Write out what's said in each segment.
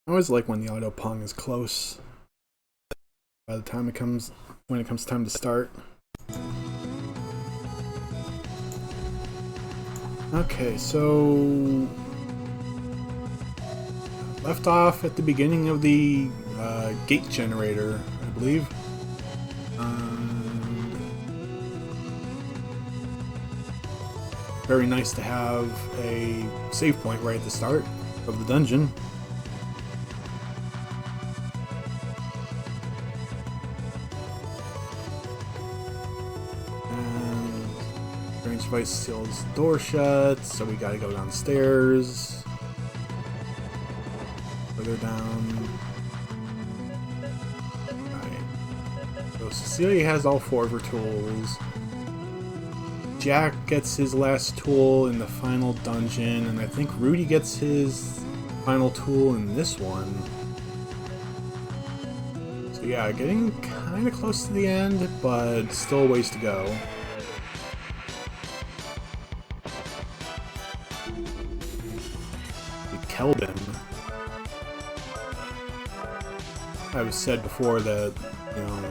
I always like when the auto pong is close. By the time when it comes time to start. Okay, so left off at the beginning of the gate generator, I believe. Very nice to have a save point right at the start of the dungeon. And strange device seals the door shut, so we gotta go downstairs. Further down. Right. So Cecilia has all four of her tools. Jack gets his last tool in the final dungeon, and I think Rudy gets his final tool in this one. So yeah, getting kind of close to the end, but still a ways to go. Keldon. I've said before that, you know,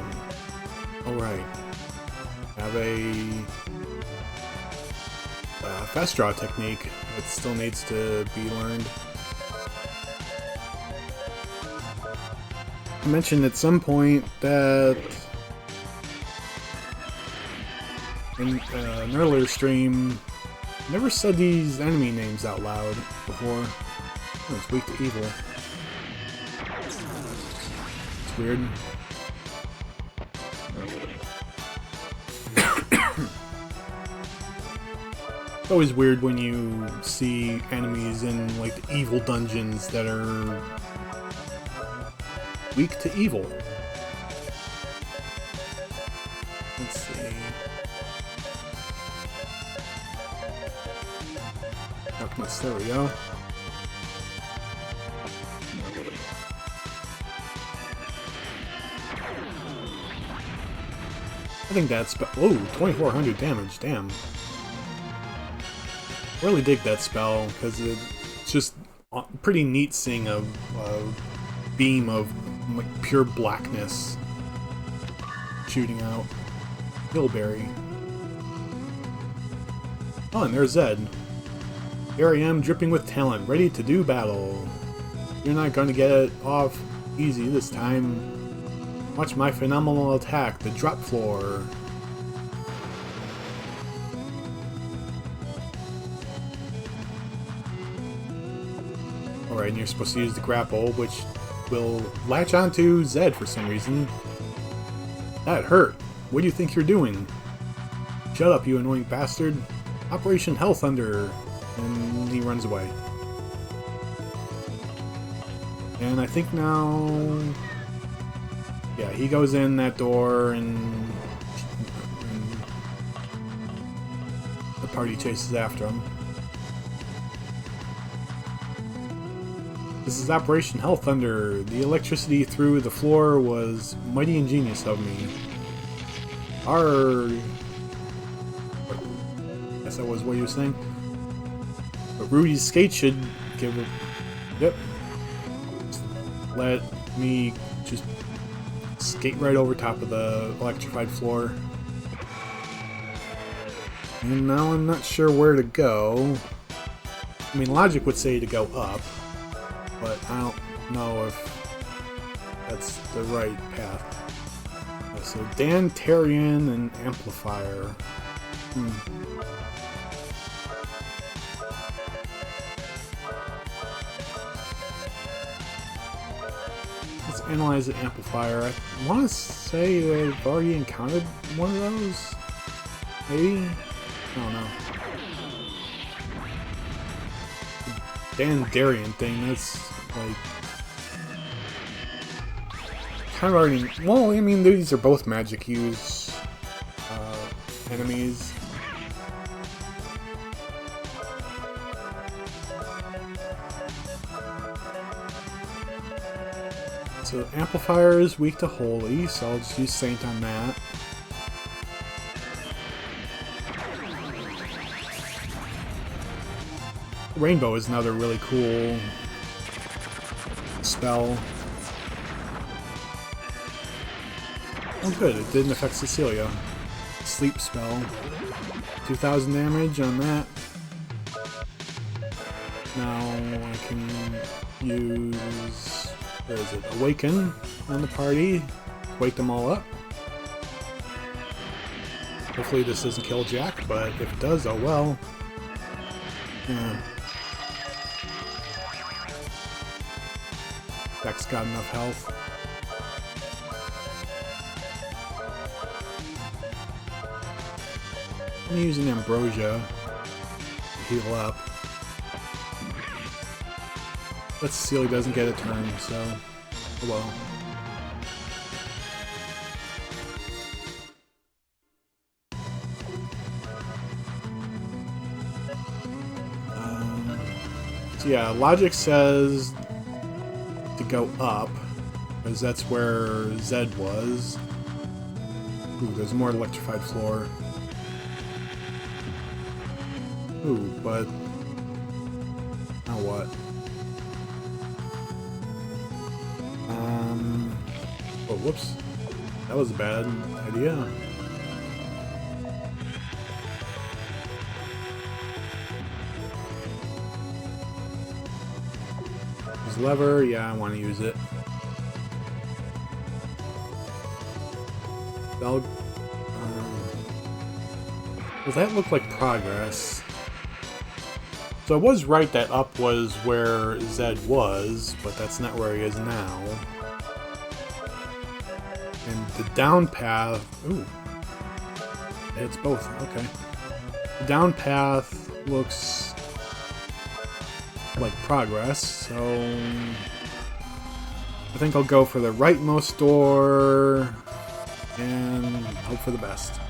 alright, have a fast draw technique that still needs to be learned. I mentioned at some point that in an earlier stream, I never said these enemy names out loud before. Oh, it's weak to evil. It's weird. It's always weird when you see enemies in like the evil dungeons that are weak to evil. Let's see. Darkness, there we go. I think that's... Oh, 2400 damage, damn. Really dig that spell, because it's just pretty neat seeing a beam of like pure blackness shooting out. Hillberry. Oh, and there's Zed. Here I am, dripping with talent, ready to do battle. You're not going to get it off easy this time. Watch my phenomenal attack, the drop floor. Alright, and you're supposed to use the grapple, which will latch onto Zed for some reason. That hurt. What do you think you're doing? Shut up, you annoying bastard. Operation Hell Thunder. And he runs away. And I think now... Yeah, he goes in that door and the party chases after him. This is Operation Hell Thunder. The electricity through the floor was mighty ingenious of me. I guess that was what he was saying. But Rudy's skate should give it... Yep. Let me just skate right over top of the electrified floor. And now I'm not sure where to go. I mean, logic would say to go up, but I don't know if that's the right path. So Dan, Tarjon, and Amplifier. Let's analyze the amplifier. I want to say I've already encountered one of those. Maybe? I don't know. The Dan Darien thing, that's like... kind of already... Well, I mean, these are both magic use enemies. So Amplifier is weak to Holy, so I'll just use Saint on that. Rainbow is another really cool spell. Oh good, it didn't affect Cecilia. Sleep spell. 2,000 damage on that. Now I can use... where is it? Awaken on the party. Wake them all up. Hopefully this doesn't kill Jack, but if it does, oh well. Yeah. Jack's got enough health. I'm using Ambrosia to heal up. But Cecilia doesn't get a turn, so oh well. So yeah, logic says to go up, because that's where Zed was. Ooh, there's more electrified floor. Ooh, but now what? Oh, whoops. That was a bad idea. This lever, yeah, I want to use it. Well, that looked like progress. So I was right that up was where Zed was, but that's not where he is now. And the down path... ooh. It's both, okay. The down path looks like progress, so... I think I'll go for the rightmost door and hope for the best.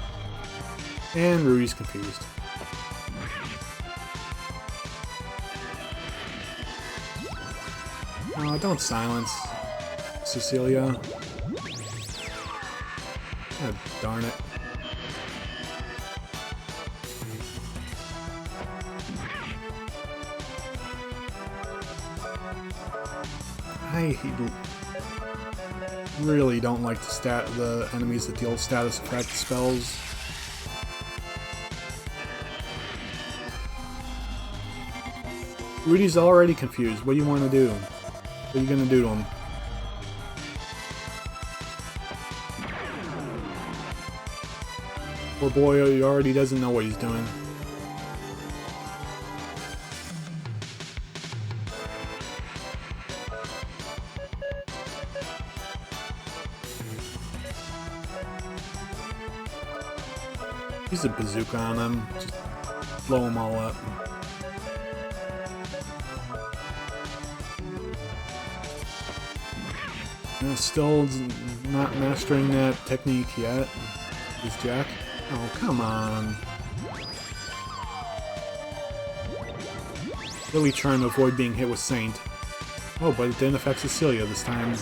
And Rudy's confused. Oh, don't silence Cecilia. Oh, darn it. I really don't like the enemies that deal status effect spells. Rudy's already confused. What do you want to do? What are you gonna do to him? Poor boy, he already doesn't know what he's doing. Use a bazooka on him. Just blow them all up. Still not mastering that technique yet. Is Jack? Oh, come on. Really trying to avoid being hit with Saint. Oh, but it didn't affect Cecilia this time.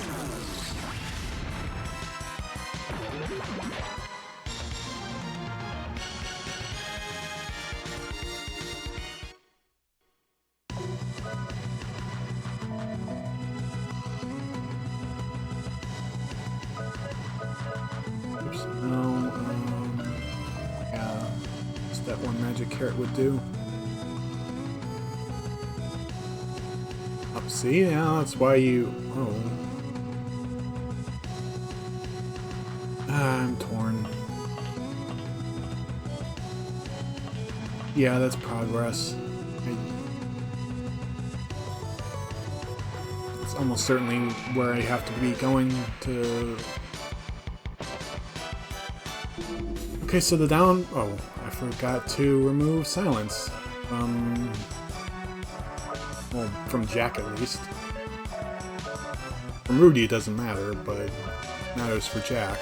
That one magic carrot would do. Up, see? Yeah, that's why you... oh. I'm torn. Yeah, that's progress. It's almost certainly where I have to be going to... Okay, so the down... oh. I forgot to remove silence from... well, from Jack at least. From Rudy it doesn't matter, but it matters for Jack.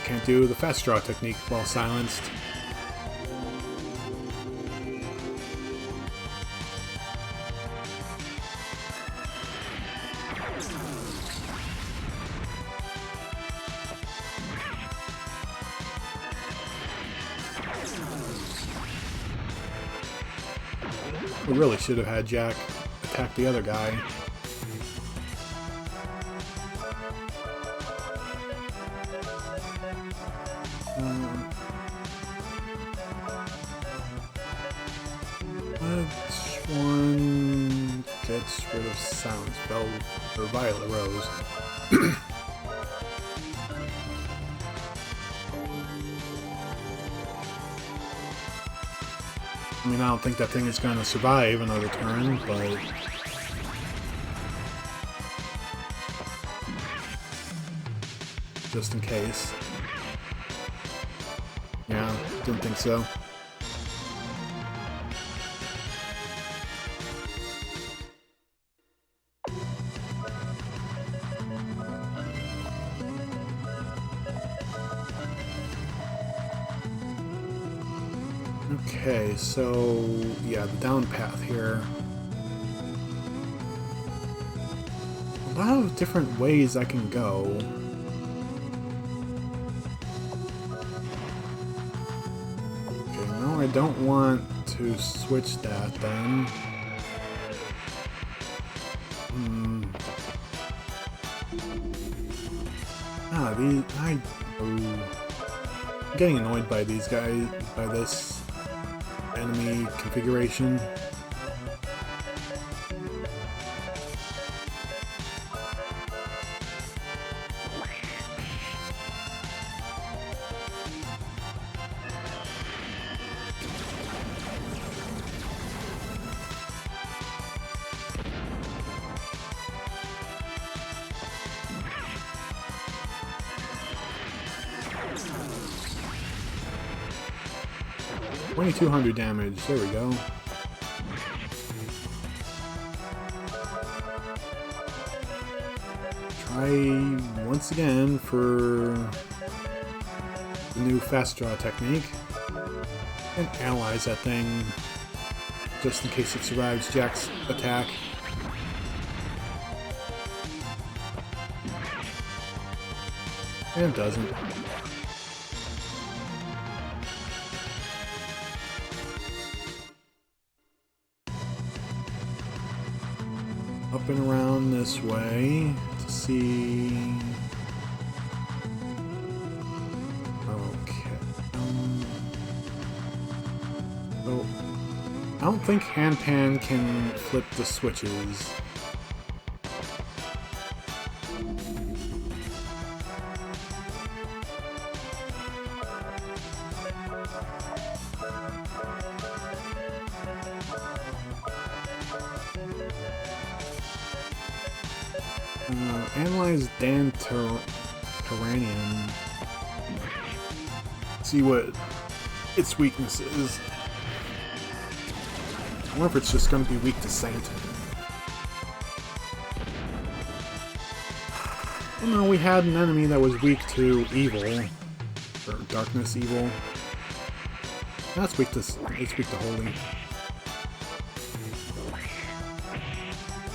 Can't do the fast draw technique while silenced. We really should have had Jack attack the other guy. Which one gets rid of sounds? Bell or Violet Rose? I mean, I don't think that thing is going to survive another turn, but... just in case. Yeah, didn't think so. Okay, so yeah, the down path here. A lot of different ways I can go. Okay, no, I don't want to switch that then. I'm getting annoyed by these guys, by this enemy configuration. $2,200 damage. There we go. Try once again for the new fast draw technique and analyze that thing just in case it survives Jack's attack. And it doesn't. Up and around this way to see. Okay. So I don't think Handpan can flip the switches. Analyze Dan Taranian. See what its weakness is. I wonder if it's just going to be weak to Saint. Well, no, we had an enemy that was weak to evil, or darkness evil. That's weak to. It's weak to holy.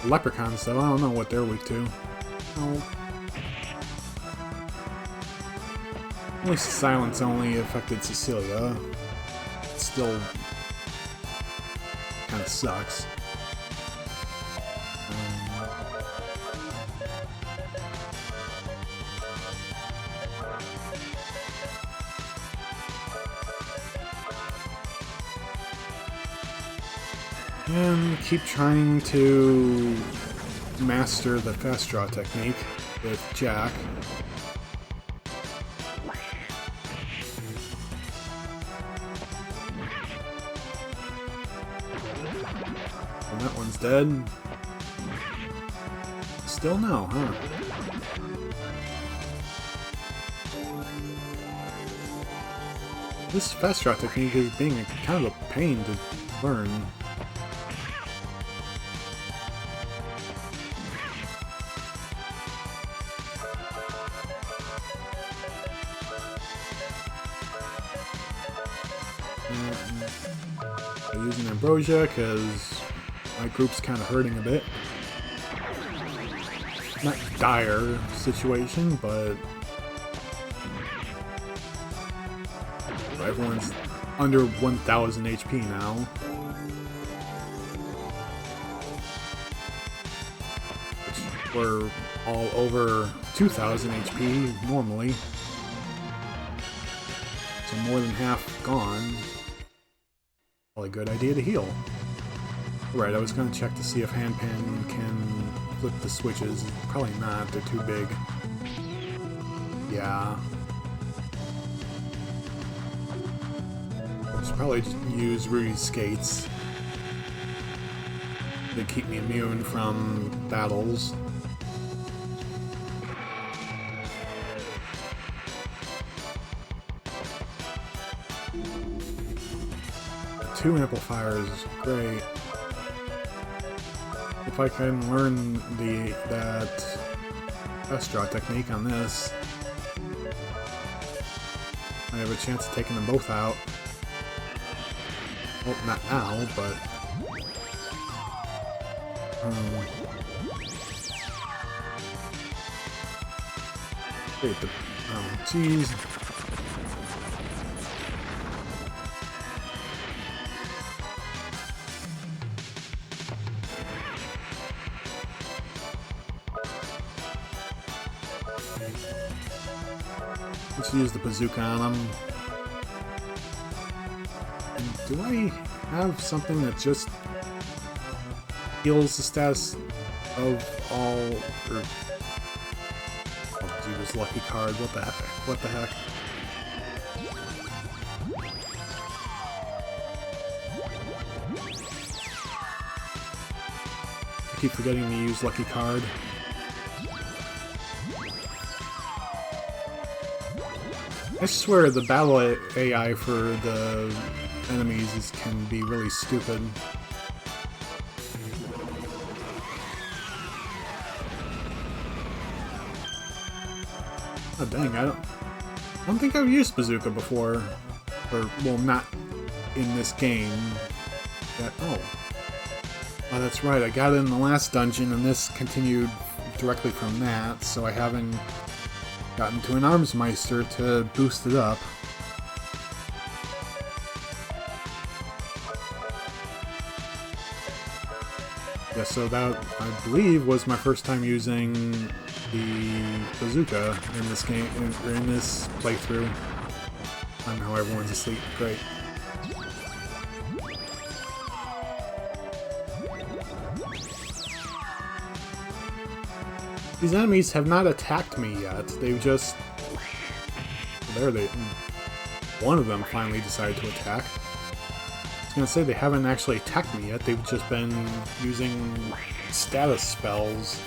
Leprechauns, though, I don't know what they're weak to. Oh. At least silence only affected Cecilia. It still kind of sucks. And keep trying to master the fast draw technique with Jack. And that one's dead. Still no, huh? This fast draw technique is being kind of a pain to learn. I'm using Ambrosia because my group's kind of hurting a bit. Not dire situation, but everyone's under 1,000 HP now. We're all over 2,000 HP normally. So more than half gone. Probably a good idea to heal. Right, I was going to check to see if Handpan can flip the switches. Probably not, they're too big. Yeah. I should probably just use Rudy's skates. They keep me immune from battles. Two amplifiers, great. If I can learn that best draw technique on this, I have a chance of taking them both out. Well, not now, but wait, jeez. Let's use the bazooka on him. And do I have something that just heals the status of all? Or, oh, Jesus, lucky card. What the heck? What the heck? I keep forgetting to use lucky card. I swear the battle AI for the enemies can be really stupid. Oh dang, I don't think I've used bazooka before. Or, well, not in this game yet. Oh, that's right, I got it in the last dungeon and this continued directly from that, so I haven't gotten to an Armsmeister to boost it up. Yeah, so that, I believe, was my first time using the bazooka in this game, in this playthrough. I know everyone's asleep. Great. These enemies have not attacked me yet. They've just... There they... One of them finally decided to attack. I was gonna say they haven't actually attacked me yet. They've just been using status spells.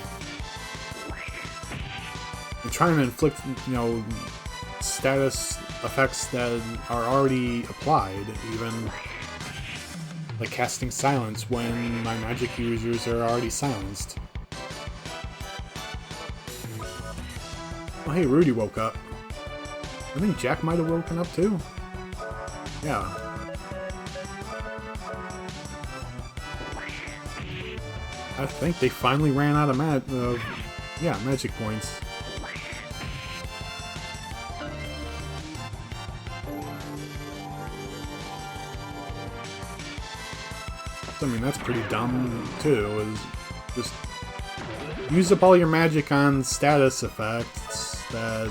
They're trying to inflict, you know, status effects that are already applied, even like casting silence when my magic users are already silenced. Oh, hey, Rudy woke up. I think Jack might have woken up too. Yeah. I think they finally ran out of magic points. I mean, that's pretty dumb too. Is just use up all your magic on status effects that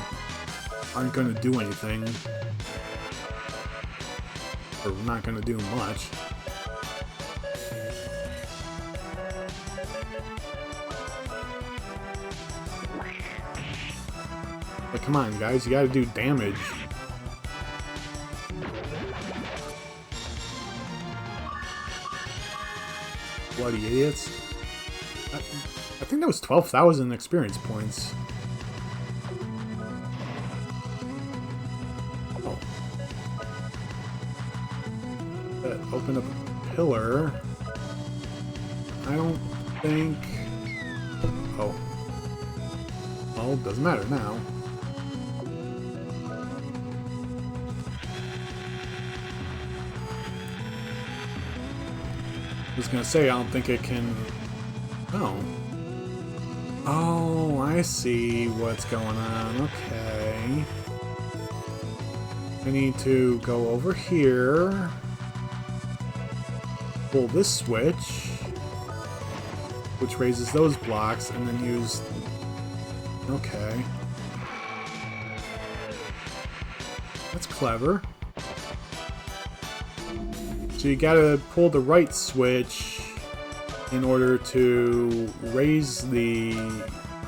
aren't going to do anything, or not going to do much. But come on, guys, you got to do damage. Bloody idiots. I think that was 12,000 experience points. Oh. That opened up a pillar. I don't think... Oh. Well, doesn't matter now. I was gonna say, I don't think it can... Oh. Oh, I see what's going on. Okay. I need to go over here. Pull this switch. which raises those blocks, and then use... Okay. That's clever. So you gotta pull the right switch in order to raise the...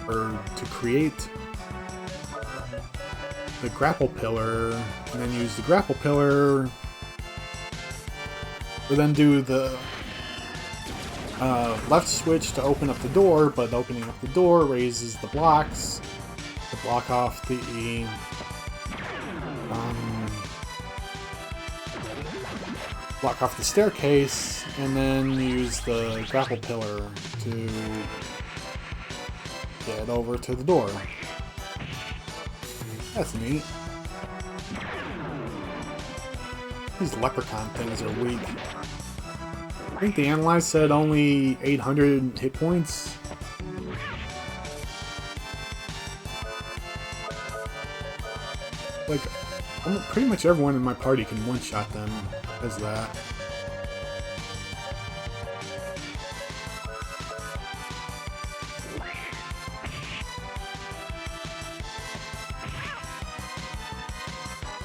or to create the grapple pillar, and then use the grapple pillar, or then do the left switch to open up the door, but opening up the door raises the blocks to block off the staircase, and then use the grapple pillar to get over to the door. That's neat. These leprechaun things are weak. I think the analyze said only 800 hit points. Like, pretty much everyone in my party can one-shot them as that.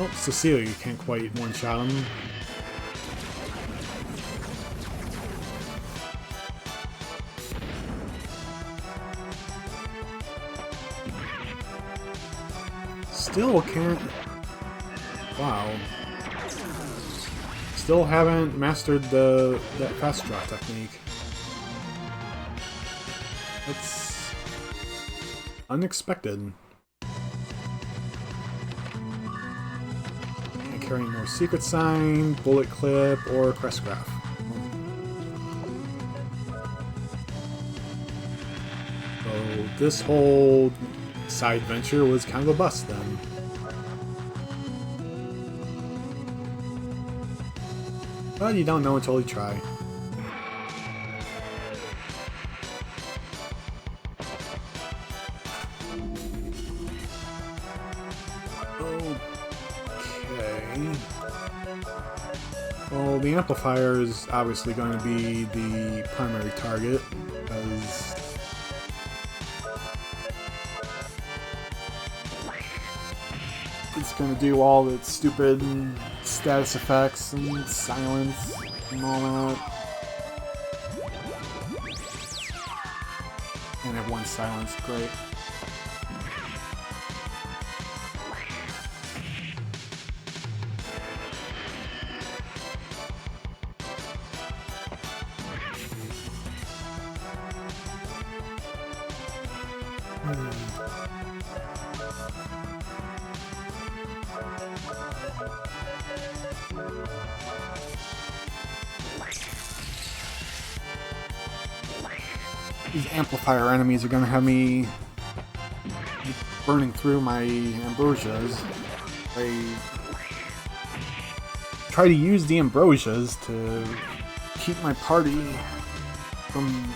Oh, Cecilia can't quite one-shot him. Still can't... Wow. Still haven't mastered that fast draw technique. That's... unexpected. Carrying more secret sign, bullet clip, or crest graph. So this whole side venture was kind of a bust then. Well, you don't know until you try. Well, the amplifier is obviously going to be the primary target, because it's going to do all its stupid status effects and silence and all that. And everyone's silenced, great. These amplifier enemies are going to have me burning through my ambrosias. I try to use the ambrosias to keep my party from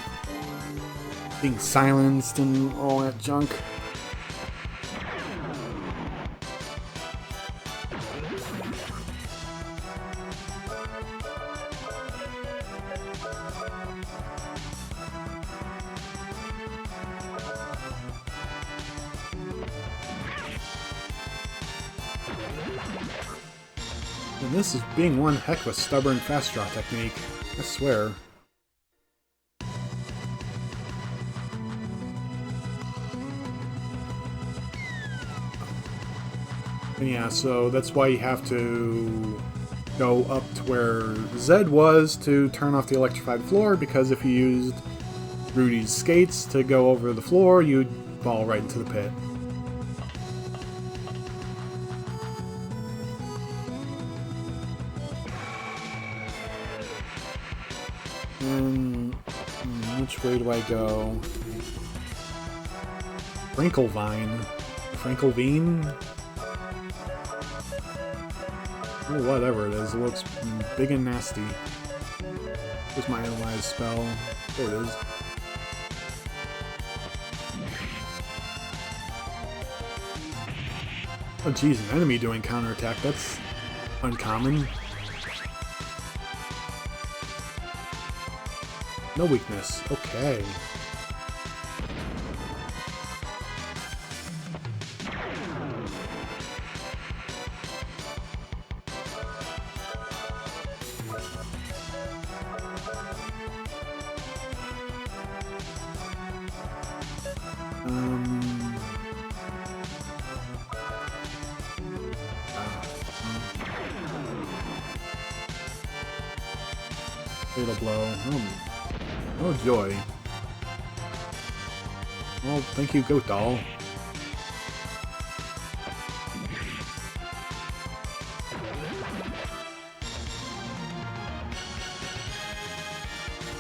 being silenced and all that junk. And this is being one heck of a stubborn fast draw technique, I swear. And yeah, so that's why you have to go up to where Zed was to turn off the electrified floor, because if you used Rudy's skates to go over the floor, you'd fall right into the pit. And which way do I go? Frankelvine? Frankelvine? Oh, whatever it is, it looks big and nasty. Where's my analyze spell? There it is. Oh geez, an enemy doing counterattack, that's uncommon. No weakness, okay. Fatal blow. Oh joy. Well, thank you, Goat Doll.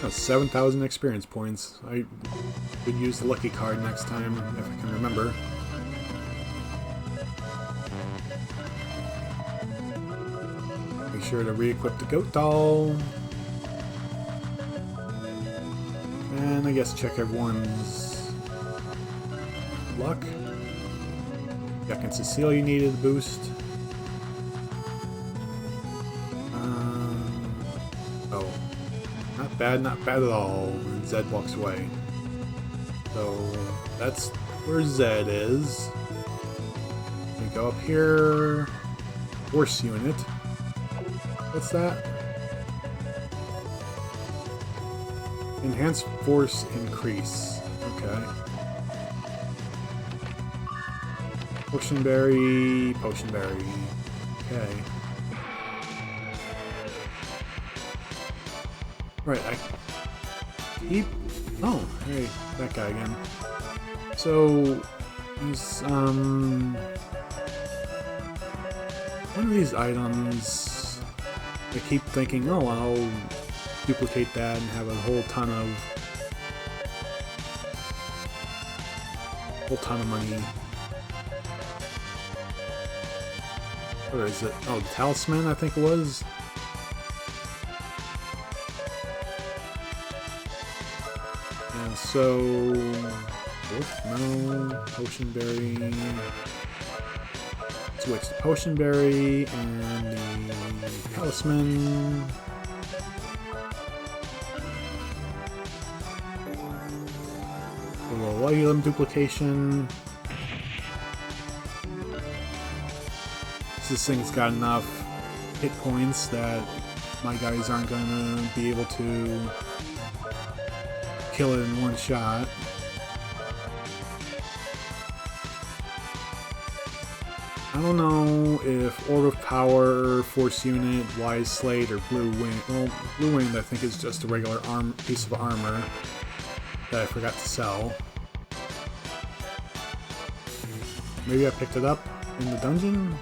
That's 7,000 experience points. I could use the lucky card next time if I can remember. Make sure to re-equip the Goat Doll. And I guess check everyone's luck. Jack and Cecilia needed a boost. Oh. Not bad at all. And Zed walks away. So that's where Zed is. We go up here. Force unit. What's that? Enhanced force increase. Okay. Potion berry. Potion berry. Okay. Right, I keep... Oh, hey, that guy again. So, there's, one of these items, I keep thinking, oh, I'll duplicate that and have a whole ton of money. Where is it? Oh, the talisman, I think it was. And so, no, potion berry. Switch the potion berry and the talisman. A little legume duplication. This thing's got enough hit points that my guys aren't gonna be able to kill it in one shot. I don't know if Orb of Power, Force Unit, Wise Slate, or Blue Wing. Well, Blue Wing I think is just a regular piece of armor that I forgot to sell. Maybe I picked it up in the dungeon?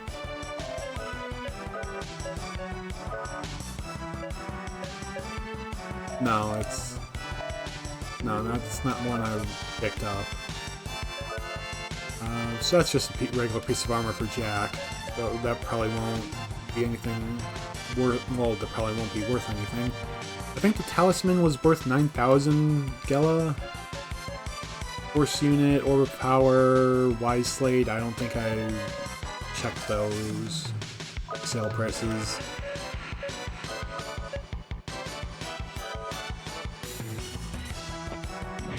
No, it's... No, that's not one I picked up. So that's just a regular piece of armor for Jack. So that probably won't be anything worth... Well, that probably won't be worth anything. I think the talisman was worth 9,000 Gela. Force Unit, Orb of Power, Wise Slate. I don't think I checked those sale prices.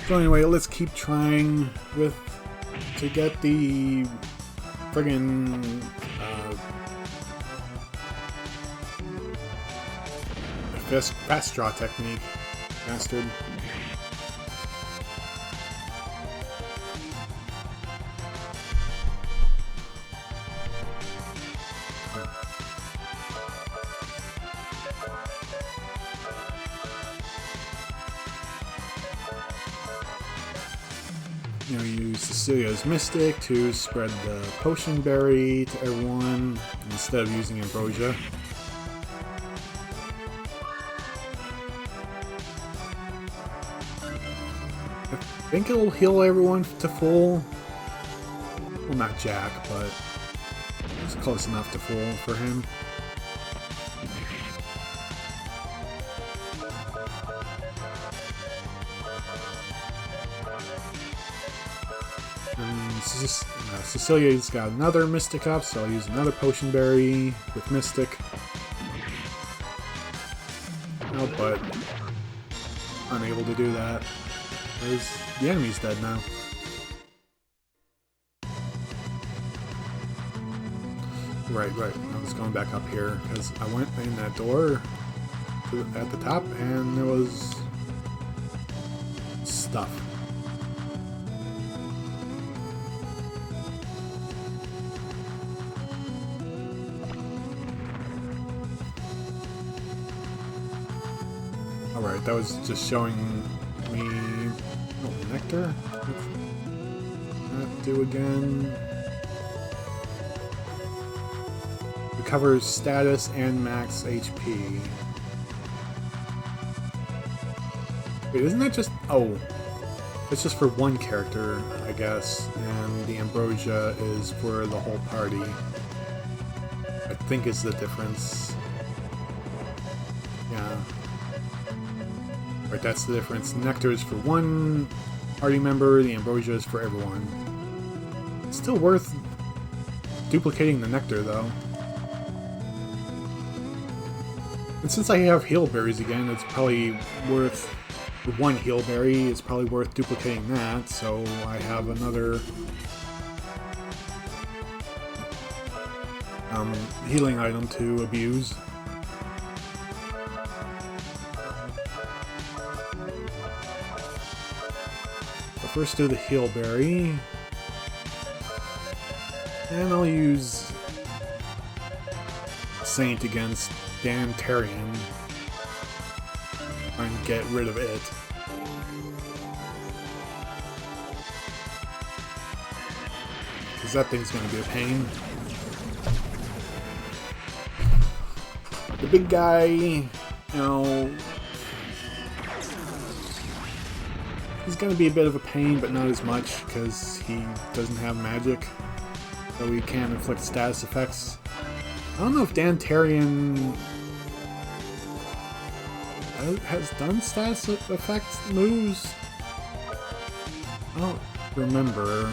So anyway, let's keep trying to get the friggin' fast draw technique, bastard. You know, use Cecilia's Mystic to spread the potion berry to everyone instead of using Ambrosia. I think it'll heal everyone to full. Well, not Jack, but it's close enough to full for him. Cecilia's got another Mystic up, so I'll use another Potion Berry with Mystic. Oh, but unable to do that because the enemy's dead now. Right. I was going back up here because I went in that door at the top and there was stuff. Alright, that was just showing me... Oh, nectar? What do again? Recovers status and max HP. Wait, isn't that just... Oh. It's just for one character, I guess. And the ambrosia is for the whole party. I think is the difference. Yeah. Right, that's the difference. Nectar is for one party member, the ambrosia is for everyone. It's still worth duplicating the nectar, though. And since I have heal berries again, it's probably worth... For one heal berry, it's probably worth duplicating that, so I have another... healing item to abuse. So first do the heal berry. And I'll use Saint against Tarjon and get rid of it. Because that thing's going to be a pain. The big guy, you know, he's going to be a bit of a pain, but not as much because he doesn't have magic. So he can inflict status effects. I don't know if Tarjon has done status effects moves. I don't remember.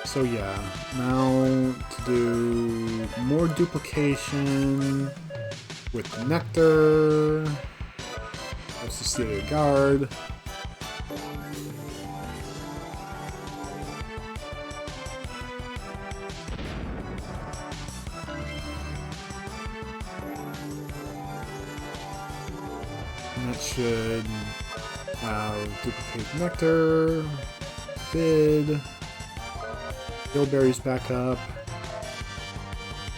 So yeah, now to do more duplication with Nectar. Let's just see the guard. And that should duplicate Nectar, Bid, Bilberry's back up,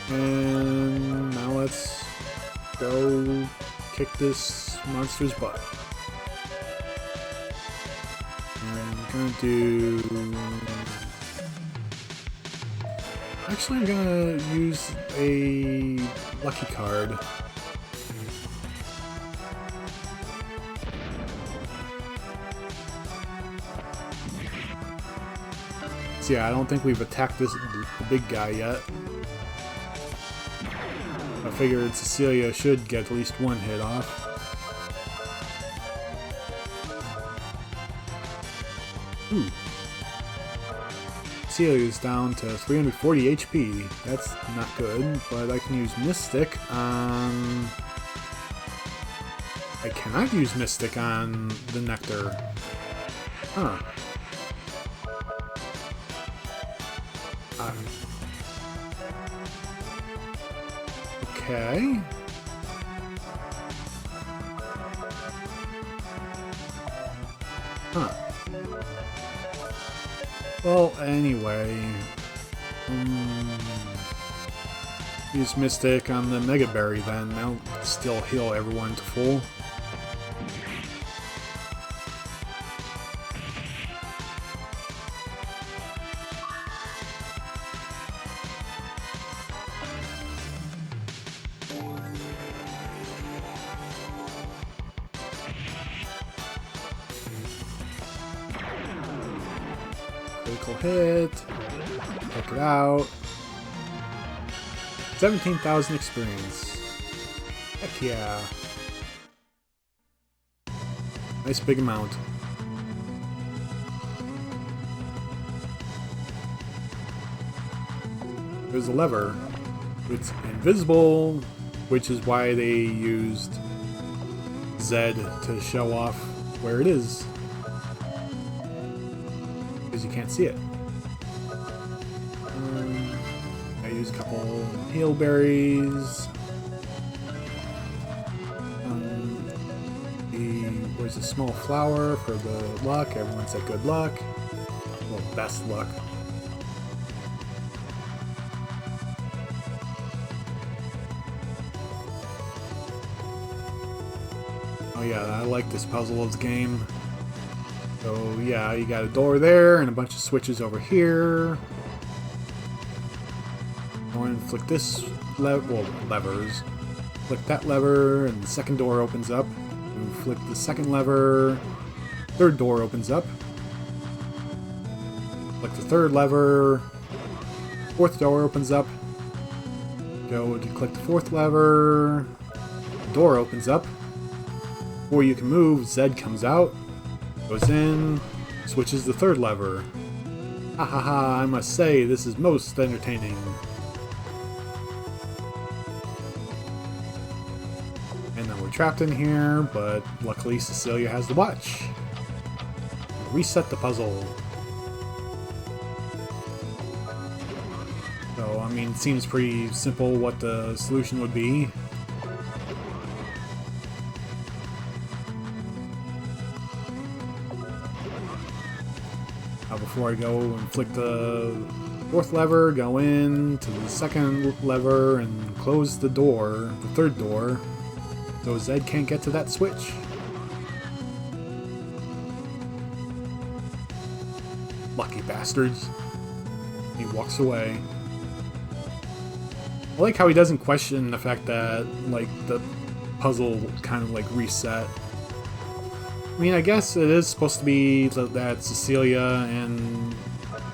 and now let's go kick this monster's butt. I'm gonna do... Actually, I'm gonna use a lucky card. So yeah, I don't think we've attacked the big guy yet. I figured Cecilia should get at least one hit off. Ooh. Cecilia's down to 340 HP. That's not good, but I can use Mystic on... I cannot use Mystic on the Nectar. Huh. Okay. Huh. Well, anyway. Use Mystic on the Mega Berry then. That'll still heal everyone to full. Critical hit. Check it out. 17,000 experience. Heck yeah. Nice big amount. There's a lever. It's invisible, which is why they used Z to show off where it is. Because you can't see it. I use a couple heal berries. Where's a small flower for the luck? Everyone said good luck. Well, best luck. Oh yeah, I like this puzzle of the game. So yeah, you got a door there and a bunch of switches over here. Go and flick this levers. Flick that lever and the second door opens up. And flick the second lever, third door opens up. Flick the third lever, fourth door opens up. Go to click the fourth lever, the door opens up. Before you can move, Zed comes out, goes in, switches the third lever. Ha ha ha, I must say, this is most entertaining. And then we're trapped in here, but luckily Cecilia has the watch. Reset the puzzle. So, I mean, it seems pretty simple what the solution would be. Now, before I go and flick the fourth lever, go in to the second lever and close the door, the third door, so Zed can't get to that switch. Lucky bastards. He walks away. I like how he doesn't question the fact that, like, the puzzle kind of, like, reset. I mean, I guess it is supposed to be that Cecilia and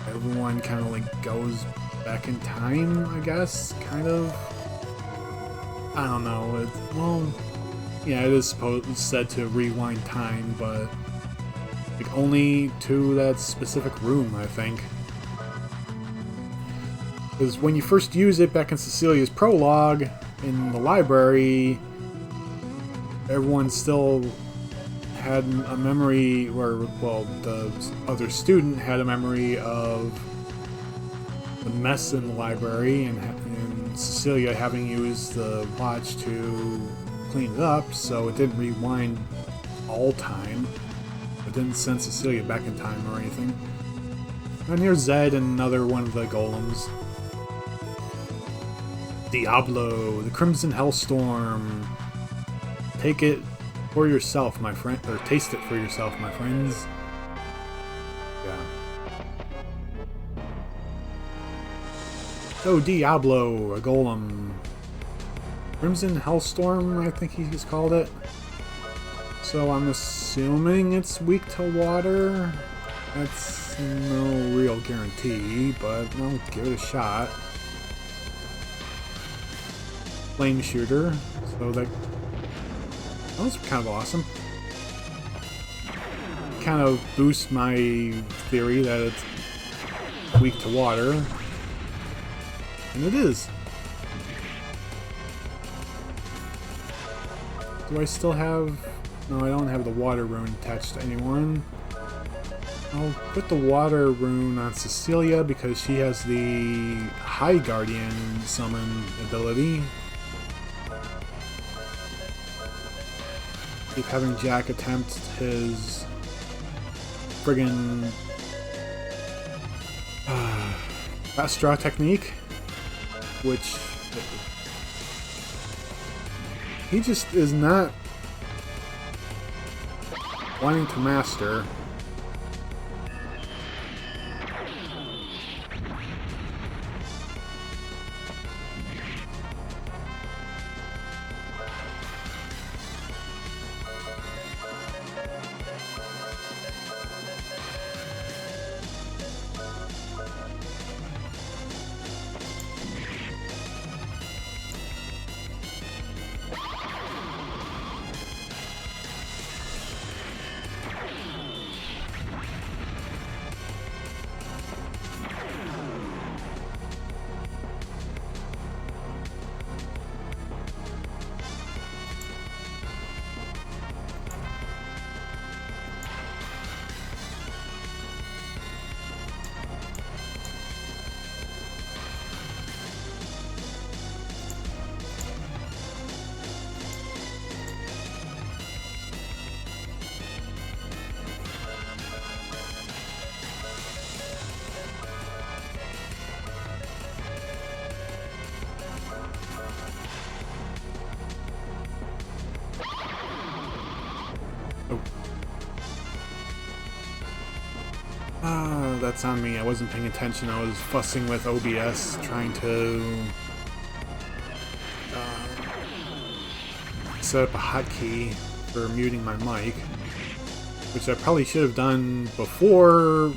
everyone kind of, like, goes back in time, I guess, kind of. I don't know. Well, yeah, it is said to rewind time, but, like, only to that specific room, I think. Because when you first use it back in Cecilia's prologue in the library, everyone still had a memory, or, well, the other student had a memory of the mess in the library, and Cecilia having used the watch to clean it up, so it didn't rewind all time. It didn't send Cecilia back in time or anything. And here's Zed and another one of the golems. Diablo, the Crimson Hellstorm. Take it for yourself, my friend, or taste it for yourself, my friends. Yeah. So Diablo, a golem. Crimson Hellstorm, I think he's called it. So I'm assuming it's weak to water. That's no real guarantee, but I'll give it a shot. Flame shooter, so that was kind of awesome. Kind of boosts my theory that it's weak to water, and it is. Do I still have? No, I don't have the water rune attached to anyone. I'll put the water rune on Cecilia because she has the High Guardian summon ability. Keep having Jack attempt his friggin' fast draw technique, which he just is not wanting to master. Oh. Ah, that's on me. I wasn't paying attention. I was fussing with OBS, trying to set up a hotkey for muting my mic, which I probably should have done before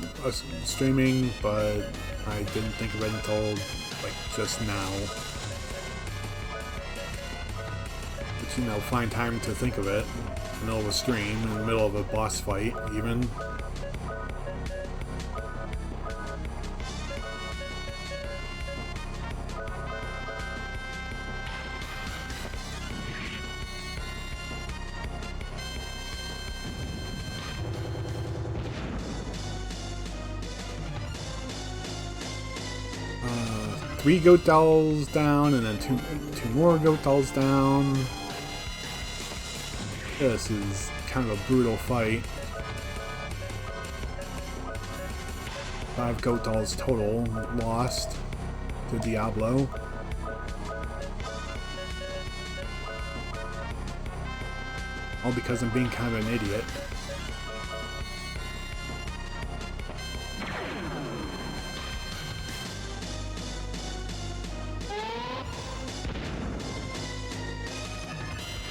streaming, but I didn't think of it until like just now. But you know, find time to think of it in the middle of a stream, in the middle of a boss fight, even. 3 goat dolls down, and then two more goat dolls down. This is kind of a brutal fight. 5 goat dolls total lost to Diablo. All because I'm being kind of an idiot.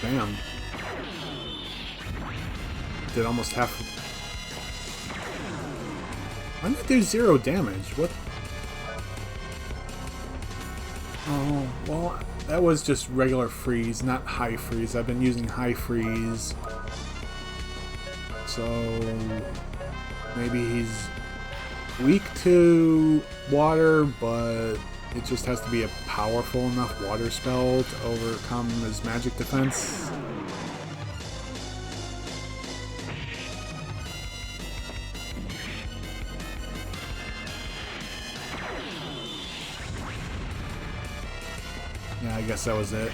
Damn. Did almost half. Why did it do 0 damage? What? Oh, well, that was just regular freeze, not high freeze. I've been using high freeze. So maybe he's weak to water, but it just has to be a powerful enough water spell to overcome his magic defense. Yeah, I guess that was it.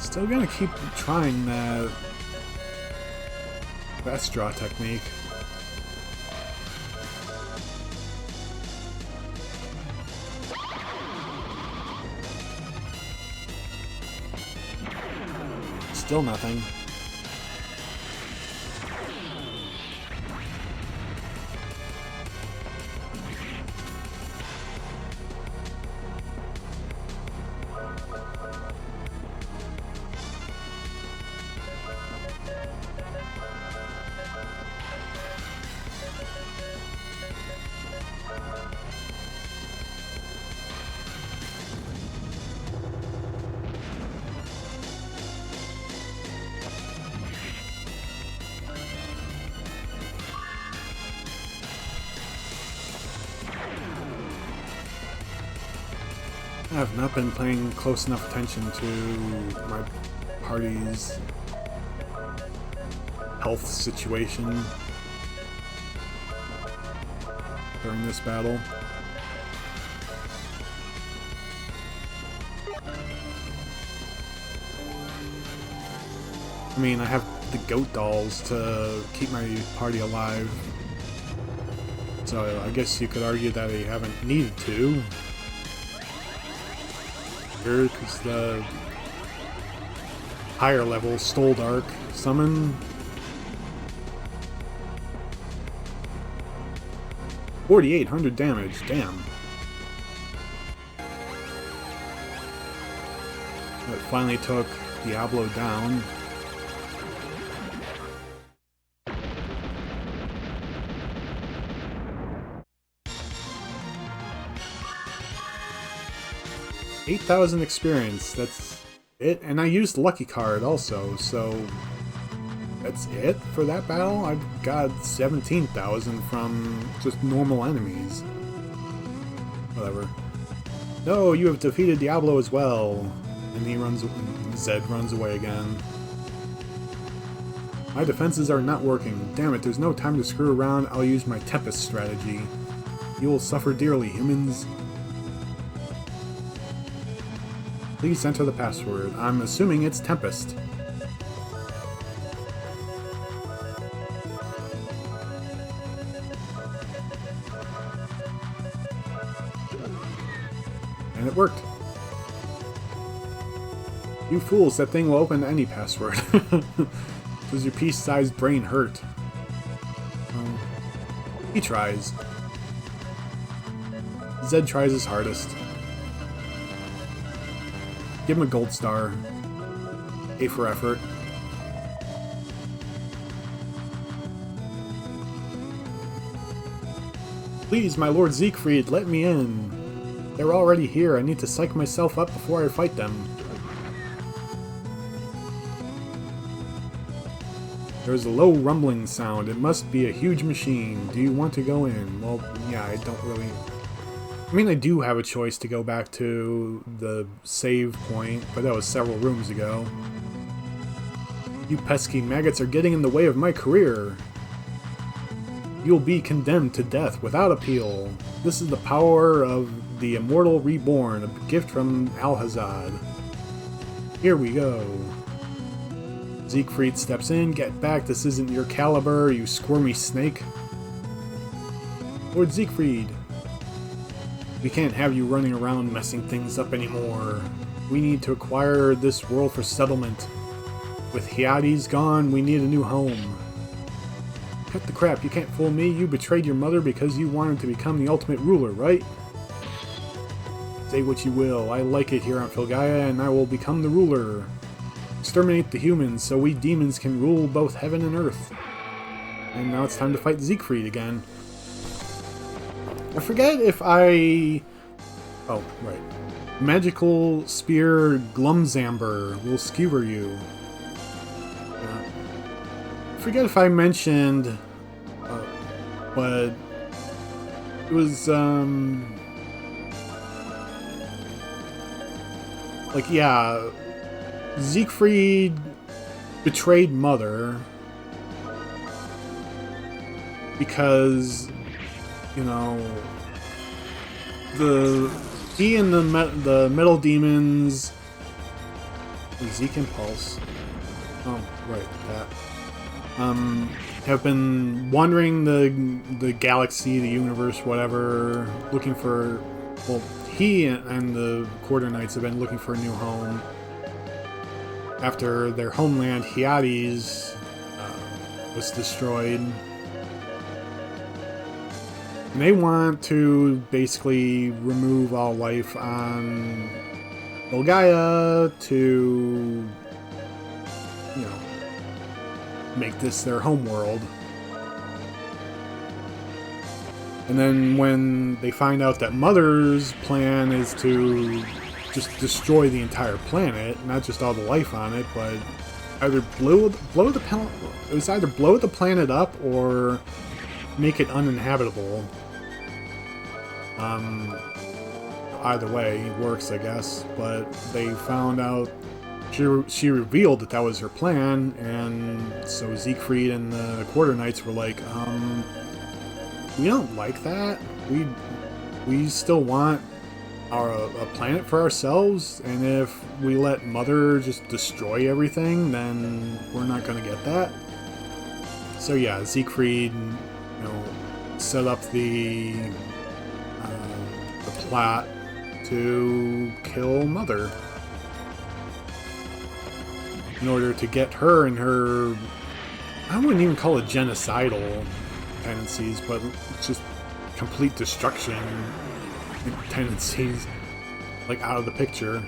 Still gonna keep trying that best draw technique. Still nothing. I have not been paying close enough attention to my party's health situation during this battle. I mean, I have the goat dolls to keep my party alive, so I guess you could argue that I haven't needed to. Because the higher level Stole Dark summon. 4,800 damage, damn. That finally took Diablo down. $8,000 experience, that's it. And I used Lucky Card also, so that's it for that battle. I got 17,000 from just normal enemies. Whatever. No, you have defeated Diablo as well. And he runs, Zed runs away again. My defenses are not working. Damn it, there's no time to screw around. I'll use my Tempest strategy. You will suffer dearly, humans. Please enter the password. I'm assuming it's Tempest. And it worked. You fools, that thing will open any password. Does your pea-sized brain hurt? He tries. Zed tries his hardest. Give him a gold star. A for effort. Please, my Lord Siegfried, let me in. They're already here. I need to psych myself up before I fight them. There's a low rumbling sound. It must be a huge machine. Do you want to go in? Well, yeah, I don't really... I mean, I do have a choice to go back to the save point, but that was several rooms ago. You pesky maggots are getting in the way of my career. You'll be condemned to death without appeal. This is the power of the immortal reborn, a gift from Adlehyde. Here we go. Siegfried steps in. Get back, this isn't your caliber, you squirmy snake. Lord Siegfried, we can't have you running around messing things up anymore. We need to acquire this world for settlement. With Hyades gone, we need a new home. Cut the crap, you can't fool me. You betrayed your mother because you wanted to become the ultimate ruler, right? Say what you will, I like it here on Filgaia, and I will become the ruler. Exterminate the humans so we demons can rule both heaven and earth. And now it's time to fight Siegfried again. I forget if I... Oh, right. Magical Spear Glumzamber will skewer you. I forget if I mentioned... but... It was, like, yeah... Siegfried betrayed Mother because, you know, he and the metal demons, Zeke Impulse, oh right, that, have been wandering the galaxy, the universe, whatever, looking for, well, he and the Quarter Knights have been looking for a new home. After their homeland, Hyades, was destroyed. And they want to basically remove all life on Filgaia to, you know, make this their homeworld. And then when they find out that Mother's plan is to just destroy the entire planet, not just all the life on it, but either blow the planet up or make it uninhabitable. Either way works, I guess. But they found out she revealed that that was her plan, and so Siegfried and the Quarter Knights were like, we don't like that. We still want a planet for ourselves, and if we let Mother just destroy everything, then we're not going to get that. So yeah, Siegfried, you know, set up the plot to kill Mother in order to get her and her, I wouldn't even call it genocidal tendencies, but just complete destruction tendencies, like, out of the picture.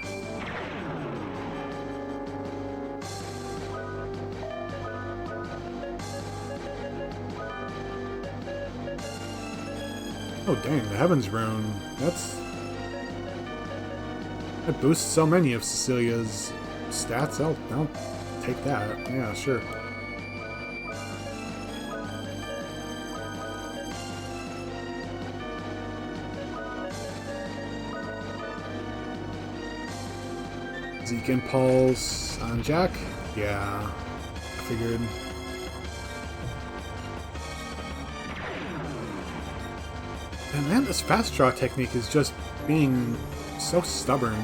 Oh dang, the Heavens Rune. That boosts so many of Cecilia's stats. I'll take that. Yeah, sure. Zeke Impulse on Jack? Yeah, I figured. And man, this fast draw technique is just being so stubborn.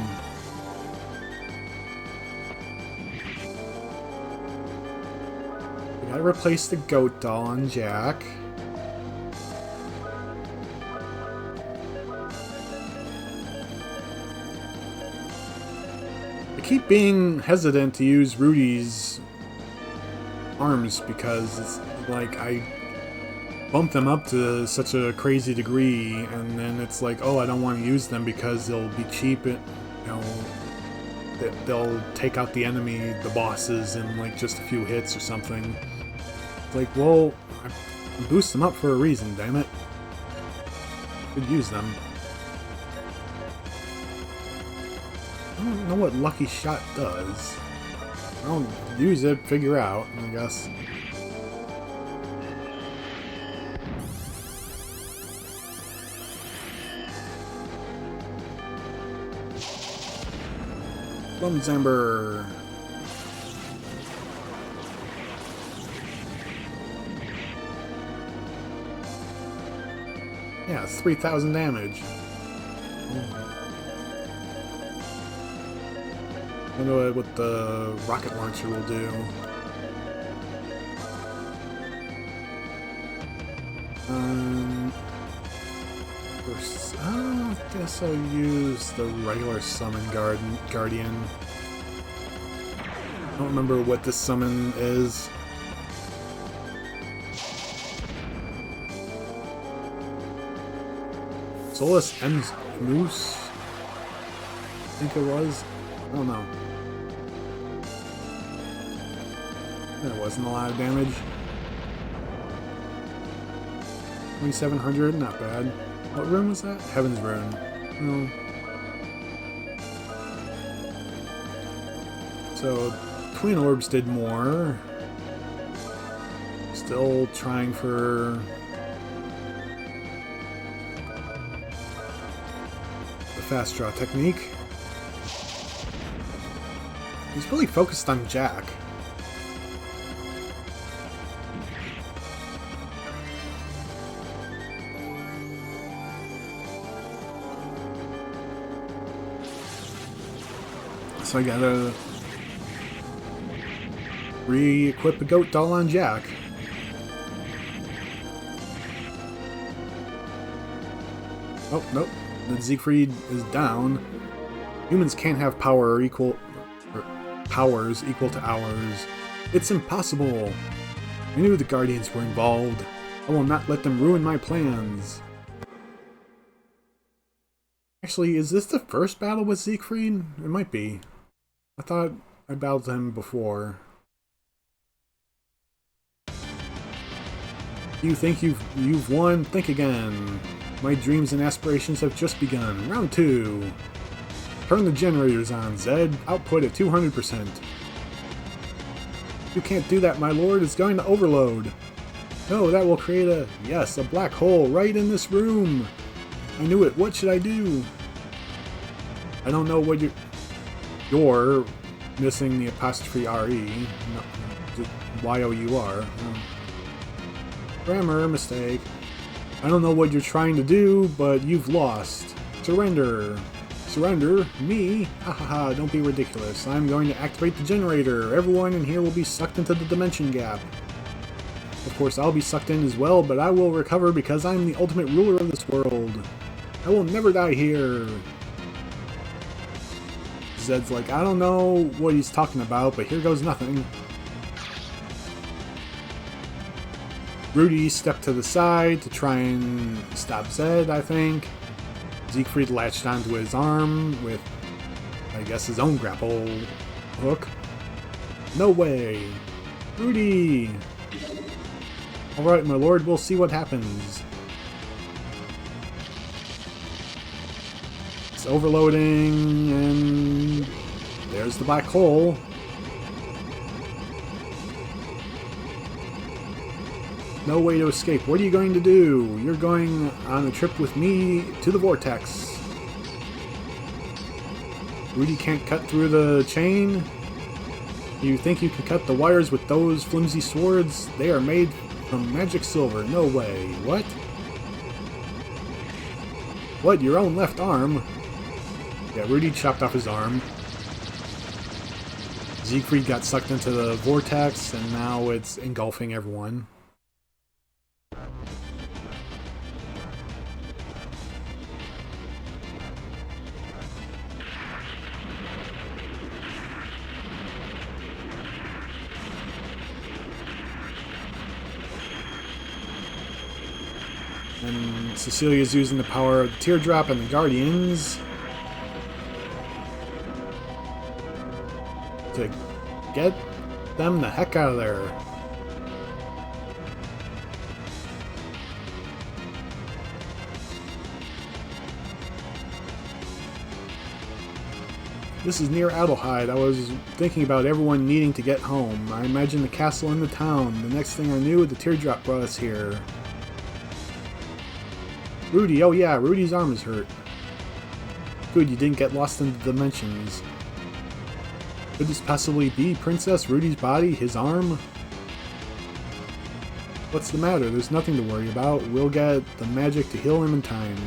We gotta replace the goat doll on Jack. keep being hesitant to use Rudy's arms because it's like I bump them up to such a crazy degree, and then it's like, oh, I don't want to use them because they'll be cheap. They'll take out the enemy, the bosses, in like just a few hits or something. It's like, well, I boost them up for a reason, damn it. Could use them. I don't know what Lucky Shot does. I'll use it, figure out, I guess. Lumzamber. Yeah, it's 3,000 damage. I know what the rocket launcher will do. First, I guess I'll use the regular summon guardian. I don't remember what this summon is. Solus M's Moose? I think it was. I don't know. That wasn't a lot of damage. 2,700, not bad. What rune was that? Heaven's Rune. Oh. So, Twin Orbs did more. Still trying for the fast draw technique. He's really focused on Jack. So I gotta re-equip a goat doll on Jack. Oh, nope. The Siegfried is down. Humans can't have powers equal to ours. It's impossible. I knew the Guardians were involved. I will not let them ruin my plans. Actually, is this the first battle with Siegfried? It might be. I thought I battled him before. You think you've won? Think again. My dreams and aspirations have just begun. Round 2. Turn the generators on, Zed. Output at 200%. You can't do that, my lord. It's going to overload. No, that will create a black hole right in this room. I knew it. What should I do? I don't know what you're missing the apostrophe R-E. No, Y-O-U-R. Grammar mistake. I don't know what you're trying to do, but you've lost. Surrender. Surrender? Me? Hahaha, don't be ridiculous. I'm going to activate the generator. Everyone in here will be sucked into the dimension gap. Of course, I'll be sucked in as well, but I will recover because I'm the ultimate ruler of this world. I will never die here. Zed's like, I don't know what he's talking about, but here goes nothing. Rudy stepped to the side to try and stop Zed, I think. Siegfried latched onto his arm with, I guess, his own grapple hook. No way! Rudy! Alright, my lord, we'll see what happens. It's overloading, and there's the black hole. No way to escape. What are you going to do? You're going on a trip with me to the vortex. Rudy can't cut through the chain? You think you can cut the wires with those flimsy swords? They are made from magic silver. No way. What? What? Your own left arm? Yeah, Rudy chopped off his arm. Siegfried got sucked into the vortex, and now it's engulfing everyone. And Cecilia's using the power of the teardrop and the Guardians to get them the heck out of there. This is near Adlehyde. I was thinking about everyone needing to get home. I imagined the castle and the town. The next thing I knew, the teardrop brought us here. Rudy, oh yeah, Rudy's arm is hurt. Good, you didn't get lost in the dimensions. Could this possibly be Princess Rudy's body, his arm? What's the matter? There's nothing to worry about. We'll get the magic to heal him in time.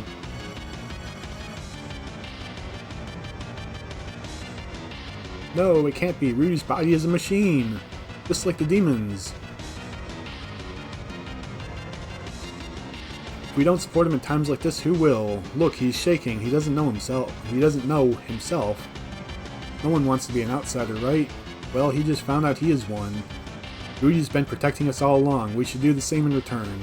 No, it can't be. Rudy's body is a machine. Just like the demons. If we don't support him in times like this, who will? Look, he's shaking. He doesn't know himself. No one wants to be an outsider, right? Well, he just found out he is one. Rudy's been protecting us all along. We should do the same in return.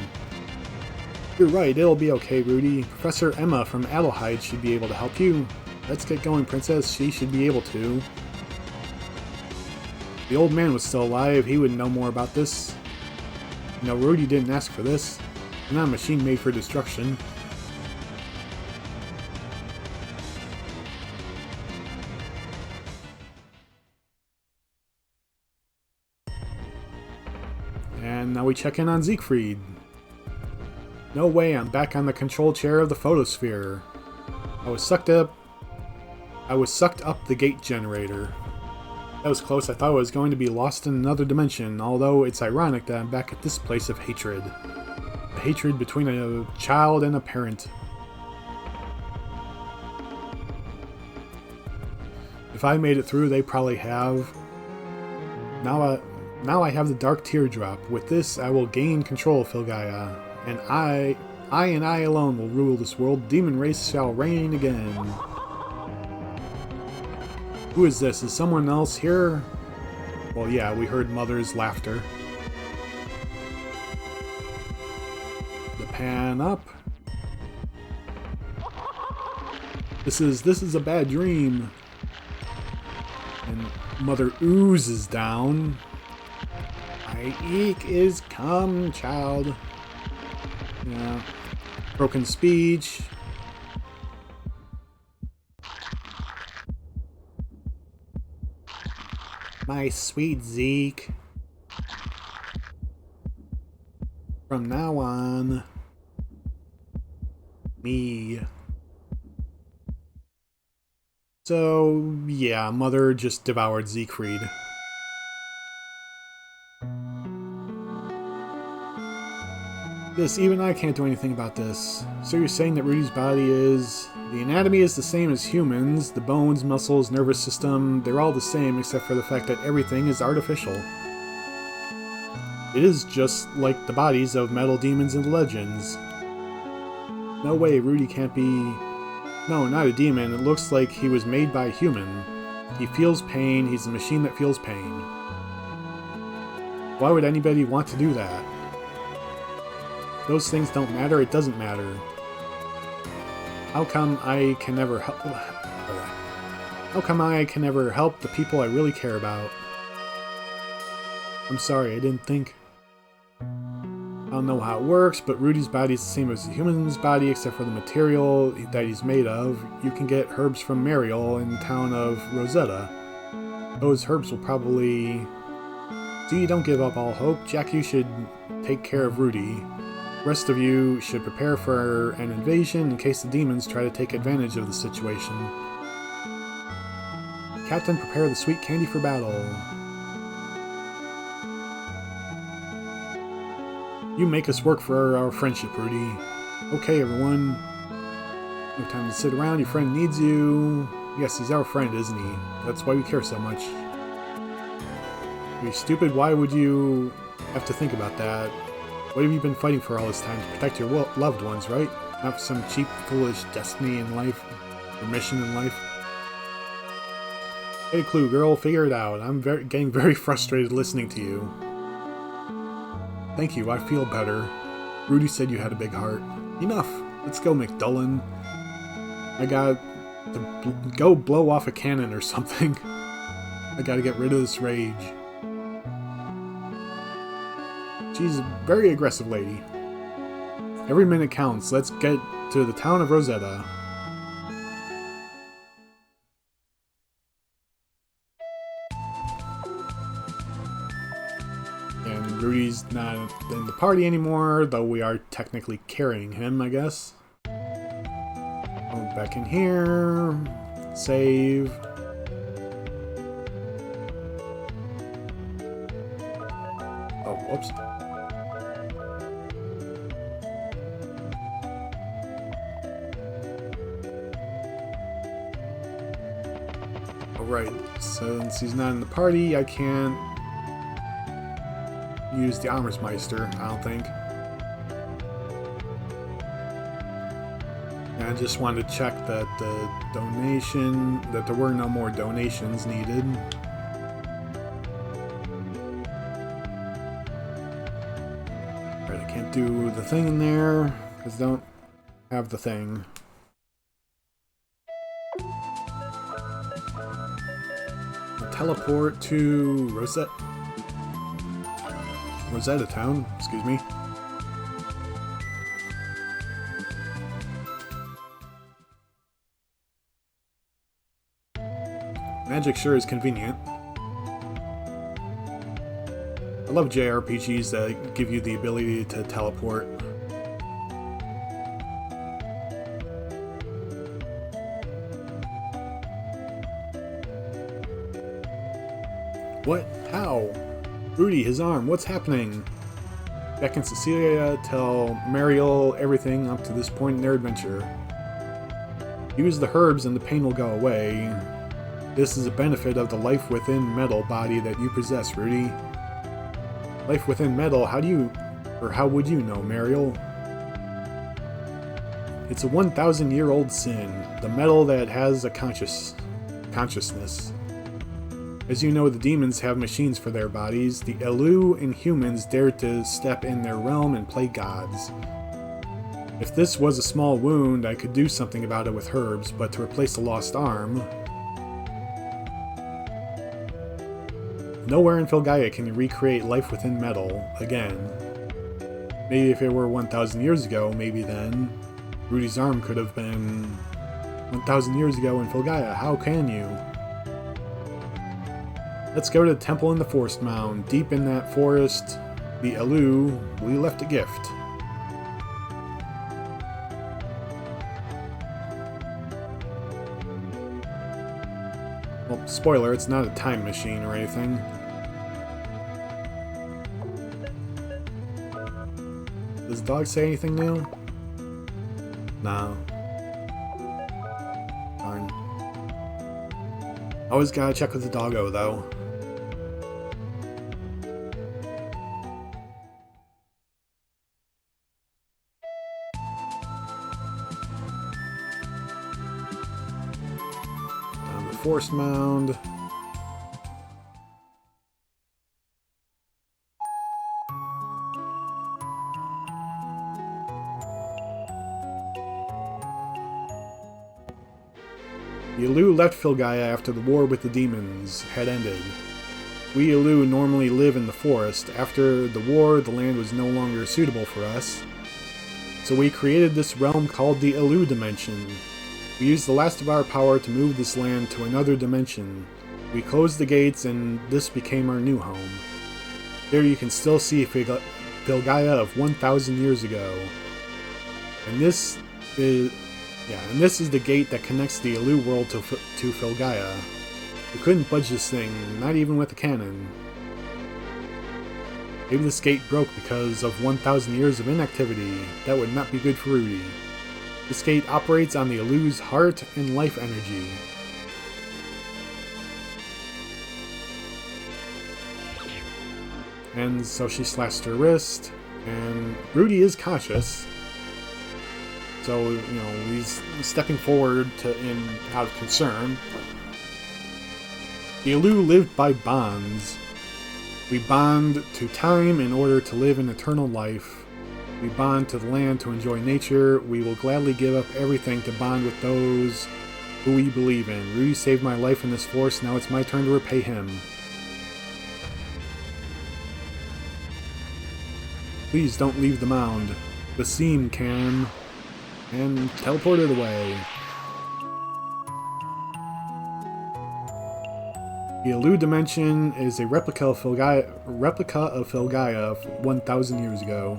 You're right. It'll be okay, Rudy. Professor Emma from Adlehyde should be able to help you. Let's get going, Princess. She should be able to. If the old man was still alive, he would know more about this. You know, Rudy didn't ask for this. It's not a machine made for destruction. And now we check in on Siegfried. No way, I'm back on the control chair of the photosphere. I was sucked up the gate generator. That was close. I thought I was going to be lost in another dimension, although it's ironic that I'm back at this place of hatred. A hatred between a child and a parent. If I made it through, they probably have. Now I have the Dark Teardrop. With this, I will gain control of Filgaia, and I alone will rule this world. Demon race shall reign again. Who is this? Is someone else here? Well, yeah, we heard Mother's laughter. The pan up. This is a bad dream. And Mother oozes down. My eek is come, child. Yeah. Broken speech. My sweet Zeke. From now on, me. So, yeah, Mother just devoured Siegfried. Even I can't do anything about this. So you're saying that Rudy's body is... The anatomy is the same as humans. The bones, muscles, nervous system, they're all the same except for the fact that everything is artificial. It is just like the bodies of metal demons and legends. No way, Rudy can't be... No, not a demon. It looks like he was made by a human. He feels pain. He's a machine that feels pain. Why would anybody want to do that? Those things don't matter. It doesn't matter. How come I can never help... How come I can never help the people I really care about? I'm sorry, I didn't think. I don't know how it works, but Rudy's body is the same as a human's body except for the material that he's made of. You can get herbs from Mariel in the town of Rosetta. Those herbs will probably... See, don't give up all hope. Jack, you should take care of Rudy. The rest of you should prepare for an invasion in case the demons try to take advantage of the situation. Captain, prepare the sweet candy for battle. You make us work for our friendship, Rudy. Okay, everyone. No time to sit around. Your friend needs you. Yes, he's our friend, isn't he? That's why we care so much. Are you stupid? Why would you have to think about that? What have you been fighting for all this time? To protect your loved ones, right? Not for some cheap, foolish destiny in life. Or mission in life. Get a clue, girl. Figure it out. I'm getting very frustrated listening to you. Thank you. I feel better. Rudy said you had a big heart. Enough. Let's go, McDullen. I got to go blow off a cannon or something. I gotta get rid of this rage. She's a very aggressive lady. Every minute counts. Let's get to the town of Rosetta. And Rudy's not in the party anymore, though we are technically carrying him, I guess. Back in here. Save. Oh, whoops. Alright, since he's not in the party, I can't use the Armorsmeister, I don't think. I just wanted to check that that there were no more donations needed. Alright, I can't do the thing in there, because I don't have the thing. I'll teleport to Rosetta Town, excuse me. Magic sure is convenient. I love JRPGs that give you the ability to teleport. What? How? Rudy, his arm, what's happening? Beck and Cecilia tell Mariel everything up to this point in their adventure. Use the herbs and the pain will go away. This is a benefit of the life within metal body that you possess, Rudy. Life within metal, how would you know, Mariel? It's a 1,000-year-old sin, the metal that has a consciousness. As you know, the demons have machines for their bodies. The Elu and humans dare to step in their realm and play gods. If this was a small wound, I could do something about it with herbs, but to replace a lost arm... Nowhere in Filgaia can you recreate life within metal again. Maybe if it were 1,000 years ago, maybe then. Rudy's arm could have been 1,000 years ago in Filgaia. How can you? Let's go to the temple in the forest mound. Deep in that forest, the Elu, we left a gift. Well, spoiler, it's not a time machine or anything. Does the dog say anything new? No. Darn. Always gotta check with the doggo, though. Down the forest mound. The Elu left Filgaia after the war with the demons had ended. We Elu normally live in the forest. After the war, the land was no longer suitable for us. So we created this realm called the Elu Dimension. We used the last of our power to move this land to another dimension. We closed the gates and this became our new home. There you can still see Filgaia of 1,000 years ago. And this is the gate that connects the Elu world to Filgaia. We couldn't budge this thing, not even with a cannon. Maybe this gate broke because of 1,000 years of inactivity. That would not be good for Rudy. This gate operates on the Elu's heart and life energy. And so she slashed her wrist, and Rudy is conscious. So, you know, he's stepping forward out of concern. The Elu lived by bonds. We bond to time in order to live an eternal life. We bond to the land to enjoy nature. We will gladly give up everything to bond with those who we believe in. Rudy saved my life in this forest. Now it's my turn to repay him. Please don't leave the mound. Vassim can. And teleported away. The Adlehyde dimension is a replica of Filgaia 1,000 years ago.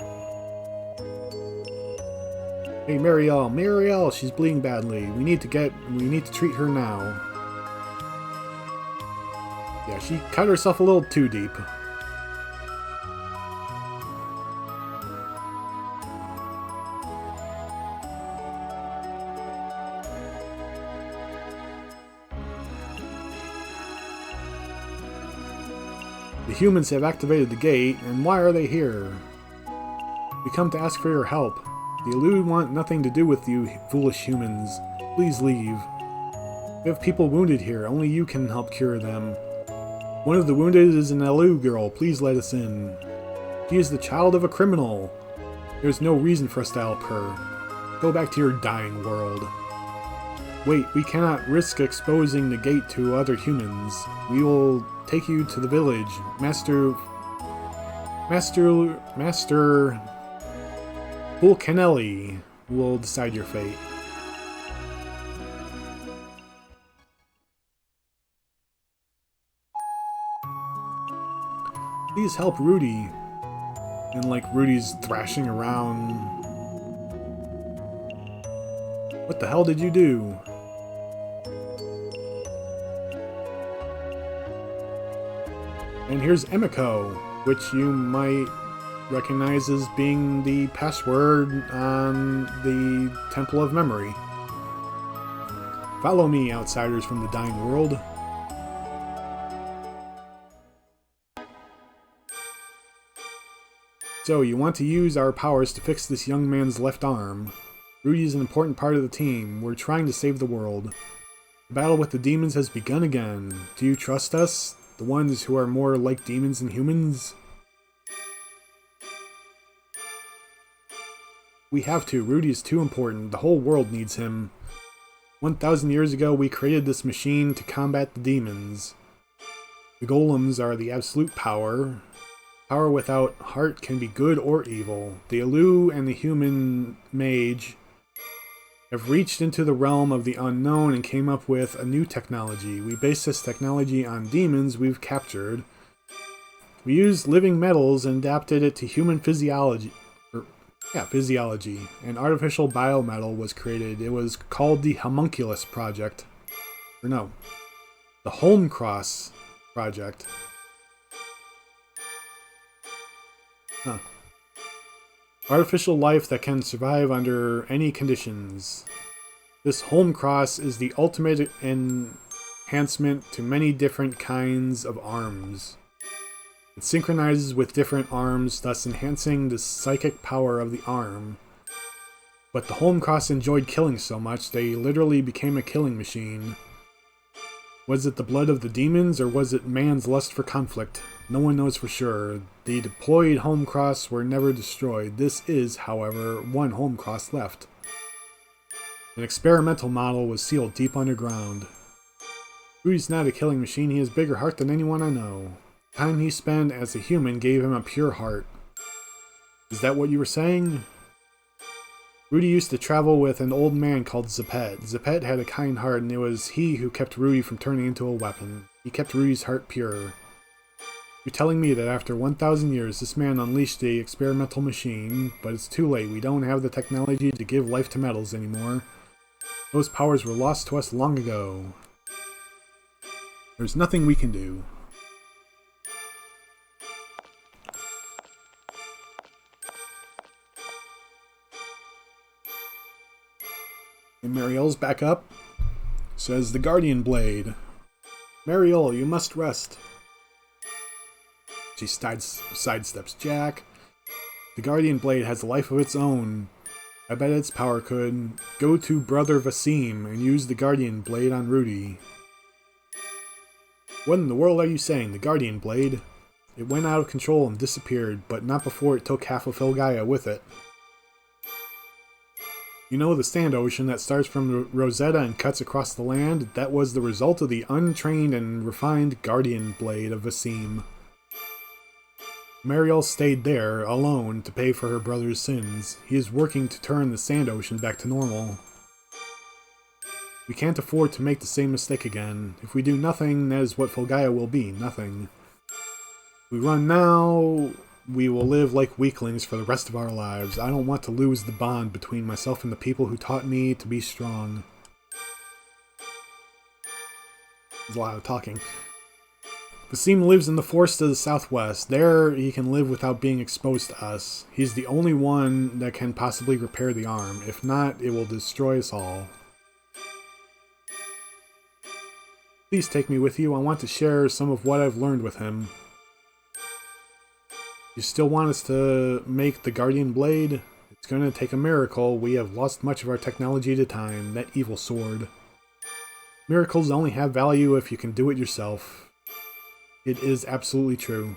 Hey, Marielle, Marielle, she's bleeding badly. We need to treat her now. Yeah, she cut herself a little too deep. The humans have activated the gate, and why are they here? We come to ask for your help. The Adlehyde want nothing to do with you, foolish humans. Please leave. We have people wounded here. Only you can help cure them. One of the wounded is an Adlehyde girl. Please let us in. She is the child of a criminal. There's no reason for us to help her. Go back to your dying world. Wait, we cannot risk exposing the gate to other humans. We will take you to the village. Master Vulcanelli will decide your fate. Please help Rudy. And like Rudy's thrashing around. What the hell did you do? And here's Emiko, which you might recognize as being the password on the Temple of Memory. Follow me, outsiders from the dying world. So, you want to use our powers to fix this young man's left arm. Rudy is an important part of the team. We're trying to save the world. The battle with the demons has begun again. Do you trust us? The ones who are more like demons than humans? We have to. Rudy is too important. The whole world needs him. 1,000 years ago, we created this machine to combat the demons. The golems are the absolute power. Power without heart can be good or evil. The Adlehyde and the human mage have reached into the realm of the unknown and came up with a new technology. We base this technology on demons we've captured. We used living metals and adapted it to human physiology. Physiology. An artificial biometal was created. It was called the Homunculus Project. Or no, the Holmcross Project. Huh. Artificial life that can survive under any conditions. This Holmcross is the ultimate enhancement to many different kinds of arms. It synchronizes with different arms, thus enhancing the psychic power of the arm. But the Holmcross enjoyed killing so much, they literally became a killing machine. Was it the blood of the demons, or was it man's lust for conflict? No one knows for sure. The deployed Holmcross were never destroyed. This is, however, one Holmcross left. An experimental model was sealed deep underground. Rudy's not a killing machine. He has a bigger heart than anyone I know. The time he spent as a human gave him a pure heart. Is that what you were saying? Rudy used to travel with an old man called Zeppet. Zeppet had a kind heart, and it was he who kept Rudy from turning into a weapon. He kept Rudy's heart pure. You're telling me that after 1,000 years, this man unleashed the experimental machine, but it's too late. We don't have the technology to give life to metals anymore. Those powers were lost to us long ago. There's nothing we can do. And Marielle's back up. Says the Guardian Blade. Marielle, you must rest. She sidesteps Jack. The Guardian Blade has a life of its own. I bet its power could. Go to Brother Vassim and use the Guardian Blade on Rudy. What in the world are you saying? The Guardian Blade? It went out of control and disappeared, but not before it took half of Filgaia with it. You know, the sand ocean that starts from Rosetta and cuts across the land, that was the result of the untrained and refined guardian blade of Vassim. Mariel stayed there, alone, to pay for her brother's sins. He is working to turn the sand ocean back to normal. We can't afford to make the same mistake again. If we do nothing, that is what Fulgaia will be, nothing. If we run now, we will live like weaklings for the rest of our lives. I don't want to lose the bond between myself and the people who taught me to be strong. There's a lot of talking. Vassim lives in the forest to the southwest. There, he can live without being exposed to us. He's the only one that can possibly repair the arm. If not, it will destroy us all. Please take me with you. I want to share some of what I've learned with him. You still want us to make the Guardian Blade? It's going to take a miracle. We have lost much of our technology to time. That evil sword. Miracles only have value if you can do it yourself. It is absolutely true.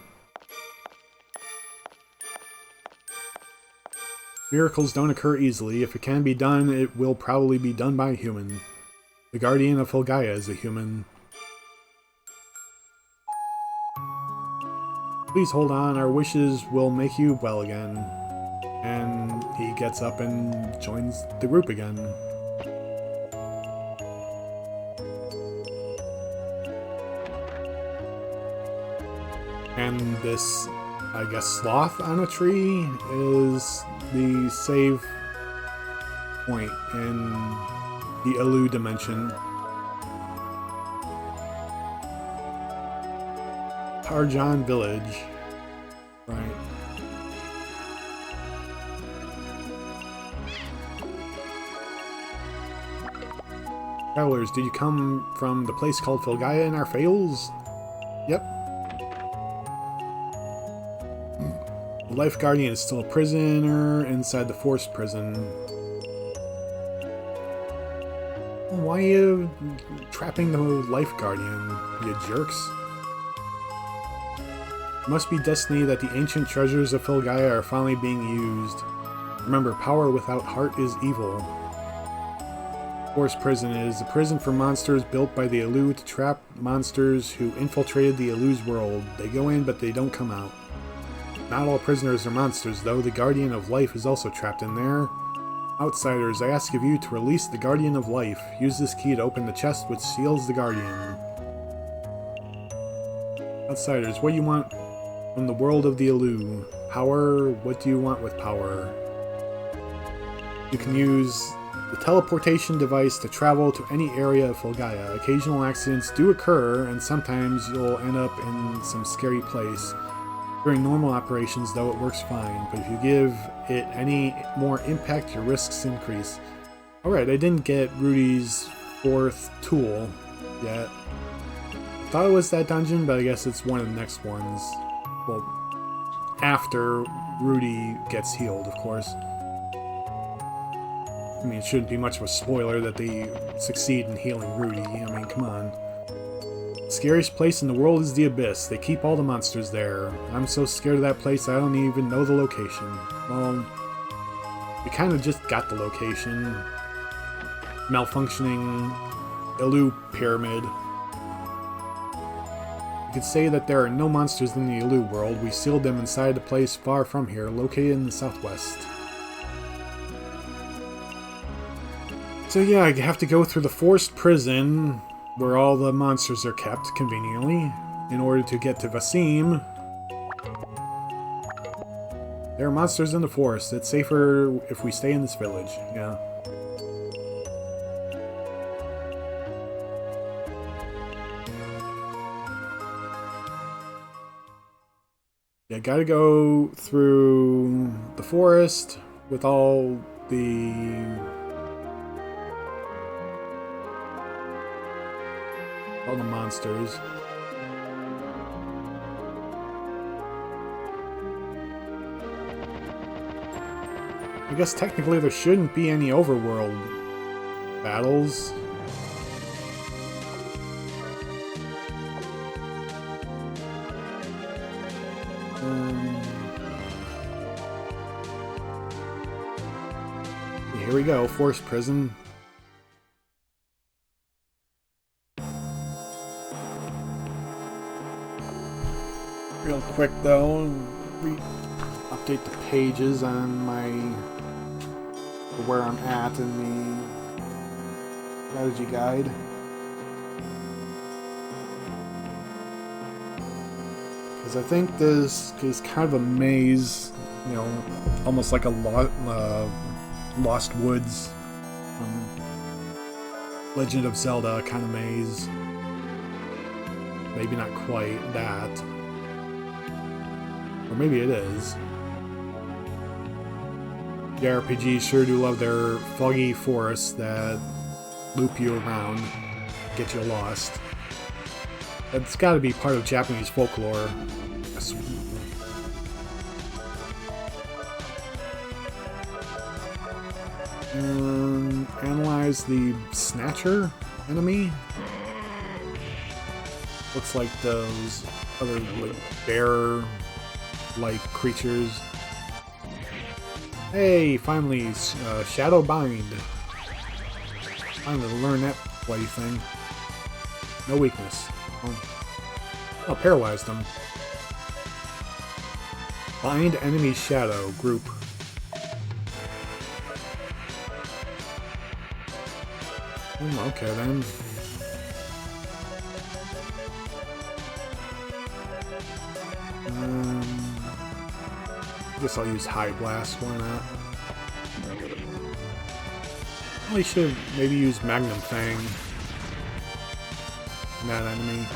Miracles don't occur easily. If it can be done, it will probably be done by a human. The Guardian of Fulgaia is a human. Please hold on, our wishes will make you well again. And he gets up and joins the group again. And this, I guess, sloth on a tree is the save point in the Alu dimension. Tarjon Village. Right. Travelers, did you come from the place called Fulgaia in our fails? Yep. The Life Guardian is still a prisoner inside the forced prison. Why are you trapping the Life Guardian, you jerks? It must be destiny that the ancient treasures of Fulgaia are finally being used. Remember, power without heart is evil. Forced prison is a prison for monsters built by the Alu to trap monsters who infiltrated the Alu's world. They go in, but they don't come out. Not all prisoners are monsters, though. The Guardian of Life is also trapped in there. Outsiders, I ask of you to release the Guardian of Life. Use this key to open the chest which seals the Guardian. Outsiders, what do you want from the world of the Alu? Power? What do you want with power? You can use the teleportation device to travel to any area of Fulgaia. Occasional accidents do occur, and sometimes you'll end up in some scary place. During normal operations, though, it works fine, but if you give it any more impact, your risks increase. Alright, I didn't get Rudy's 4th tool yet. I thought it was that dungeon, but I guess it's one of the next ones. Well, after Rudy gets healed, of course. I mean, it shouldn't be much of a spoiler that they succeed in healing Rudy. I mean, come on. The scariest place in the world is the Abyss. They keep all the monsters there. I'm so scared of that place I don't even know the location. Well, we kind of just got the location. Malfunctioning Alu Pyramid. You could say that there are no monsters in the Alu world. We sealed them inside a place far from here, located in the southwest. So yeah, I have to go through the forced prison where all the monsters are kept, conveniently, in order to get to Vassim. There are monsters in the forest. It's safer if we stay in this village, yeah. Yeah, gotta go through the forest with all the monsters. I guess technically there shouldn't be any overworld battles. Here we go, forced prison. Real quick though, update the pages on my where I'm at in the strategy guide. Because I think this is kind of a maze, you know, almost like a Lost Woods, Legend of Zelda kind of maze. Maybe not quite that. Or maybe it is. The RPGs sure do love their foggy forests that loop you around, get you lost. That's got to be part of Japanese folklore. Analyze the Snatcher enemy. Looks like those other like bear-like creatures. Hey, finally, Shadow Bind. Finally learn that bloody thing. No weakness. Oh, paralyzed them. Bind enemy shadow group. Okay then. I guess I'll use High Blast, why not? Probably should maybe use Magnum Fang on that enemy.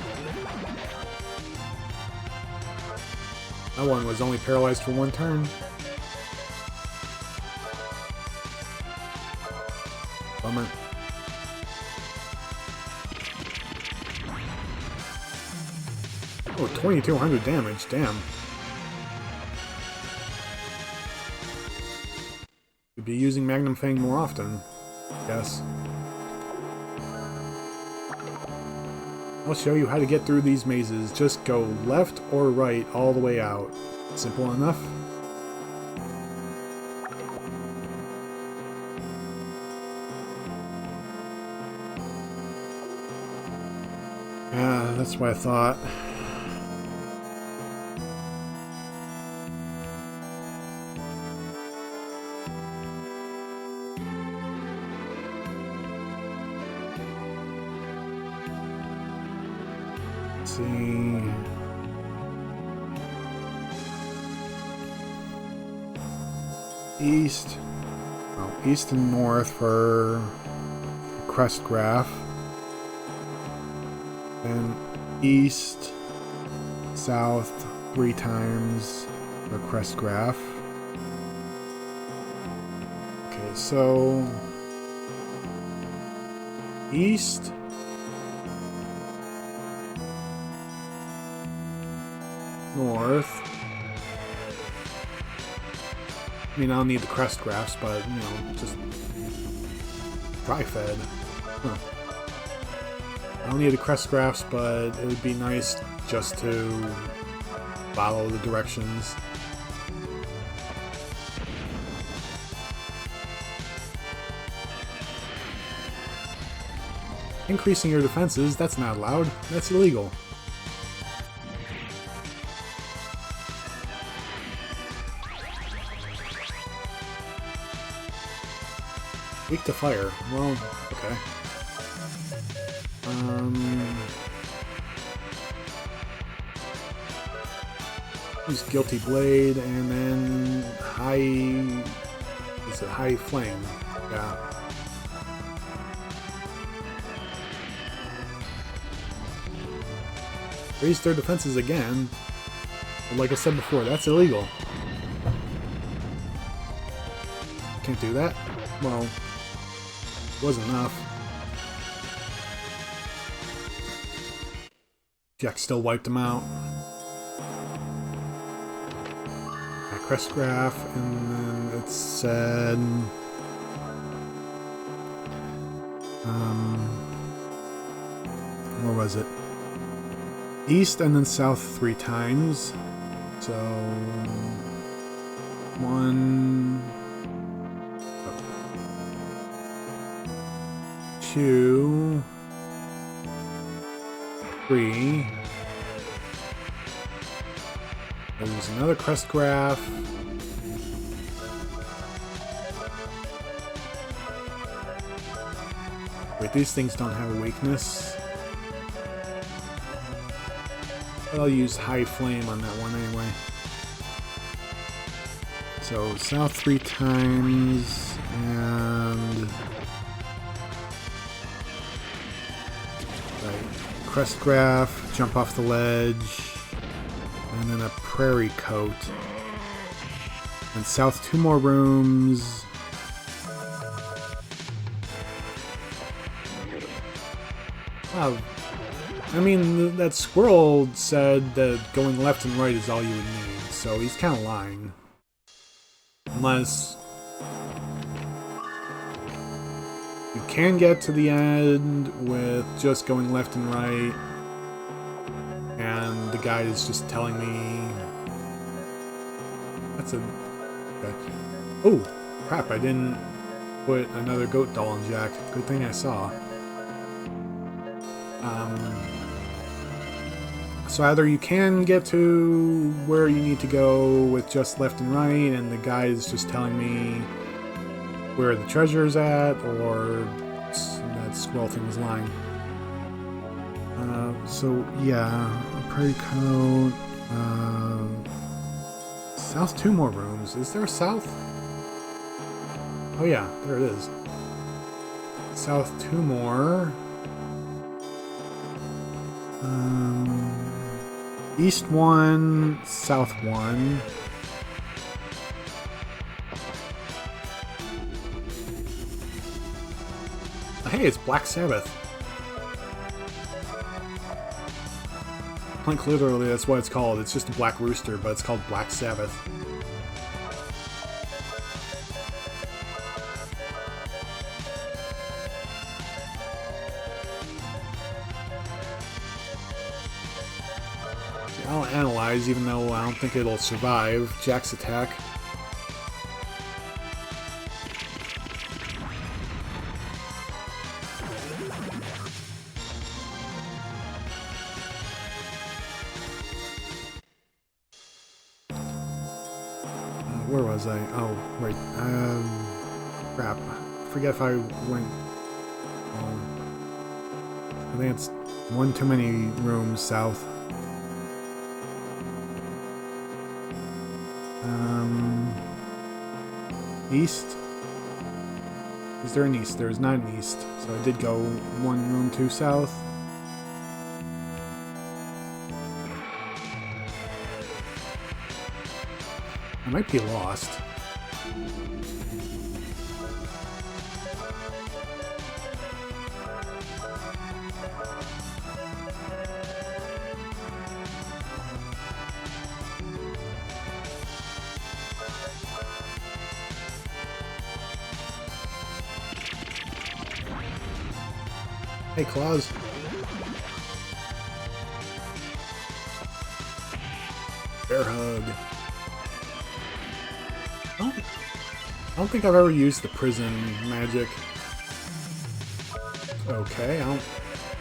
That one was only paralyzed for one turn. Bummer. Oh, 2200 damage, damn. Could be using Magnum Fang more often, I guess. I'll show you how to get through these mazes. Just go left or right all the way out. Simple enough. Yeah, that's what I thought. See. East. Oh, east and north for crest graph. Then east, south 3 times for crest graph. Okay, so east. North. I mean, I'll need the crest graphs, but, you know, just dry fed. Huh. I don't need the crest graphs, but it would be nice just to follow the directions. Increasing your defenses, that's not allowed. That's illegal. Weak to fire. Well, okay. Use Guilty Blade and then High... Is it High Flame? Yeah. Raise their defenses again. But like I said before, that's illegal. Can't do that? Well... wasn't enough. Jack still wiped him out. Crest graph, and then it said where was it? East and then south 3 times. So 1 2, 3. There's another crest graph. Wait, these things don't have a weakness. But I'll use high flame on that one anyway. So south 3 times and right, crest graph, jump off the ledge, and then a prairie coat. And south 2 more rooms. Wow. I mean, that squirrel said that going left and right is all you would need, so he's kind of lying. Unless you can get to the end with just going left and right, and the guide is just telling me... That's a... Okay. Oh, crap, I didn't put another goat doll on Jack. Good thing I saw. So either you can get to where you need to go with just left and right, and the guide is just telling me where the treasure is at, or that squirrel thing was lying. So yeah, prairie coat. South 2 more rooms. Is there a south? Oh yeah, there it is. South 2 more. East 1, south 1. Hey, it's Black Sabbath. Like literally, that's what it's called. It's just a black rooster, but it's called Black Sabbath. I'll analyze, even though I don't think it'll survive Jack's attack. Where was I? Oh, right. Crap. I forget if I went... I think it's 1 too many rooms south. East? Is there an east? There is not an east. So I did go 1 room 2 south. I might be lost. Hey, Claus. Bear hug. I don't think I've ever used the prison magic. Okay,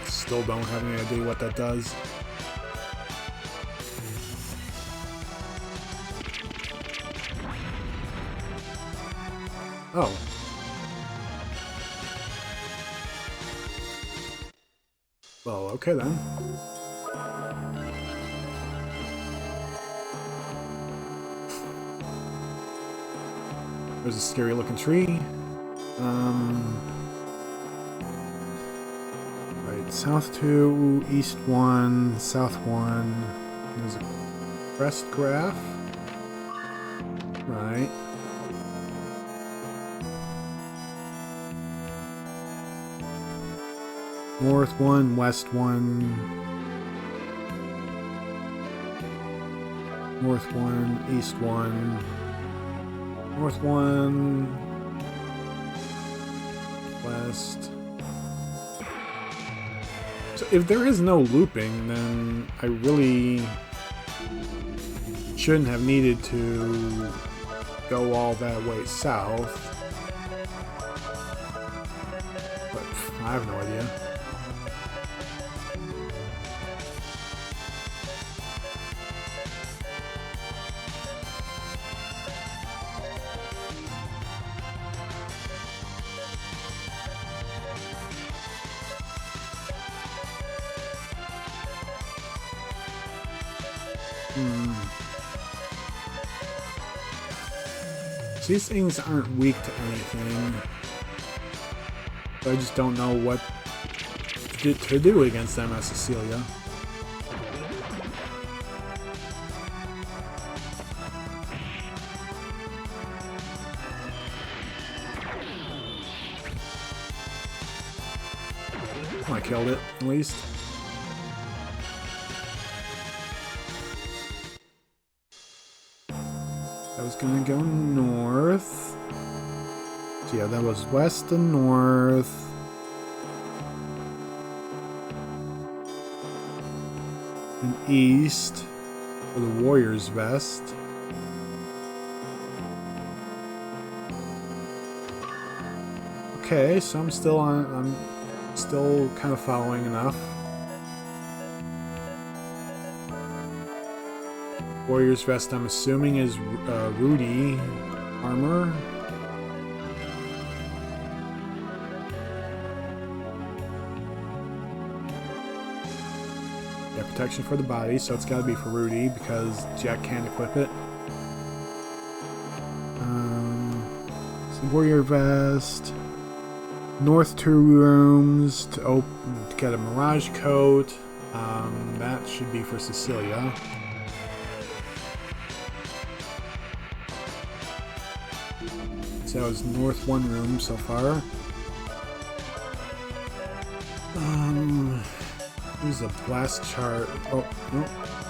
still don't have any idea what that does. Oh. Well, okay then. There's a scary looking tree. Right, south 2, east 1, south 1. There's a crest graph. Right. North 1, west 1. North 1, east 1. North 1, west. So if there is no looping, then I really shouldn't have needed to go all that way south. But I have no idea. So these things aren't weak to anything. I just don't know what to do against them as Cecilia. I killed it, at least. I was gonna go north. So yeah, that was west and north. And east for the warrior's vest. Okay, so I'm still kind of following enough. Warrior's vest, I'm assuming, is Rudy armor. Yeah, protection for the body, so it's got to be for Rudy because Jack can't equip it. So warrior vest. North 2 rooms to get a mirage coat. That should be for Cecilia. So that was north 1 room so far. There's a blast charge. Oh, no.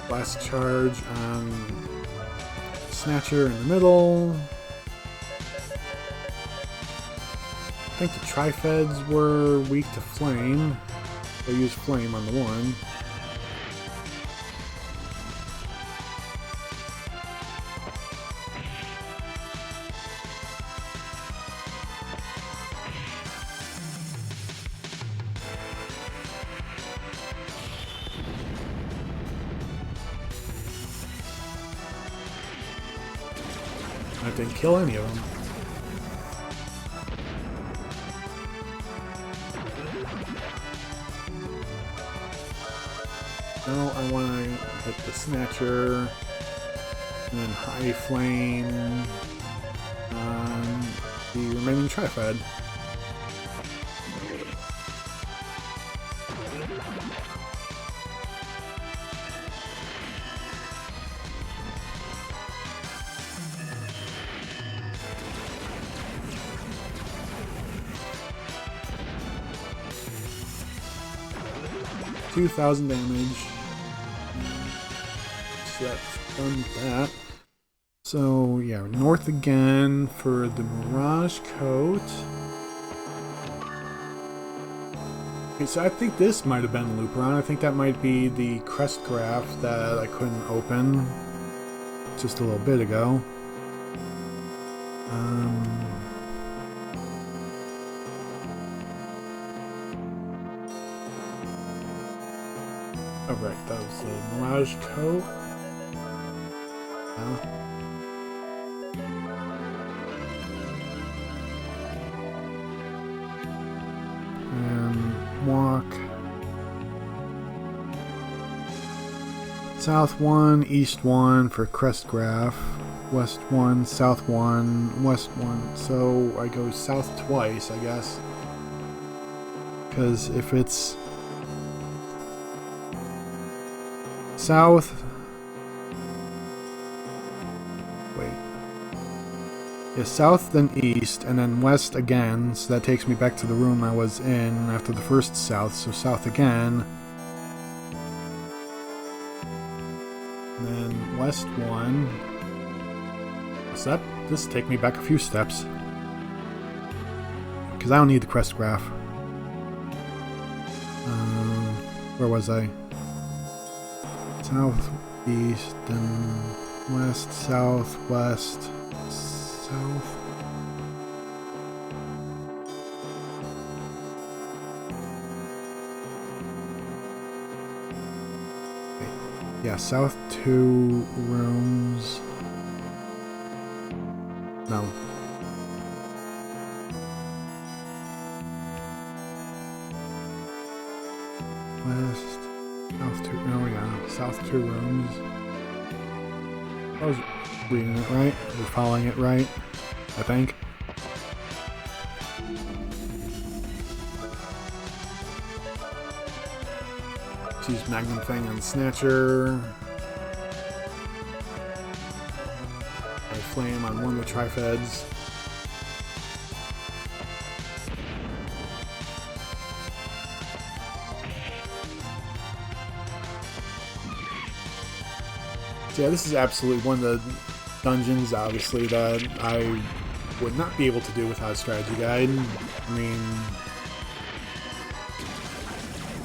Blast charge on Snatcher in the middle. I think the Trifeds were weak to flame. They used flame on the one. I didn't kill any of them. No, I want to hit the Snatcher, and then High Flame on the remaining Trifed. $2,000 damage. So that's done that. So yeah, north again for the Mirage Coat. Okay, so I think this might have been loop around. I think that might be the crest graph that I couldn't open just a little bit ago. Oh right, that was the Mirage Coat. And walk south 1, east 1 for crest graph, west 1, south 1, west 1. So I go south twice, I guess. Because if it's south, south then east, and then west again, so that takes me back to the room I was in after the first south, so south again. And then west 1. What's that? This will take me back a few steps. Because I don't need the crest graph. Where was I? South, east, then west, south, west, south. Yeah, south 2 rooms. No. West, south 2, oh yeah, south 2 rooms. I was reading it right, or following it right, I think. Let's use Magnum Fang on Snatcher. Flame on one of the Trifeds. So yeah, this is absolutely one of the dungeons, obviously, that I would not be able to do without a strategy guide. I mean,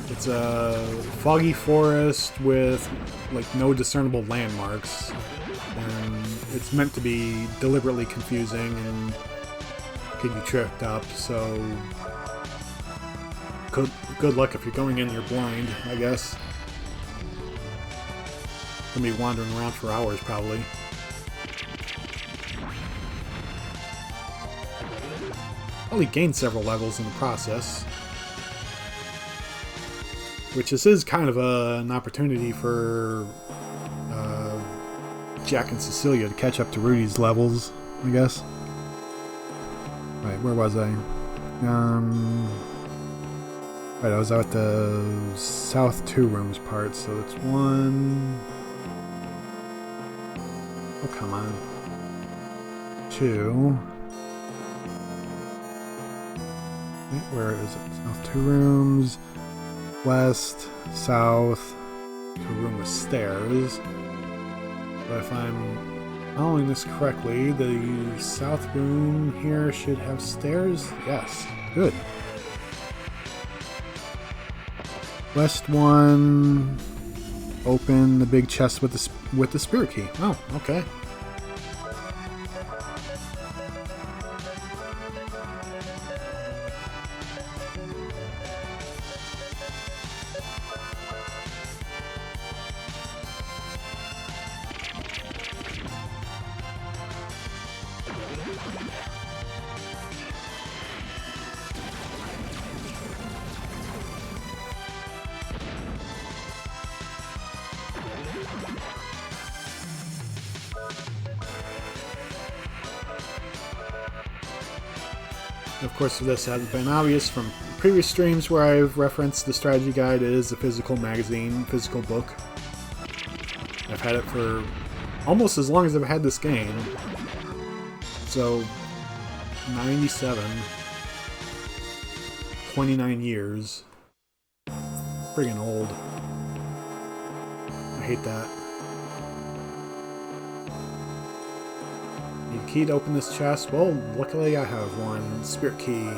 it's a foggy forest with like no discernible landmarks, and it's meant to be deliberately confusing and get you tripped up, so good luck if you're going in you're blind, I guess. Gonna be wandering around for hours, probably. Only gained several levels in the process, which this is kind of an opportunity for Jack and Cecilia to catch up to Rudy's levels, I guess. Right, where was I? Right, I was out the South 2 rooms part, so it's 1... Oh, come on. 2... Where is it? South 2 rooms, west, south, to a room with stairs. But if I'm following this correctly, the south room here should have stairs? Yes. Good. West one, open the big chest with the spirit key. Oh, okay. Of course, this hasn't been obvious from previous streams where I've referenced the strategy guide is a physical magazine, physical book. I've had it for almost as long as I've had this game. So, 97. 29 years. Friggin' old. I hate that. Need a key to open this chest? Well, luckily I have one. Spirit key.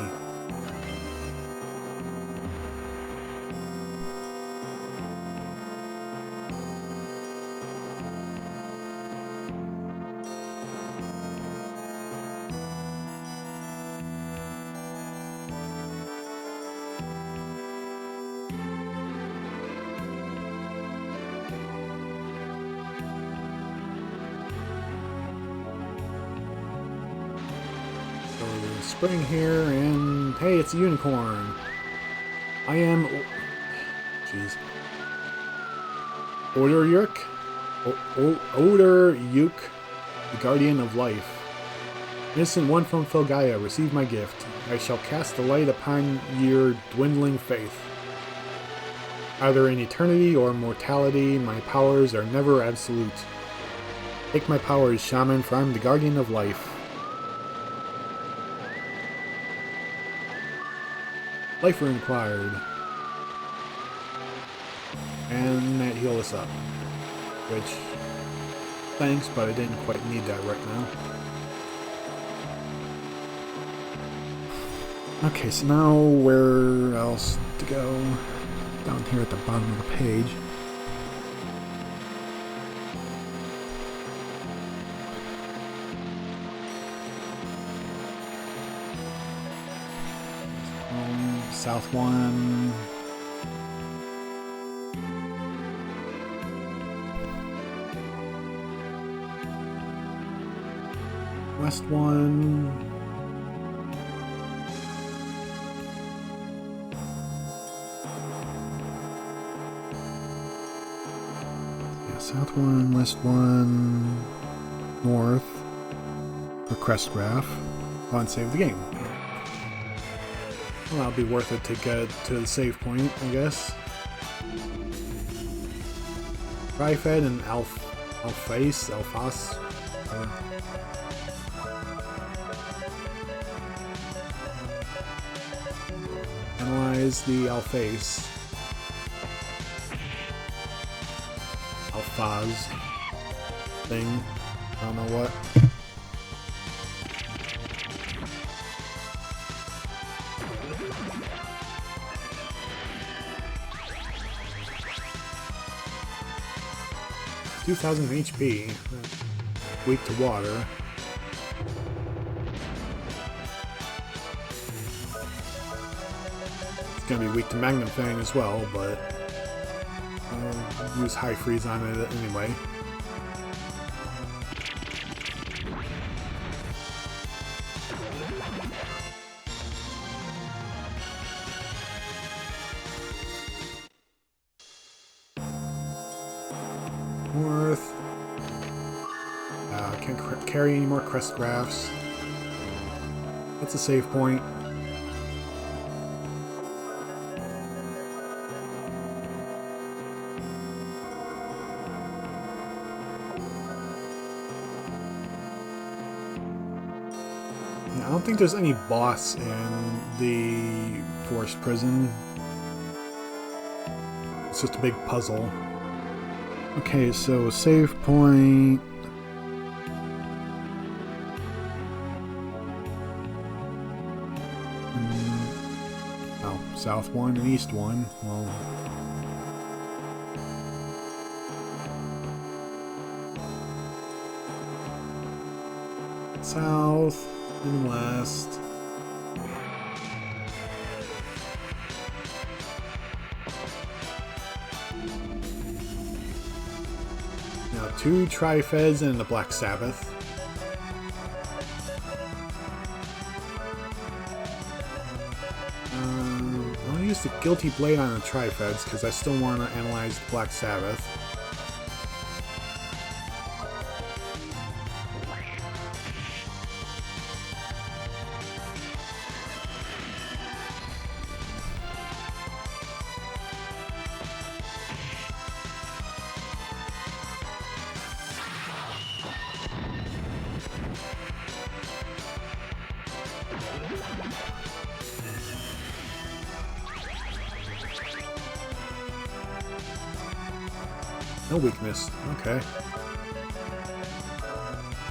Spring here, and hey, it's a unicorn. I am... Jeez. Oderyuk? Oderyuk, the guardian of life. Innocent one from Filgaia, receive my gift. I shall cast the light upon your dwindling faith. Either in eternity or mortality, my powers are never absolute. Take my powers, shaman, for I am the guardian of life. Life rune acquired. And that healed us up. Which, thanks, but I didn't quite need that right now. Okay, so now where else to go? Down here at the bottom of the page. South one. last one. Yeah, south one, west one, north for crest graph. On save the game. Well, that'll be worth it to get to the save point, I guess. Trifed and Alphas. Analyze the Alphas. Alphas thing. I don't know what. $2,000 HP. Weak to water. It's gonna be weak to Magnum Fang as well, but I'll use High Freeze on it anyway. North. Can't carry any more crest graphs. That's a save point. Yeah, I don't think there's any boss in the forest prison. It's just a big puzzle. Okay, so save point. Oh, south one and east one. Well, south and west. Now 2 Tri-Feds and the Black Sabbath. I'll use the Guilty Blade on the Tri-Feds because I still want to analyze the Black Sabbath. No weakness. Okay.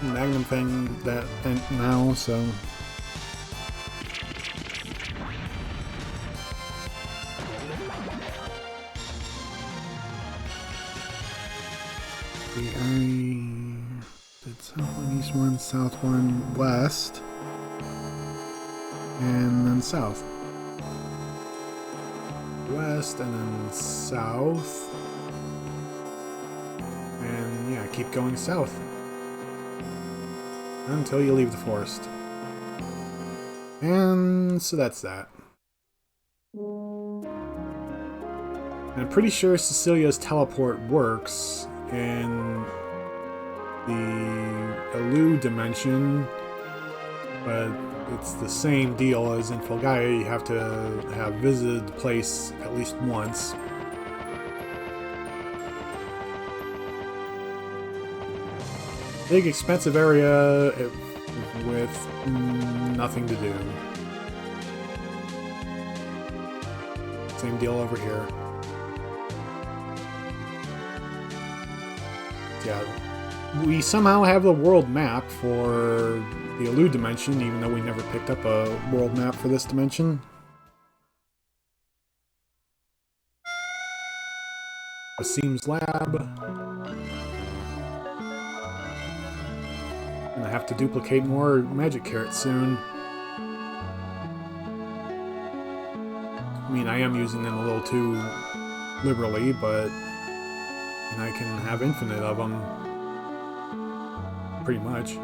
Magnum Fang that now, so. Did south one, east one, south one, west, and then south. West and then south. And yeah, keep going south until you leave the forest. And so that's that. And I'm pretty sure Cecilia's teleport works in the Alu dimension, but it's the same deal as in Fulgaia. You have to have visited the place at least once. Big, expensive area with nothing to do. Same deal over here. Yeah, we somehow have the world map for the Alu dimension, even though we never picked up a world map for this dimension. Vassim's lab. And I have to duplicate more magic carrots soon. I mean, I am using them a little too liberally, but and I can have infinite of them. Pretty much.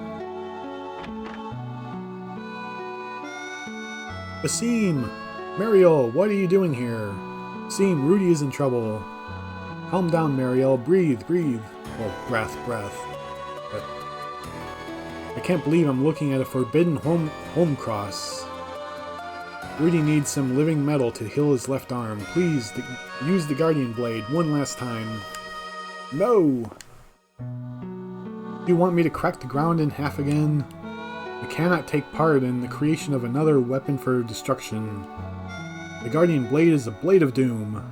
Vassim! Mariel, what are you doing here? Vassim, Rudy is in trouble. Calm down, Mariel. Breathe, breathe. Well, breath. But I can't believe I'm looking at a forbidden home cross. Rudy needs some living metal to heal his left arm. Please, use the Guardian Blade one last time. No! You want me to crack the ground in half again? I cannot take part in the creation of another weapon for destruction. The Guardian Blade is a blade of doom.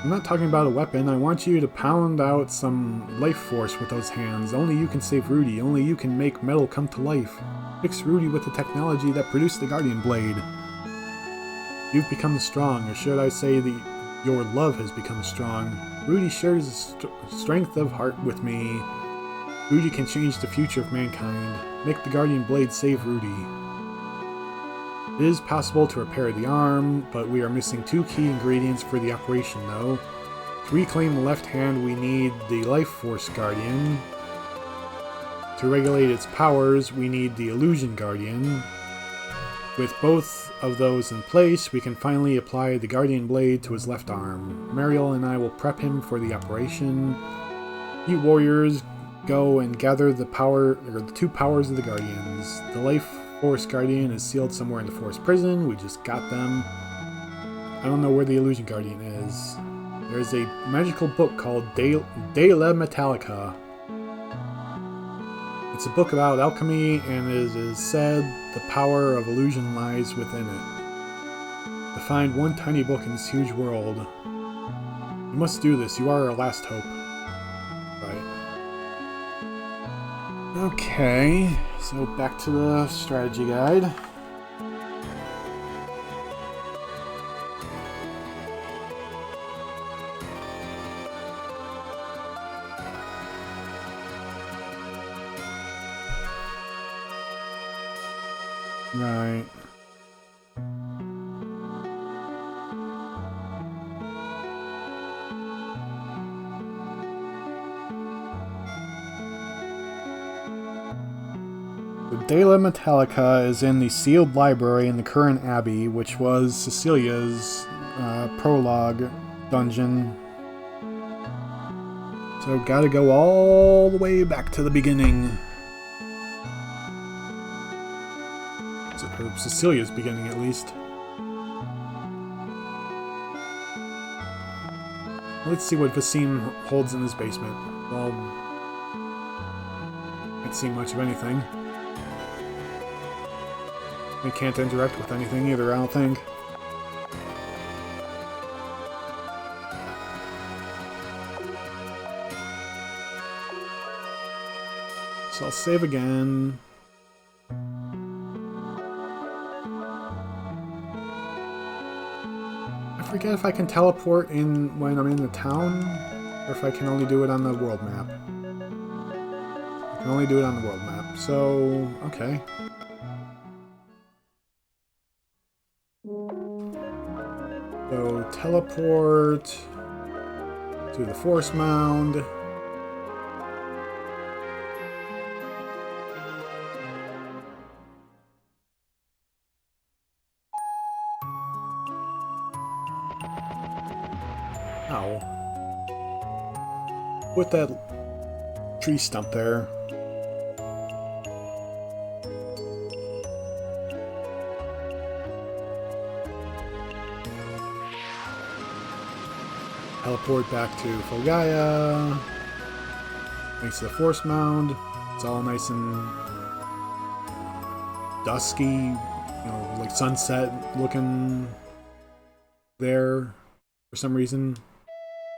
I'm not talking about a weapon. I want you to pound out some life force with those hands. Only you can save Rudy. Only you can make metal come to life. Fix Rudy with the technology that produced the Guardian Blade. You've become strong, or should I say that your love has become strong. Rudy shares a strength of heart with me. Rudy can change the future of mankind. Make the Guardian Blade save Rudy. It is possible to repair the arm, but we are missing two key ingredients for the operation, though. To reclaim the left hand, we need the Life Force Guardian. To regulate its powers, we need the Illusion Guardian. With both of those in place, we can finally apply the Guardian Blade to his left arm. Mariel and I will prep him for the operation. You warriors, go and gather the two powers of the Guardians. The Life Force Guardian is sealed somewhere in the Force Prison. We just got them. I don't know where the Illusion Guardian is. There's a magical book called De La Metalica. It's a book about alchemy, and it is said the power of illusion lies within it. To find one tiny book in this huge world. You must do this. You are our last hope. Okay, so back to the strategy guide. Right. De La Metalica is in the sealed library in the Curan Abbey, which was Cecilia's prologue dungeon. So gotta go all the way back to the beginning. Or Cecilia's beginning, at least. Let's see what Vassim holds in his basement. Well, can't see much of anything. I can't interact with anything either, I don't think. So I'll save again. I forget if I can teleport in when I'm in the town, or if I can only do it on the world map. I can only do it on the world map, so okay. So, teleport to the Force Mound. Ow. Put that tree stump there. Teleport back to Fogaya. Thanks to the Force Mound. It's all nice and dusky, you know, like sunset looking there for some reason.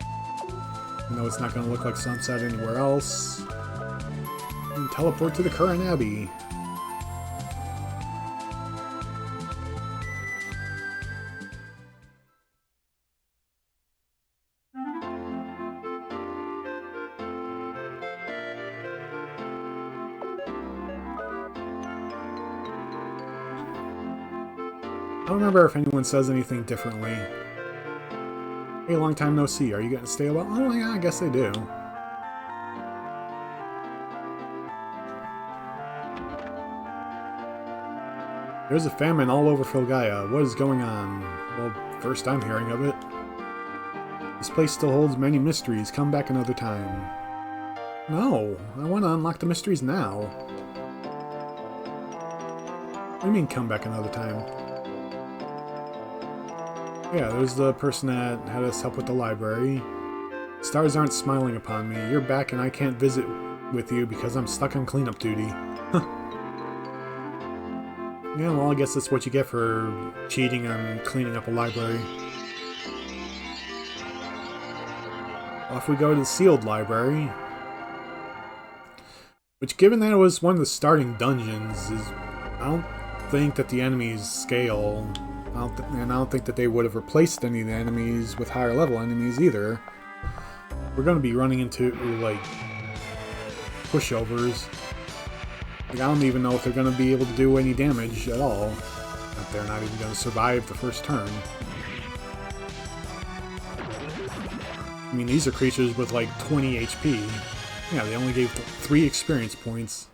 I know it's not going to look like sunset anywhere else. And teleport to the Curan Abbey. I don't remember if anyone says anything differently. Hey, long time no see. Are you going to stay a while? Oh, yeah, I guess they do. There's a famine all over Filgaia. What is going on? Well, first I'm hearing of it. This place still holds many mysteries. Come back another time. No, I want to unlock the mysteries now. What do you mean come back another time? Yeah, there's the person that had us help with the library. Stars aren't smiling upon me. You're back and I can't visit with you because I'm stuck on cleanup duty. Yeah, well, I guess that's what you get for cheating on cleaning up a library. Off we go to the sealed library. Which, given that it was one of the starting dungeons, I don't think that the enemies scale. And I don't think that they would have replaced any of the enemies with higher level enemies either. We're going to be running into, like, pushovers. Like, I don't even know if they're going to be able to do any damage at all. If they're not even going to survive the first turn. I mean, these are creatures with like 20 HP. Yeah, they only gave 3 experience points.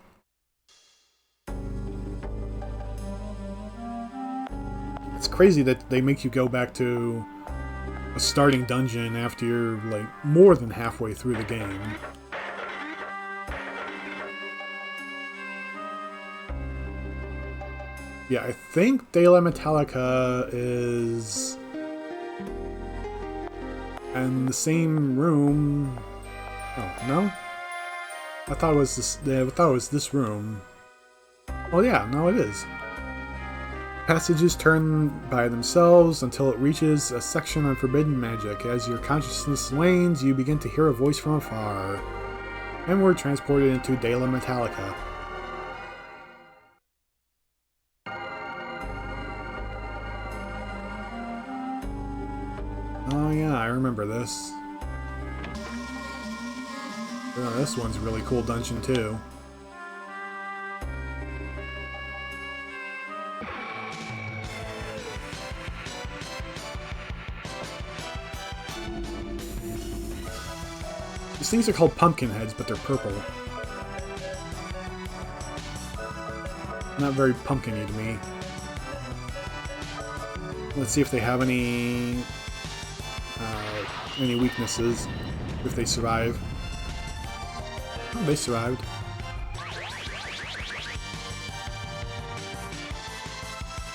It's crazy that they make you go back to a starting dungeon after you're like more than halfway through the game. Yeah, I think De La Metalica is in the same room. Oh, no? I thought it was this. I thought it was this room. Oh yeah, no, it is. Passages turn by themselves until it reaches a section on forbidden magic. As your consciousness wanes, you begin to hear a voice from afar, and we're transported into De La Metalica. Oh yeah, I remember this. Oh, this one's a really cool dungeon too. These things are called pumpkin heads, but they're purple. Not very pumpkin-y to me. Let's see if they have any weaknesses, if they survive. Oh, they survived.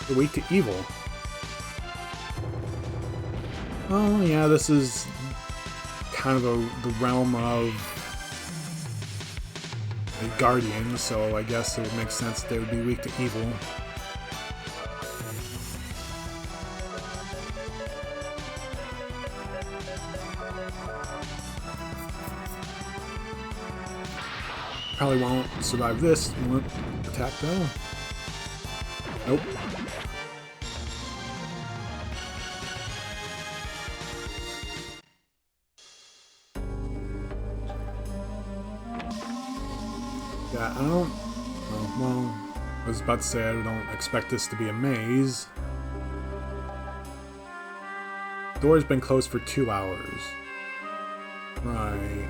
They're weak to evil. Oh yeah, this is kind of the realm of a guardian, so I guess it would make sense that they would be weak to evil. Probably won't survive this. Won't attack though. Nope. Yeah, I don't. Well, I was about to say I don't expect this to be a maze. Door's been closed for 2 hours. Right.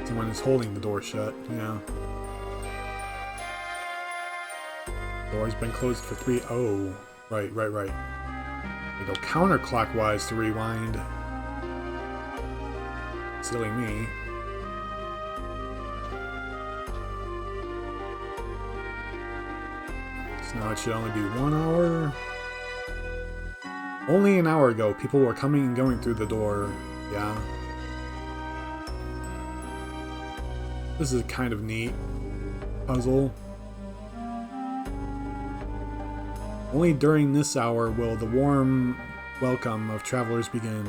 Someone is holding the door shut, yeah. Door's been closed for 3... Oh, right. You go counterclockwise to rewind. Silly me. So now it should only be 1 hour. Only an hour ago, people were coming and going through the door. Yeah. This is a kind of neat puzzle. Only during this hour will the warm welcome of travelers begin.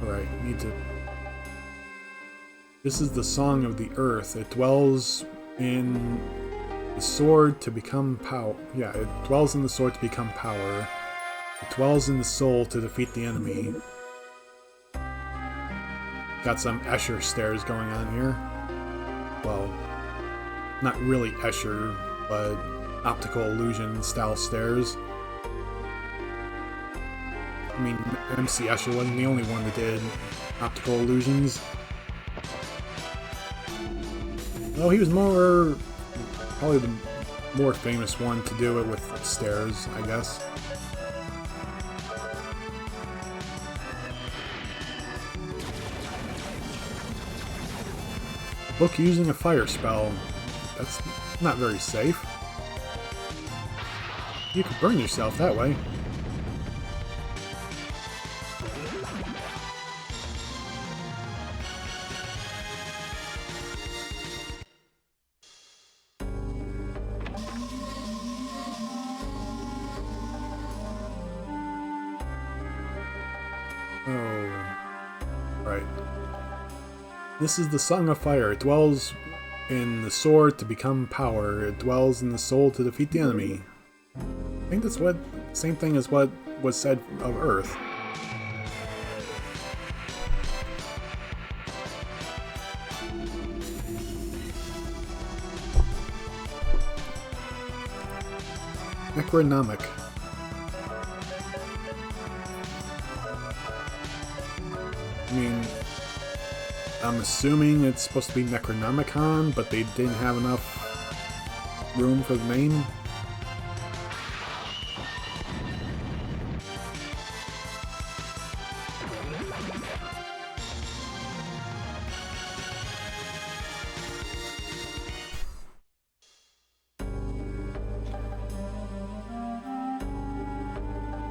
Alright, need to... This is the song of the earth. It dwells in the sword to become power. Yeah, it dwells in the sword to become power. It dwells in the soul to defeat the enemy. Got some Escher stairs going on here. Well, not really Escher, but optical illusion style stairs. I mean, MC Escher wasn't the only one that did optical illusions. Well, he was probably the more famous one to do it with stairs, I guess. Book using a fire spell. That's not very safe. You could burn yourself that way. This is the Song of Fire. It dwells in the sword to become power. It dwells in the soul to defeat the enemy. I think that's same thing as what was said of Earth. Necronomic. I mean, I'm assuming it's supposed to be Necronomicon, but they didn't have enough room for the name.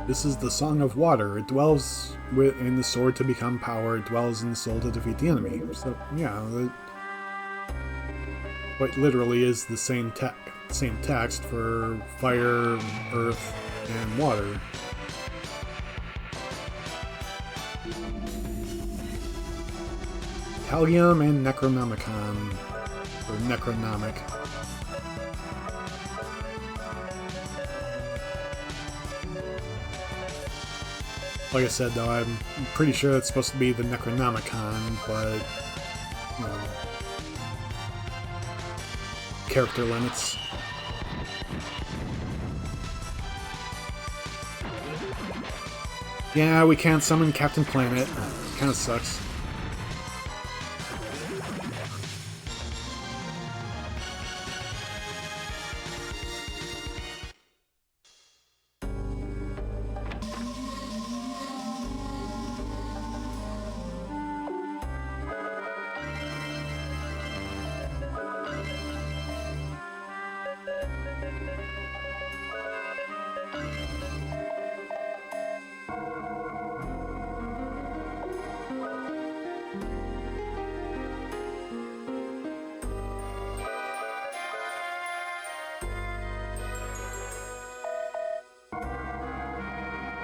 This is the Song of Water. It dwells in the sword to become power. It dwells in the soul to defeat the enemy. So, yeah, quite literally is the same text for fire, earth, and water. Talium and Necronomicon, or Necronomic. Like I said, though, I'm pretty sure it's supposed to be the Necronomicon, but, you know, character limits. Yeah, we can't summon Captain Planet. Kinda sucks.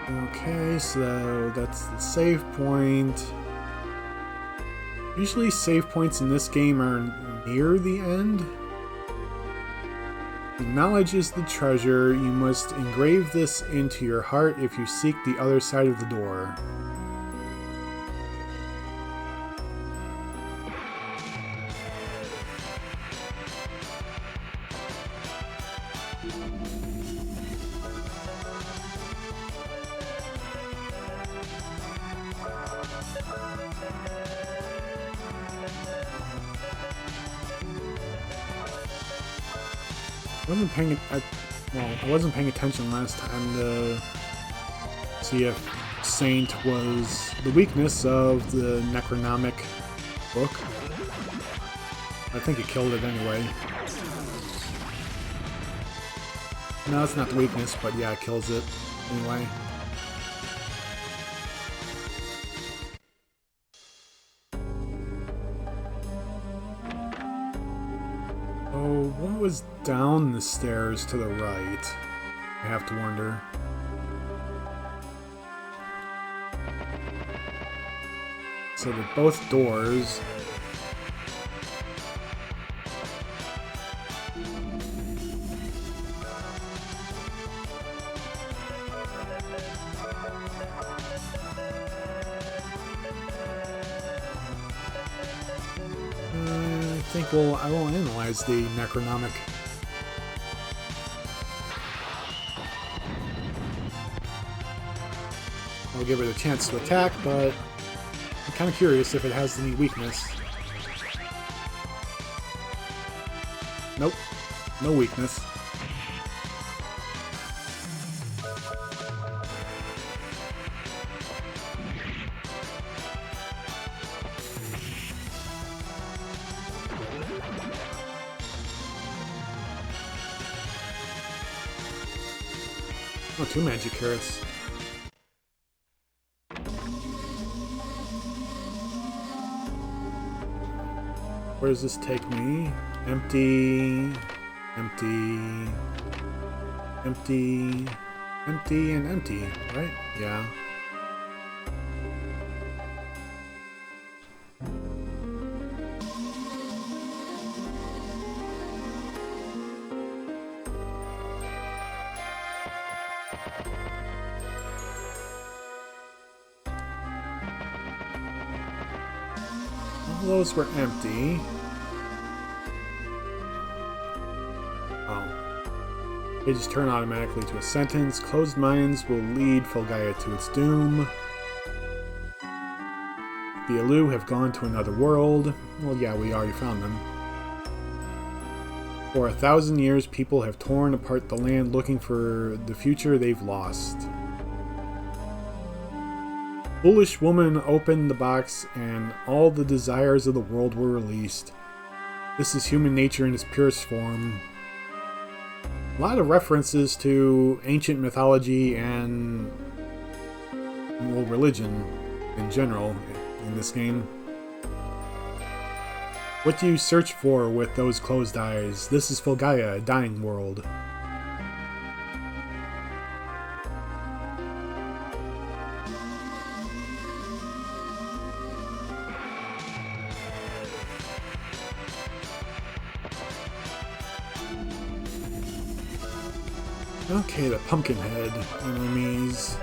Okay, so that's the save point. Usually save points in this game are near the end. Knowledge is the treasure. You must engrave this into your heart if you seek the other side of the door. I wasn't paying attention last time to see if Saint was the weakness of the Necronomic book. I think it killed it anyway. No, it's not the weakness, but yeah, it kills it anyway. What was down the stairs to the right? I have to wonder. So they're both doors. I will analyze the Necronomic. I'll give it a chance to attack, but I'm kind of curious if it has any weakness. Nope. No weakness. Oh, 2 magic carrots. Where does this take me? Empty, empty, empty, empty, and empty, right? Yeah. All those were empty. Oh. They just turn automatically to a sentence. Closed minds will lead Fulgaia to its doom. The Alu have gone to another world. Well, yeah, we already found them. For 1,000 years, people have torn apart the land looking for the future they've lost. Foolish woman opened the box and all the desires of the world were released. This is human nature in its purest form. A lot of references to ancient mythology and, well, religion in general in this game. What do you search for with those closed eyes? This is Fulgaia, a dying world. Okay, the Pumpkinhead enemies.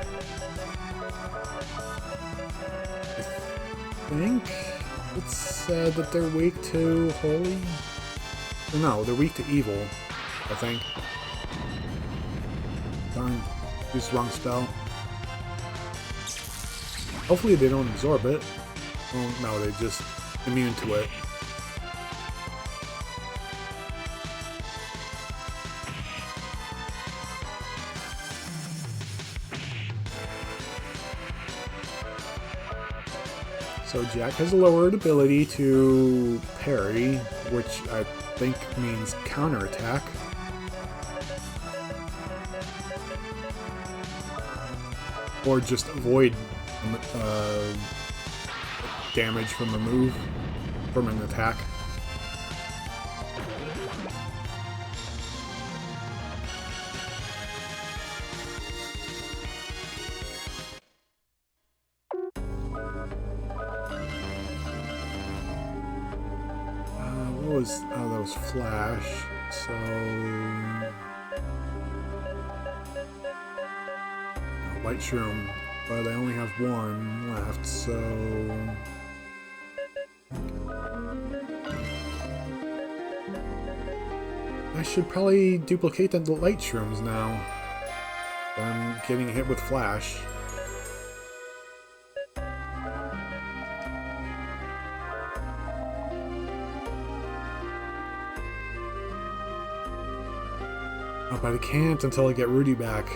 I think it's said that they're weak to holy? Or no, they're weak to evil, I think. Darn, used the wrong spell. Hopefully they don't absorb it. Well, no, they're just immune to it. So Jack has a lowered ability to parry, which I think means counterattack. Or just avoid damage from a move, from an attack. Oh, that was Flash, so... White Shroom, but I only have one left, so... I should probably duplicate the Light Shrooms now. I'm getting hit with Flash. Oh, but I can't until I get Rudy back.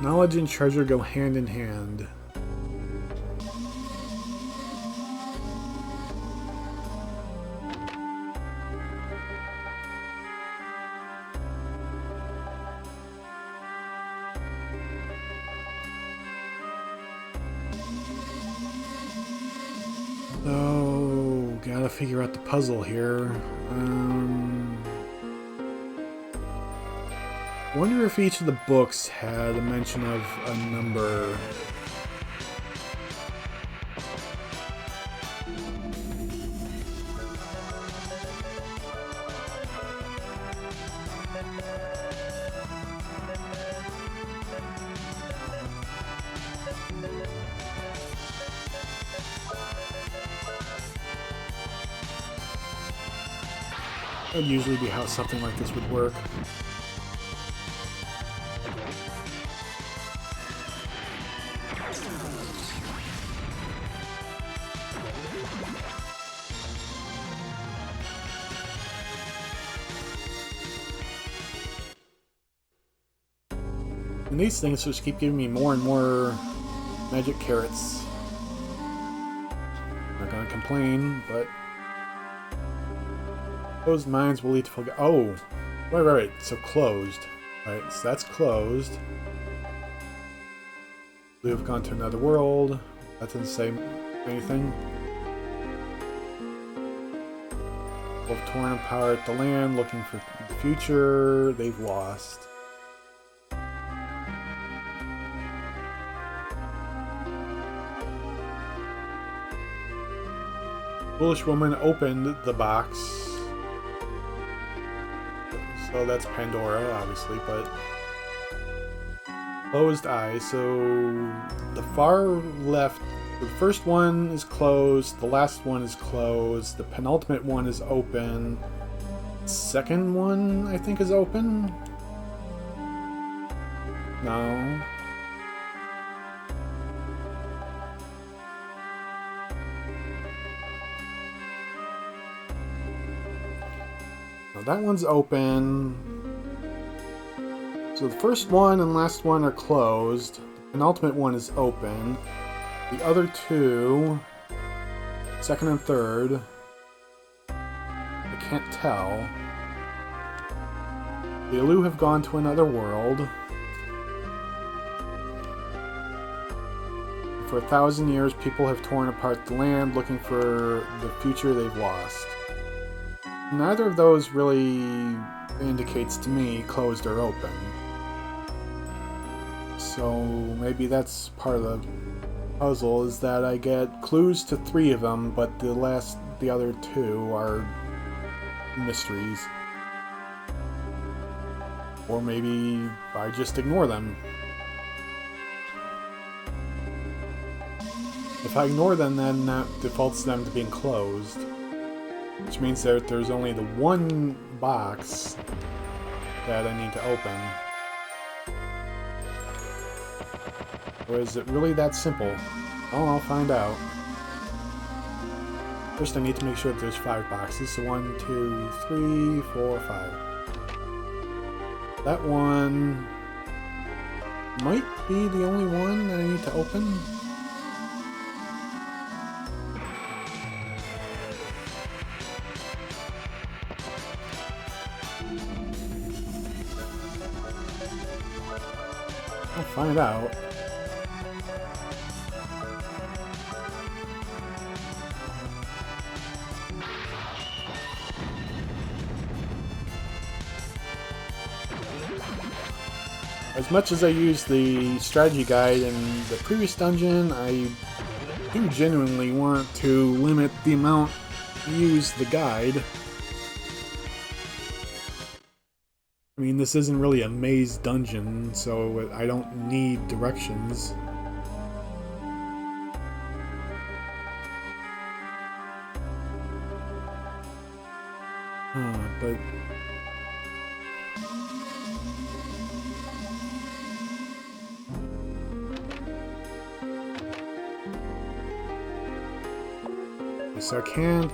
Knowledge and treasure go hand in hand. Oh, gotta figure out the puzzle here. Wonder if each of the books had a mention of a number. That would usually be how something like this would work. And these things just keep giving me more and more magic carrots. Not gonna complain, but closed mines will lead to oh, right. So closed. Right, so that's closed. We have gone to another world. That doesn't say anything. We've torn apart the land, looking for the future. They've lost. Foolish woman opened the box. So that's Pandora, obviously, but closed eyes. So the far left, the first one is closed, the last one is closed, the penultimate one is open, second one I think is open. No. That one's open. So the first one and last one are closed. The penultimate one is open. The other two, second and third, I can't tell. The Alu have gone to another world. For 1,000 years, people have torn apart the land looking for the future they've lost. Neither of those really indicates to me closed or open. So maybe that's part of the puzzle, is that I get clues to 3 of them, but the other 2 are mysteries. Or maybe I just ignore them. If I ignore them, then that defaults them to being closed. Which means that there's only the one box that I need to open. Or is it really that simple? Oh, I'll find out. First I need to make sure that there's 5 boxes. So 1, 2, 3, 4, 5. That one might be the only one that I need to open. I'll find out. As much as I used the strategy guide in the previous dungeon, I do genuinely want to limit the amount used the guide. I mean, this isn't really a maze dungeon, so I don't need directions. But so I can't,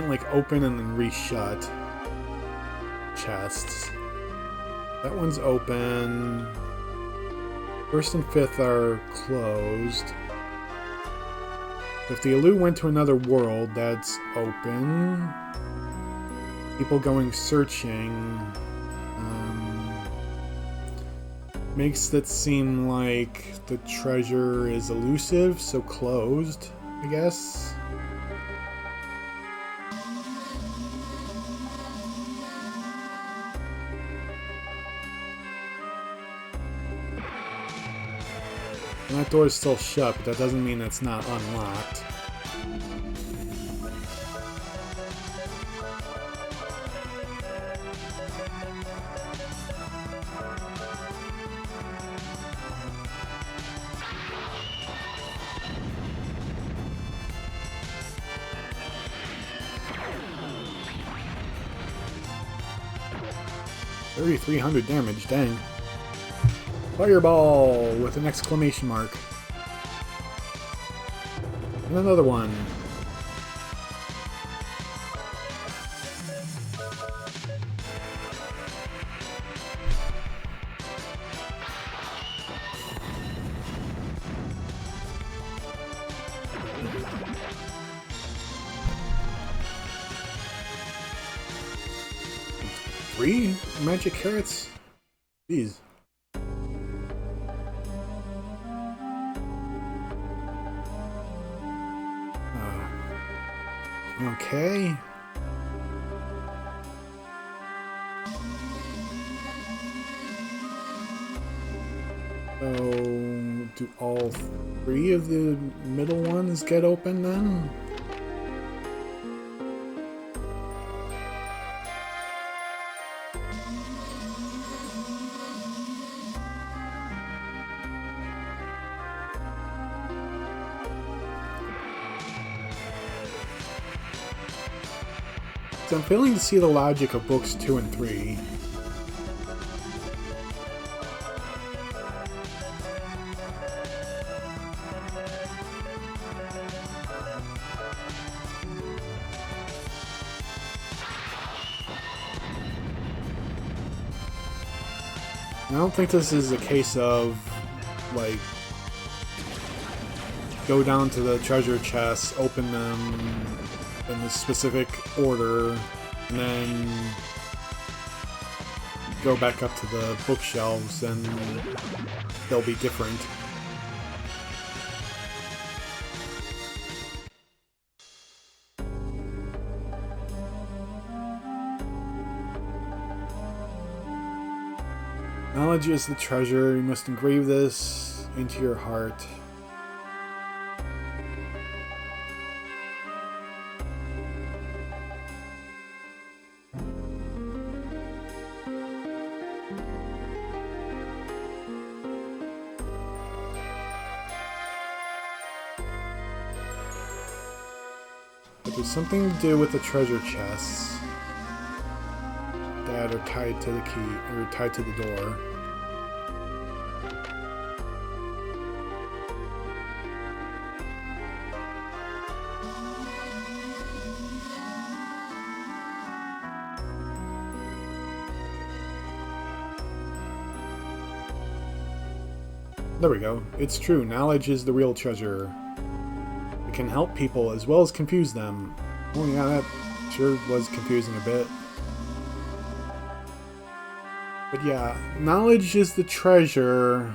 like open and then reshut chests. That one's open. First and fifth are closed. If the Alu went to another world, that's open. People going searching. Makes that seem like the treasure is elusive, so closed, I guess. And that door is still shut, but that doesn't mean it's not unlocked. 3,300 damage, dang. Fireball with an exclamation mark. And another one. Three magic carrots? Jeez. Okay. So, do all three of the middle ones get open then? So I'm failing to see the logic of books 2 and 3. I don't think this is a case of, like, go down to the treasure chests, open them in a specific order, and then go back up to the bookshelves and they'll be different. Knowledge is the treasure. You must engrave this into your heart. There's something to do with the treasure chests that are tied to the key, or tied to the door. There we go. It's true. Knowledge is the real treasure. Can help people as well as confuse them. Oh yeah, that sure was confusing a bit. But yeah, knowledge is the treasure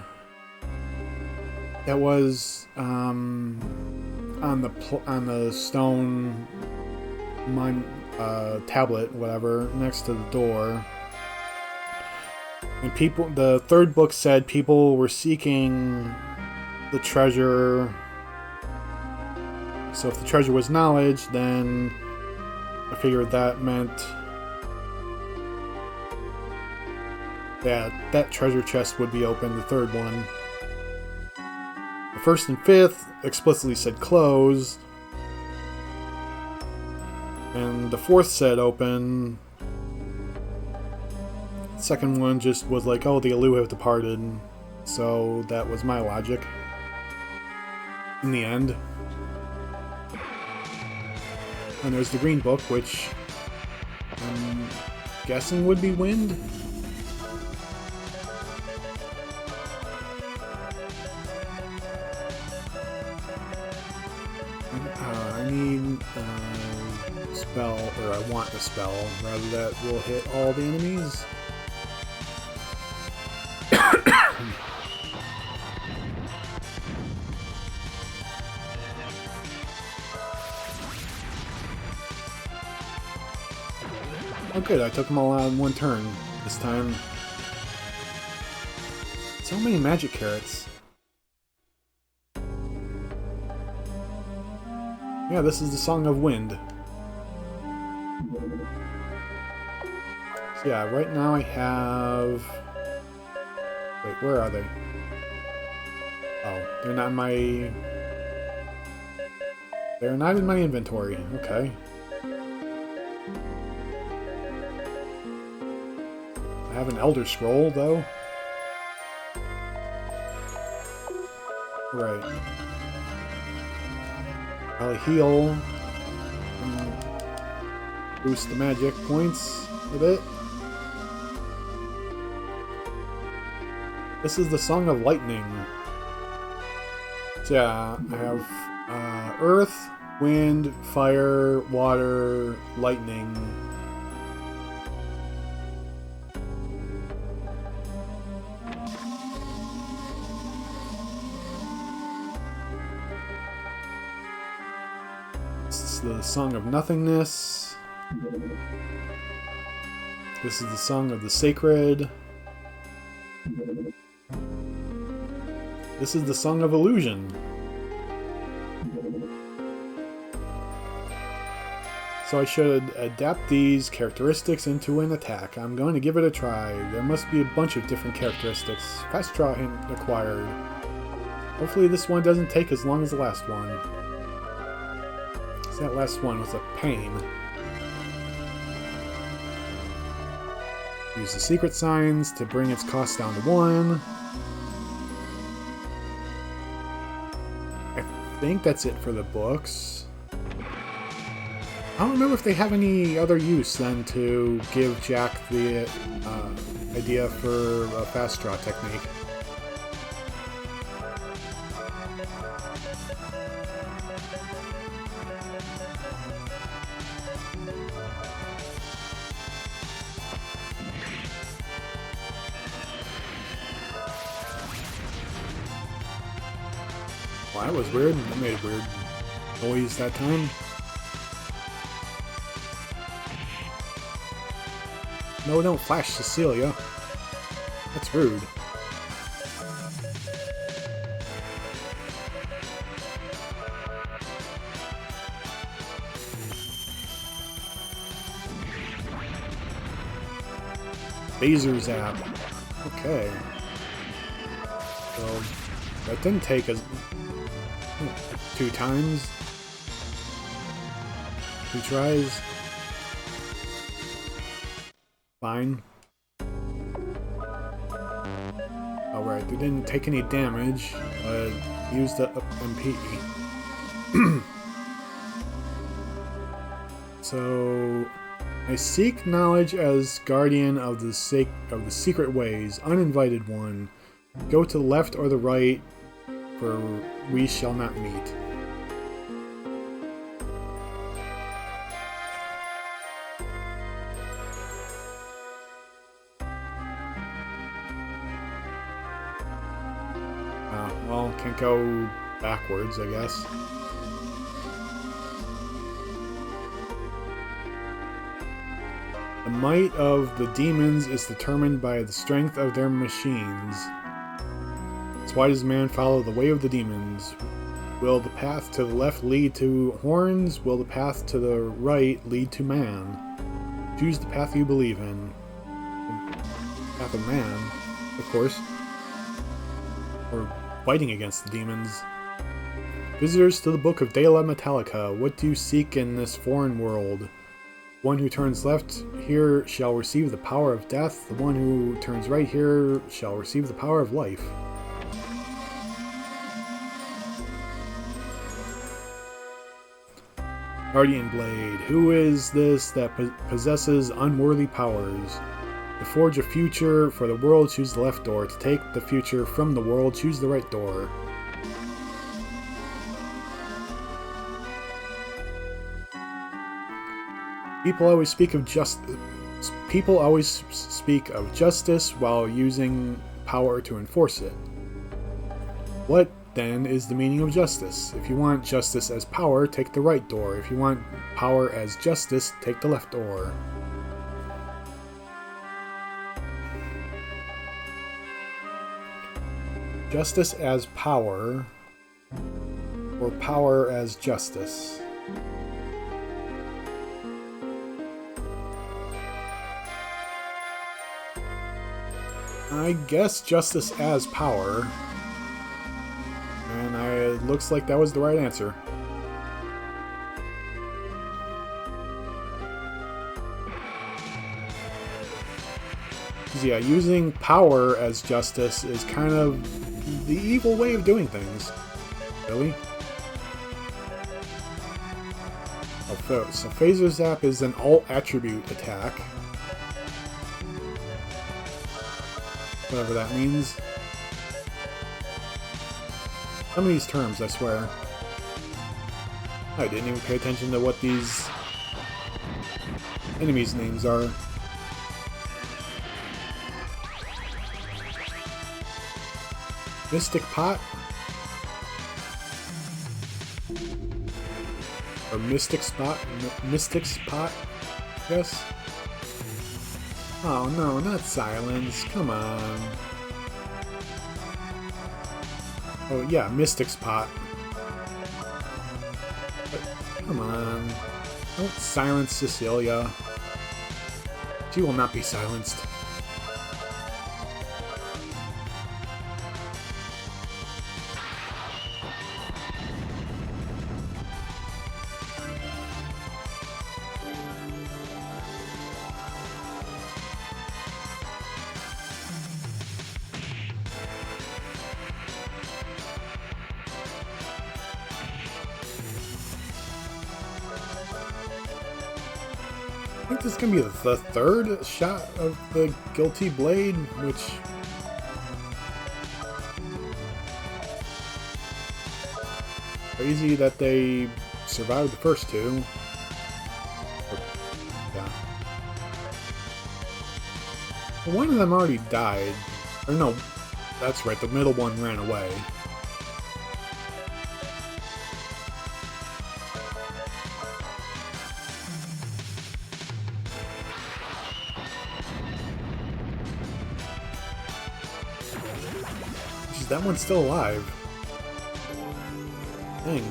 that was on the stone tablet, whatever, next to the door. And people, the third book said people were seeking the treasure. So if the treasure was knowledge, then I figured that meant that that treasure chest would be open, the third one. The first and fifth explicitly said closed, and the fourth said open. The second one just was like, oh, the Alu have departed, so that was my logic in the end. And there's the green book, which I'm guessing would be wind. I need a spell, or I want a spell, rather that will hit all the enemies. Oh good, I took them all out in one turn this time. So many magic carrots. Yeah, this is the Song of Wind. So yeah, right now I have... Wait, where are they? Oh, they're not in my... They're not in my inventory. Okay. I have an Elder Scroll, though. Right. I'll heal. Boost the magic points a bit. This is the Song of Lightning. So yeah, I have Earth, Wind, Fire, Water, Lightning. It's the Song of Nothingness. This is the Song of the Sacred. This is the Song of Illusion. So I should adapt these characteristics into an attack. I'm going to give it a try. There must be a bunch of different characteristics. Fast draw hint acquired. Hopefully this one doesn't take as long as the last one. Because that last one was a pain. Use the secret signs to bring its cost down to 1. I think that's it for the books. I don't remember if they have any other use than to give Jack the idea for a fast draw technique. Well, that was weird. That made a weird noise that time. No, don't flash Cecilia. That's rude. Phaser Zap. Okay. So, that didn't take as 2 times. 2 tries. Fine. Alright, they didn't take any damage. Use the MP. So, I seek knowledge as guardian of the secret ways, uninvited one. Go to the left or the right, for we shall not meet. Well, can't go backwards, I guess. The might of the demons is determined by the strength of their machines. So why does man follow the way of the demons? Will the path to the left lead to horns? Will the path to the right lead to man? Choose the path you believe in. The path of man, of course. Or fighting against the demons. Visitors to the Book of De La Metalica, what do you seek in this foreign world? One who turns left here shall receive the power of death. The one who turns right here shall receive the power of life. Guardian Blade. Who is this that possesses unworthy powers? To forge a future for the world, choose the left door. To take the future from the world, choose the right door. People always speak of justice while using power to enforce it. What, then, is the meaning of justice? If you want justice as power, take the right door. If you want power as justice, take the left door. Justice as power, or power as justice. I guess justice as power. And it looks like that was the right answer. 'Cause yeah, using power as justice is kind of the evil way of doing things. Really? Oh, so Phaser Zap is an alt-attribute attack. Whatever that means. Some of these terms, I swear. I didn't even pay attention to what these enemies' names are. Mystic Pot? Or Mystic Spot? Mystic Spot? Yes? Oh no, not Silence. Come on. Oh yeah, Mystic Spot. But, come on. Don't silence Cecilia. She will not be silenced. I think this is going to be the third shot of the Guilty Blade, which... crazy that they survived the first two. Yeah. Well, one of them already died. Or no, that's right, the middle one ran away. That one's still alive. Dang.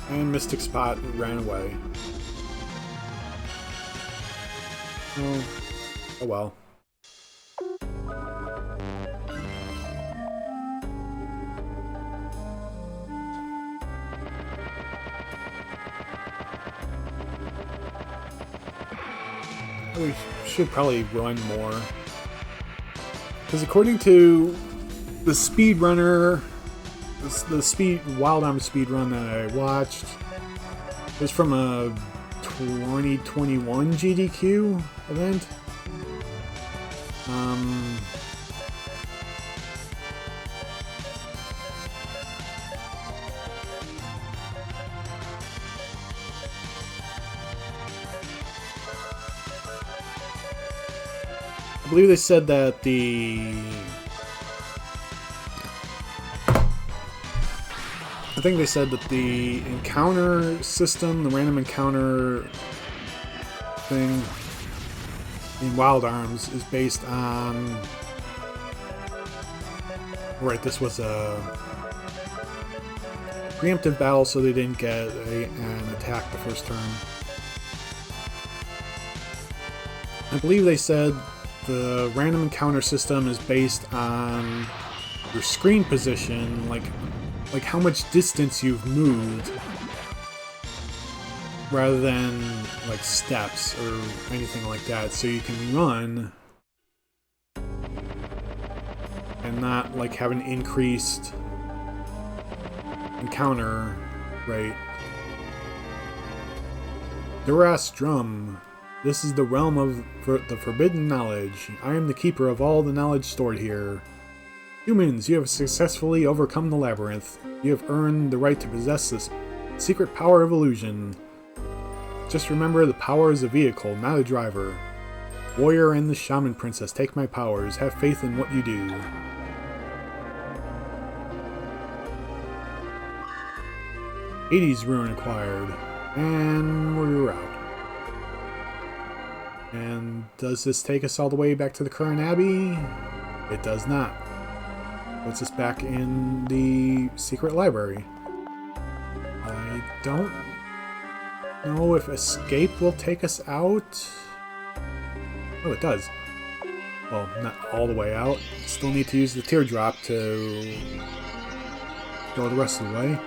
And Mystic Spot ran away. Oh. Oh well. We should probably run more. Because according to the speedrunner, the Wild Arms speedrun that I watched, it was from a 2021 GDQ event. I believe they said that I think they said that the encounter system, the random encounter thing in Wild Arms is based on... Right, this was a preemptive battle, so they didn't get an attack the first turn. I believe they said the random encounter system is based on your screen position, like how much distance you've moved, rather than like steps or anything like that. So you can run and not like have an increased encounter rate. Duras Drum. This is the realm of the forbidden knowledge. I am the keeper of all the knowledge stored here. Humans, you have successfully overcome the labyrinth. You have earned the right to possess this secret power of illusion. Just remember, the power is a vehicle, not a driver. Warrior and the Shaman Princess, take my powers. Have faith in what you do. Hades Ruin acquired. And we're out. And does this take us all the way back to the Curan Abbey? It does not. Puts us back in the secret library. I don't know if escape will take us out. Oh, it does. Well, not all the way out. Still need to use the teardrop to go the rest of the way.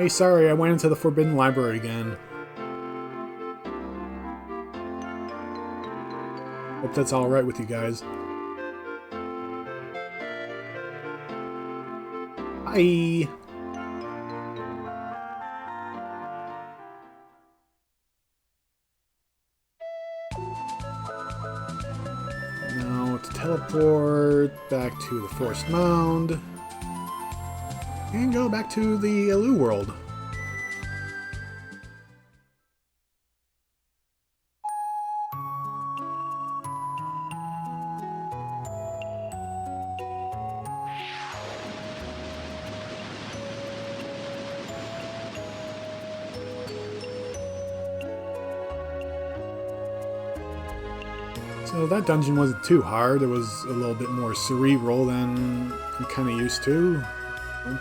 Hey, sorry, I went into the Forbidden Library again. Hope that's alright with you guys. Bye! Now to teleport back to the Forest Mound. And go back to the Elu world. So that dungeon wasn't too hard. It was a little bit more cerebral than I'm kind of used to.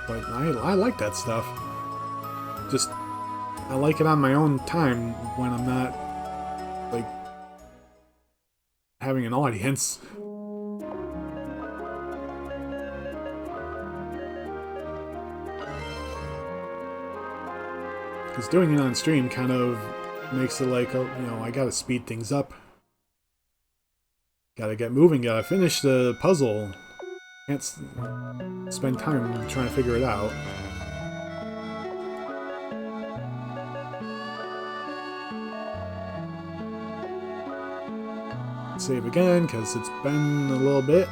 But I like that stuff. Just, I like it on my own time when I'm not, like, having an audience. Because doing it on stream kind of makes it like, oh, you know, I gotta speed things up. Gotta get moving, gotta finish the puzzle. Can't spend time trying to figure it out. Save again, because it's been a little bit.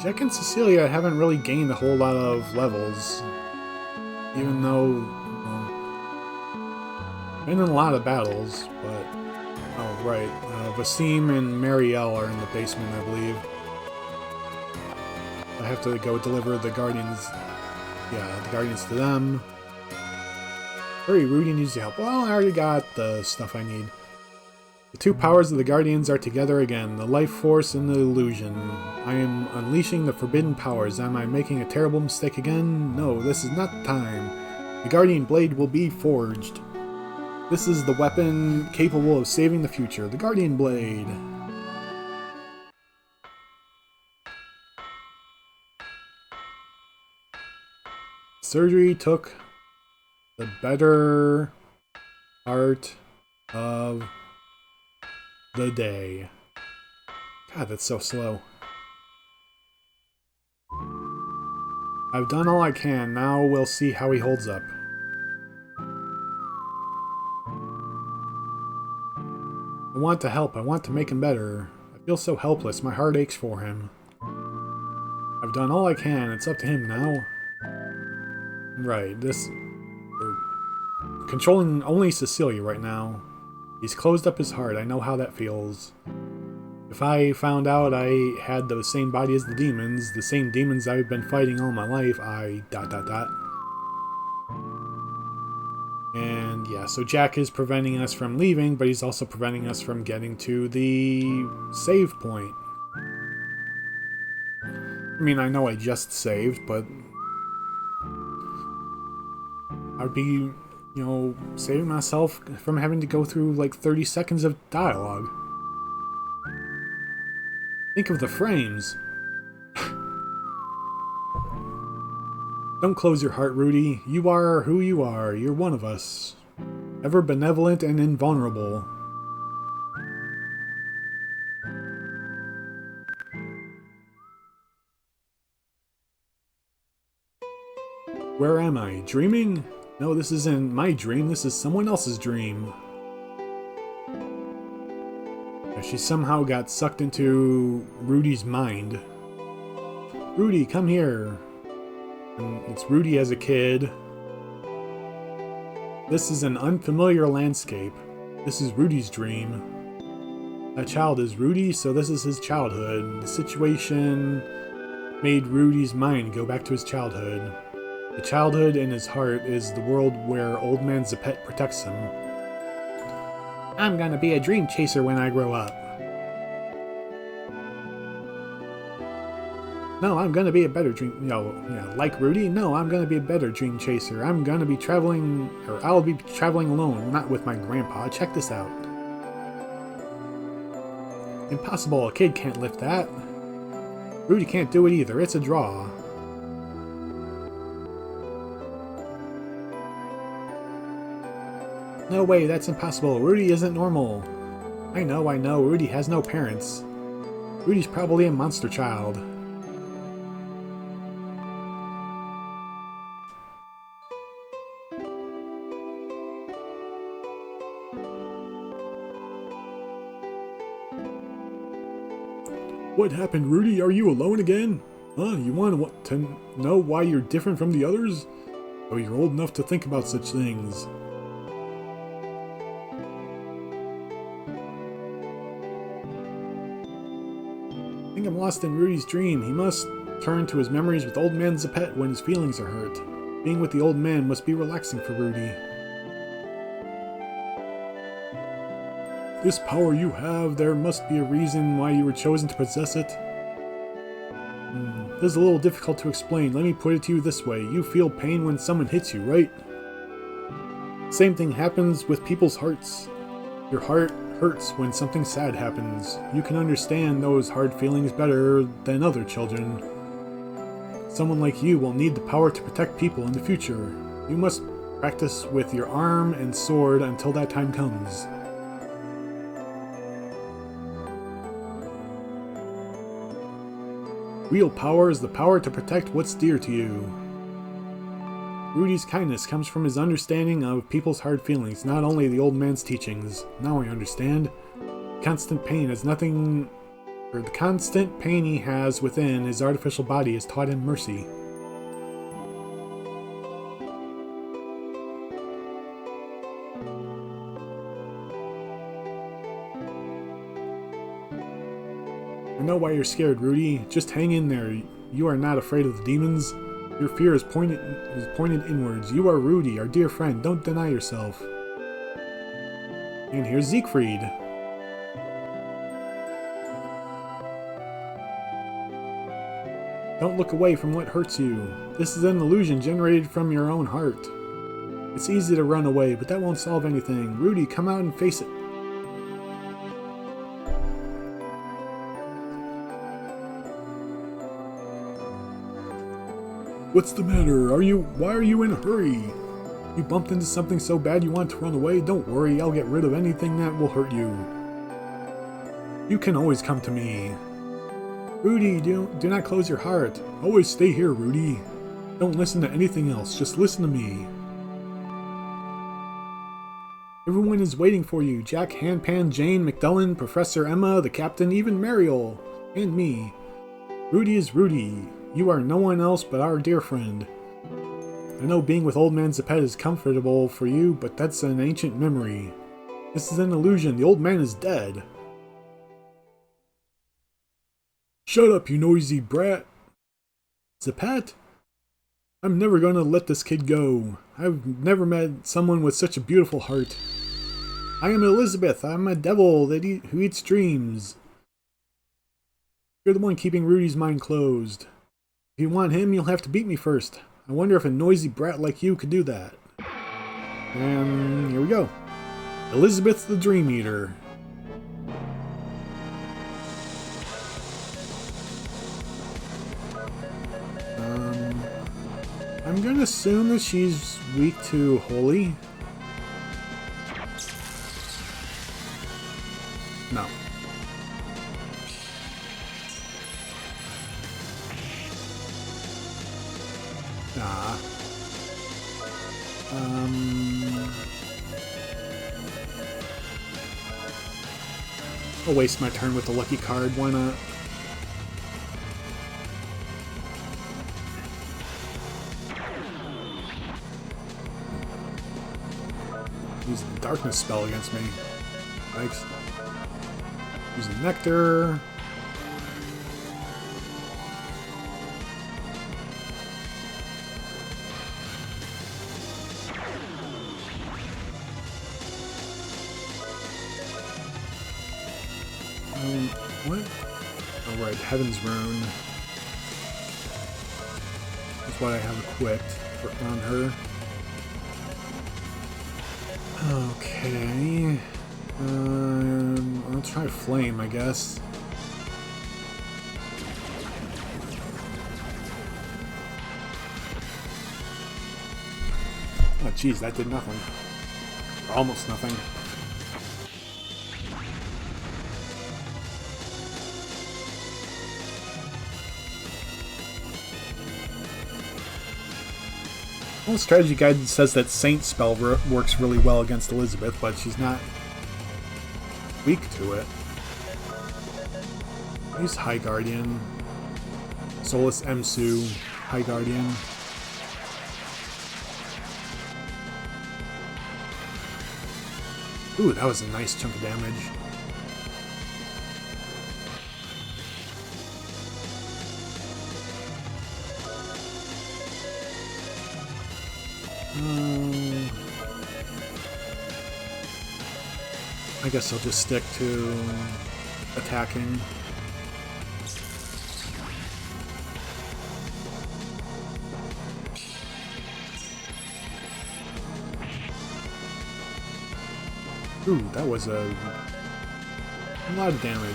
Jack and Cecilia haven't really gained a whole lot of levels. Even though, been in a lot of battles, but, oh right, Vassim and Marielle are in the basement, I believe. I have to go deliver the Guardians, the Guardians to them. Hurry, Rudy needs your help. Well, I already got the stuff I need. The two powers of the Guardians are together again, the life force and the illusion. I am unleashing the forbidden powers. Am I making a terrible mistake again? No, this is not the time. The Guardian Blade will be forged. This is the weapon capable of saving the future, the Guardian Blade. Surgery took the better part of the day. God, that's so slow. I've done all I can, now we'll see how he holds up. I want to help, I want to make him better. I feel so helpless, my heart aches for him. I've done all I can, it's up to him now. Right, we're controlling only Cecilia right now. He's closed up his heart, I know how that feels. If I found out I had the same body as the same demons I've been fighting all my life, And yeah, so Jack is preventing us from leaving, but he's also preventing us from getting to the save point. I mean, I know I just saved, but I'd be, saving myself from having to go through like 30 seconds of dialogue. Think of the frames. Don't close your heart, Rudy. You are who you are. You're one of us. Ever benevolent and invulnerable. Where am I? Dreaming? No, this isn't my dream. This is someone else's dream. She somehow got sucked into Rudy's mind. Rudy, come here. And it's Rudy as a kid. This is an unfamiliar landscape. This is Rudy's dream. That child is Rudy, so this is his childhood. The situation made Rudy's mind go back to his childhood. The childhood in his heart is the world where Old Man Zeppet protects him. I'm gonna be a dream chaser when I grow up. No, I'm gonna be a better dream... like Rudy? No, I'm gonna be a better dream chaser. I'm gonna be traveling... or I'll be traveling alone, not with my grandpa. Check this out. Impossible, a kid can't lift that. Rudy can't do it either, it's a draw. No way, that's impossible. Rudy isn't normal. I know, Rudy has no parents. Rudy's probably a monster child. What happened, Rudy? Are you alone again? Huh? You want to know why you're different from the others? Oh, you're old enough to think about such things. I think I'm lost in Rudy's dream. He must turn to his memories with Old Man Zeppet when his feelings are hurt. Being with the old man must be relaxing for Rudy. This power you have, there must be a reason why you were chosen to possess it. This is a little difficult to explain. Let me put it to you this way. You feel pain when someone hits you, right? Same thing happens with people's hearts. Your heart hurts when something sad happens. You can understand those hard feelings better than other children. Someone like you will need the power to protect people in the future. You must practice with your arm and sword until that time comes. Real power is the power to protect what's dear to you. Rudy's kindness comes from his understanding of people's hard feelings, not only the old man's teachings. Now I understand. The constant pain he has within his artificial body has taught him mercy. I know why you're scared, Rudy. Just hang in there. You are not afraid of the demons. Your fear is pointed inwards. You are Rudy, our dear friend. Don't deny yourself. And here's Siegfried. Don't look away from what hurts you. This is an illusion generated from your own heart. It's easy to run away, but that won't solve anything. Rudy, come out and face it. What's the matter? Why are you in a hurry? You bumped into something so bad you want to run away? Don't worry, I'll get rid of anything that will hurt you. You can always come to me. Rudy, do not close your heart. Always stay here, Rudy. Don't listen to anything else, just listen to me. Everyone is waiting for you. Jack, Handpan, Jane, McDullen, Professor Emma, the captain, even Mariel. And me. Rudy is Rudy. You are no one else but our dear friend. I know being with Old Man Zeppet is comfortable for you, but that's an ancient memory. This is an illusion. The old man is dead. Shut up, you noisy brat. Zeppet? I'm never going to let this kid go. I've never met someone with such a beautiful heart. I am Elizabeth. I'm a devil who eats dreams. You're the one keeping Rudy's mind closed. If you want him, you'll have to beat me first. I wonder if a noisy brat like you could do that. And here we go. Elizabeth the Dream Eater. I'm gonna assume that she's weak to holy. No. Nah. I'll waste my turn with the lucky card, why not? Use the darkness spell against me. Thanks. Use the nectar. What? Oh, right, Heaven's Rune. That's what I have equipped on her. Okay. I'll try flame, I guess. Oh, jeez, that did nothing. Almost nothing. Well, strategy guide says that Saint spell works really well against Elizabeth, but she's not weak to it. Use High Guardian. Solus Emsu, High Guardian. Ooh, that was a nice chunk of damage. I guess I'll just stick to attacking. Ooh, that was a lot of damage.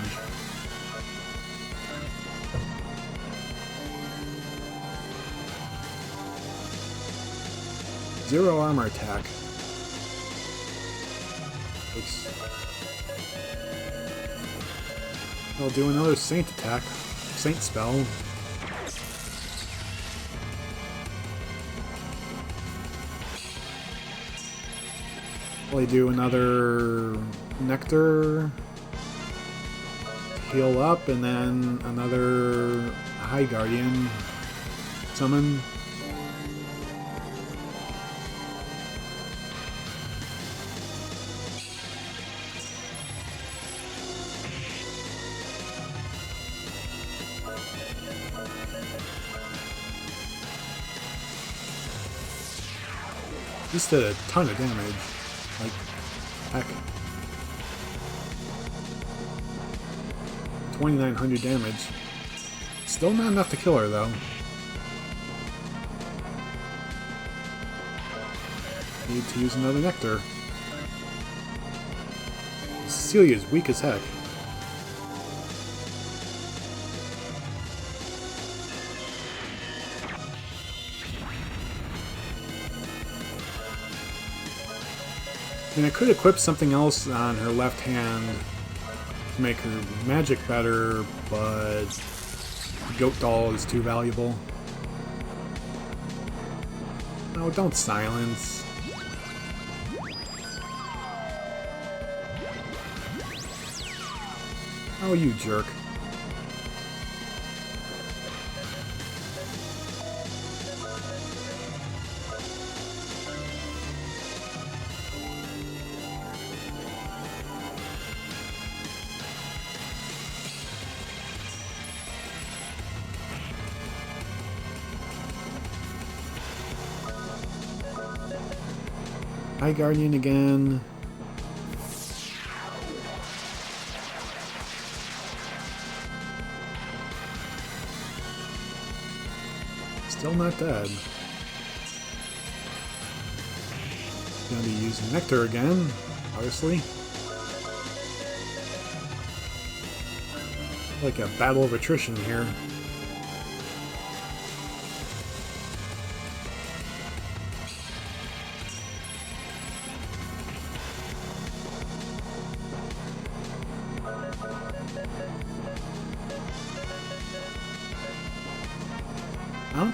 Zero armor attack. I'll do another Saint attack. Saint spell. I'll do another Nectar. Heal up, and then another High Guardian summon. This did a ton of damage. Like, heck. 2,900 damage. Still not enough to kill her, though. Need to use another Nectar. Cecilia is weak as heck. And I could equip something else on her left hand to make her magic better, but Goat Doll is too valuable. No, don't silence. Oh, you jerk. High Guardian again. Still not dead. Gonna be using Nectar again, obviously. Like a battle of attrition here.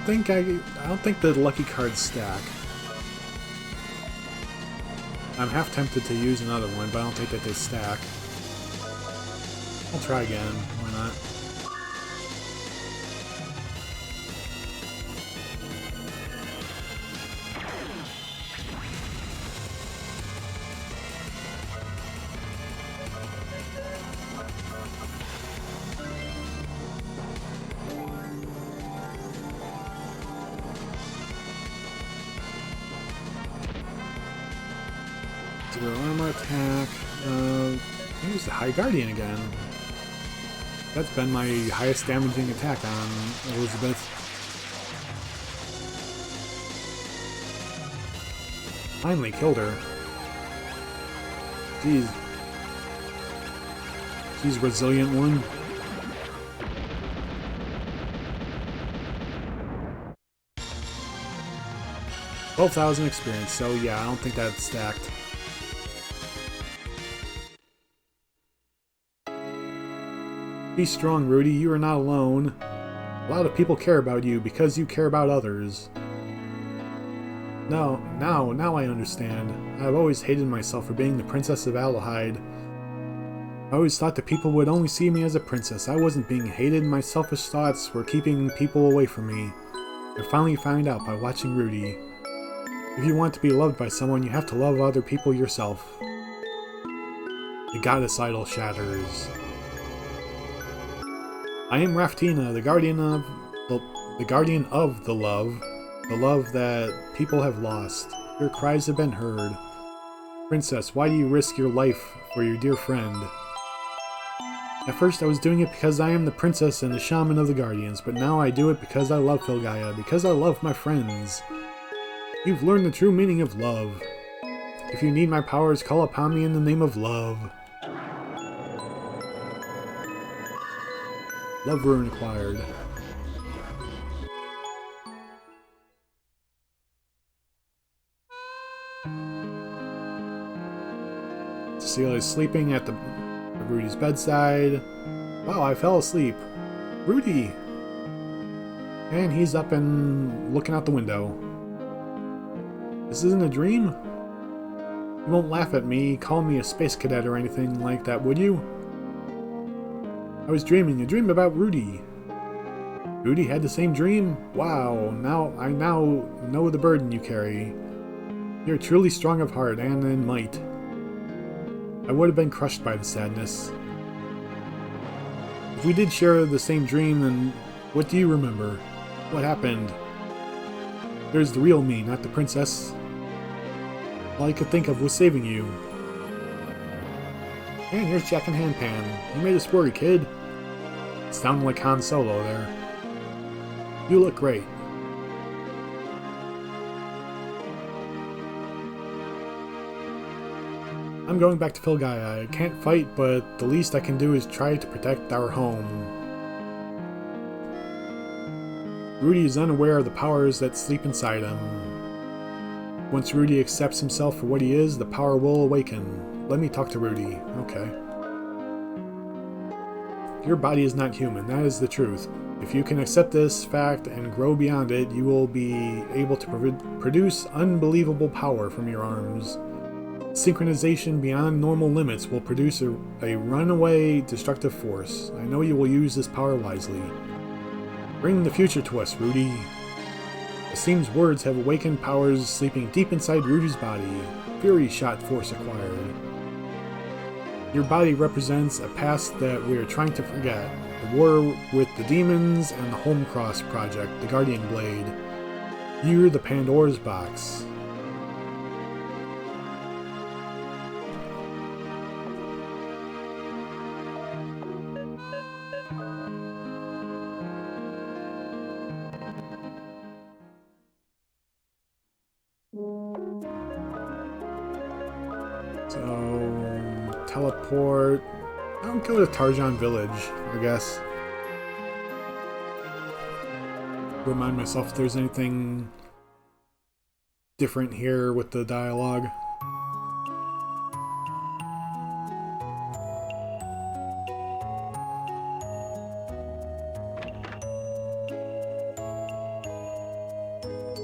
I don't think the lucky cards stack. I'm half tempted to use another one, but I don't think that they stack. I'll try again. Why not? Zero armor attack. Use the High Guardian again. That's been my highest damaging attack on Elizabeth. Finally killed her. Jeez. He's a resilient one. $12,000 experience, so yeah, I don't think that's stacked. Be strong, Rudy. You are not alone. A lot of people care about you because you care about others. No, now I understand. I've always hated myself for being the Princess of Adlehyde. I always thought that people would only see me as a princess. I wasn't being hated, my selfish thoughts were keeping people away from me. I finally found out by watching Rudy. If you want to be loved by someone, you have to love other people yourself. The goddess idol shatters. I am Raftina, the guardian of the love that people have lost. Your cries have been heard. Princess, why do you risk your life for your dear friend? At first I was doing it because I am the princess and the shaman of the guardians, but now I do it because I love Filgaia, because I love my friends. You've learned the true meaning of love. If you need my powers, call upon me in the name of love. Love rune acquired. Cecilia is sleeping at Rudy's bedside. Wow, I fell asleep. Rudy! And he's up and looking out the window. This isn't a dream? You won't laugh at me, call me a space cadet or anything like that, would you? I was dreaming, a dream about Rudy. Rudy had the same dream? Wow, I now know the burden you carry. You're truly strong of heart and in might. I would have been crushed by the sadness. If we did share the same dream, then what do you remember? What happened? There's the real me, not the princess. All I could think of was saving you. And here's Jack and Handpan. You made us worry, kid. Sounded like Han Solo there. You look great. I'm going back to Filgaia. I can't fight, but the least I can do is try to protect our home. Rudy is unaware of the powers that sleep inside him. Once Rudy accepts himself for what he is, the power will awaken. Let me talk to Rudy. Okay. Your body is not human, that is the truth. If you can accept this fact and grow beyond it, you will be able to produce unbelievable power from your arms. Synchronization beyond normal limits will produce a runaway destructive force. I know you will use this power wisely. Bring the future to us, Rudy. Vassim's words have awakened powers sleeping deep inside Rudy's body. Fury shot force acquired. Your body represents a past that we are trying to forget. The war with the demons and the Homecross project, the Guardian Blade. You're the Pandora's box. So, teleport. I'll go to Tarjon Village, I guess. Remind myself if there's anything different here with the dialogue.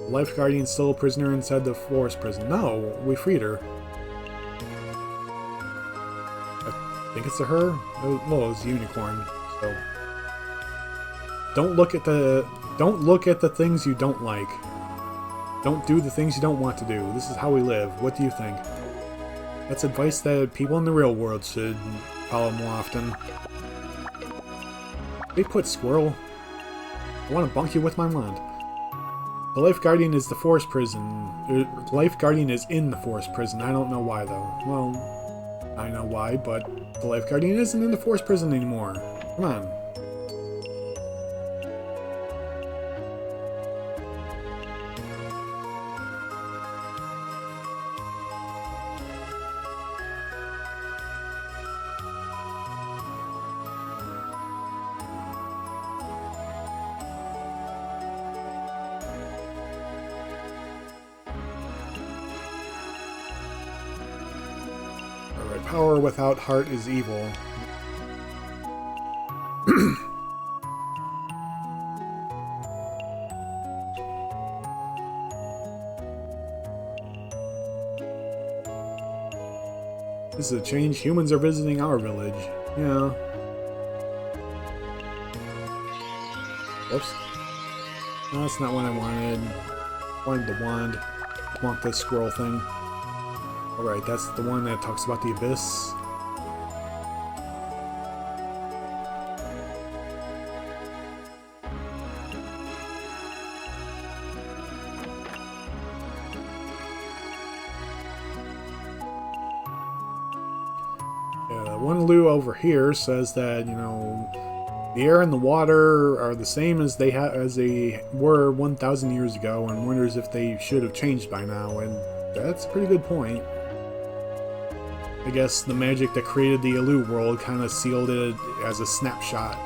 Life Guardian still a prisoner inside the forest prison. No, we freed her. I think it's a her? Well, it's a unicorn, so. Don't look at the things you don't like. Don't do the things you don't want to do. This is how we live. What do you think? That's advice that people in the real world should follow more often. They put squirrel. I want to bunk you with my wand. The Life Guardian is the forest prison. Life Guardian is in the forest prison. I don't know why, though. Well, I know why, but the Life Guardian isn't in the forest prison anymore. Come on. Power without heart is evil. This is a change. Humans are visiting our village. Yeah. Whoops. No, that's not what I wanted. I wanted the wand. I want the scroll thing. Alright, that's the one that talks about the abyss. One Lu over here says that, you know, the air and the water are the same as they were 1,000 years ago, and wonders if they should have changed by now, and that's a pretty good point. I guess the magic that created the Alu world kind of sealed it as a snapshot.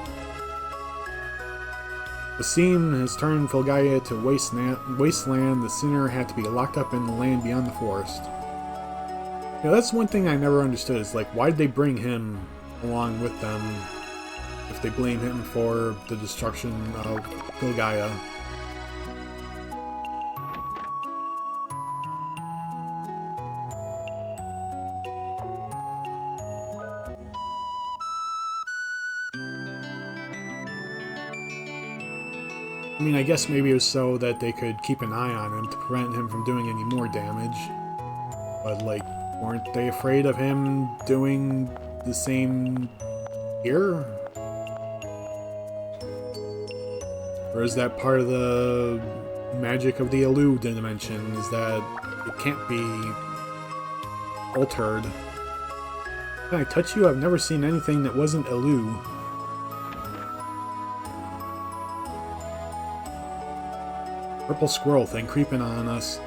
Vassim has turned Filgaia to wasteland. The sinner had to be locked up in the land beyond the forest. You know, that's one thing I never understood, is like, why did they bring him along with them if they blame him for the destruction of Filgaia? I mean, I guess maybe it was so that they could keep an eye on him to prevent him from doing any more damage. But, like, weren't they afraid of him doing the same here? Or is that part of the magic of the Alu dimension, is that it can't be altered? Can I touch you? I've never seen anything that wasn't Alu. Purple squirrel thing creeping on us.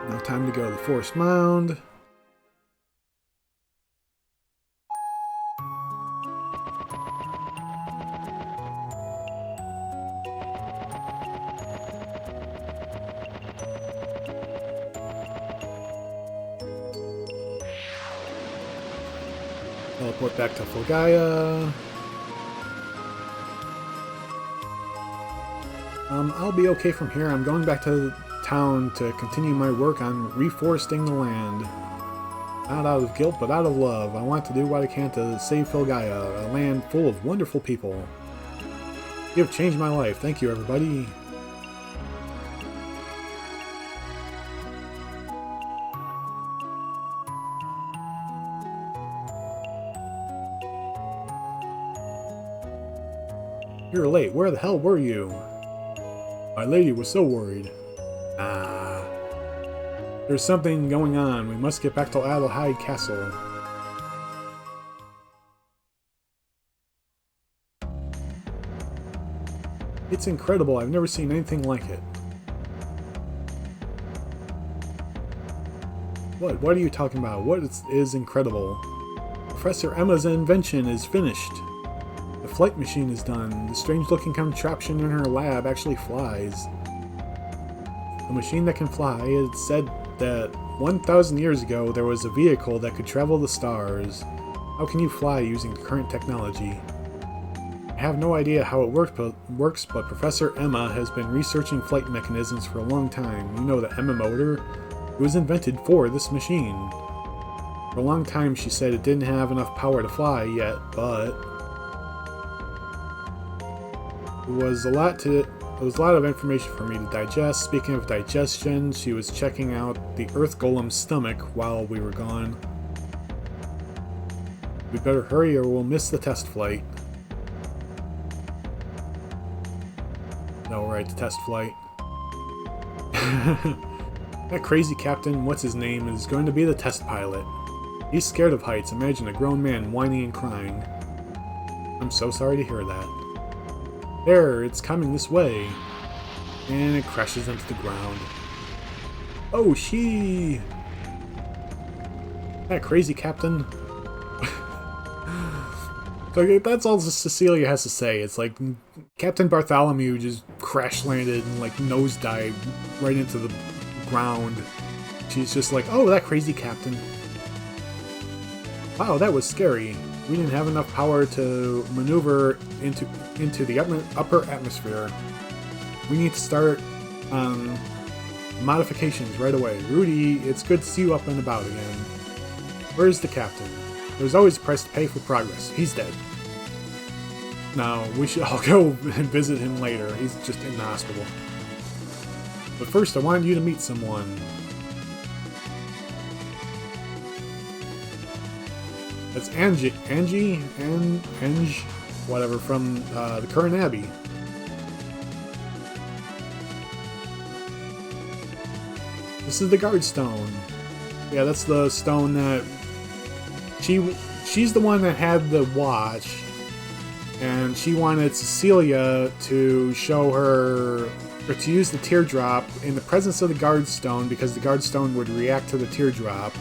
Now time to go to the forest mound. Teleport back to Filgaia. I'll be okay from here. I'm going back to town to continue my work on reforesting the land. Not out of guilt, but out of love. I want to do what I can to save Filgaia, a land full of wonderful people. You have changed my life. Thank you, everybody. You're late. Where the hell were you? My lady was so worried. There's something going on. We must get back to Adlehyde Castle. It's incredible. I've never seen anything like it. What are you talking about? What is incredible? Professor Emma's invention is finished. The flight machine is done. The strange-looking contraption in her lab actually flies. A machine that can fly. It said that 1,000 years ago there was a vehicle that could travel the stars. How can you fly using the current technology? I have no idea how it works, but Professor Emma has been researching flight mechanisms for a long time. You know the Emma motor? It was invented for this machine. For a long time she said it didn't have enough power to fly yet, but There was a lot of information for me to digest. Speaking of digestion, she was checking out the Earth Golem's stomach while we were gone. We better hurry or we'll miss the test flight. No, right, the test flight. That crazy captain, what's his name, is going to be the test pilot. He's scared of heights. Imagine a grown man whining and crying. I'm so sorry to hear that. There, it's coming this way. And it crashes into the ground. Oh, she! That crazy captain. So that's all Cecilia has to say. It's like Captain Bartholomew just crash landed and like nosedived right into the ground. She's just like, oh, that crazy captain. Wow, that was scary. We didn't have enough power to maneuver into the upper atmosphere. We need to start modifications right away. Rudy, it's good to see you up and about again. Where's the captain? There's always a price to pay for progress. He's dead. Now, we should all go and visit him later. He's just in the hospital. But first, I wanted you to meet someone. That's Angie, whatever, from the Curan Abbey. This is the guard stone. Yeah, that's the stone that she's the one that had the watch, and she wanted Cecilia to show her, or to use the teardrop in the presence of the guard stone, because the guard stone would react to the teardrop.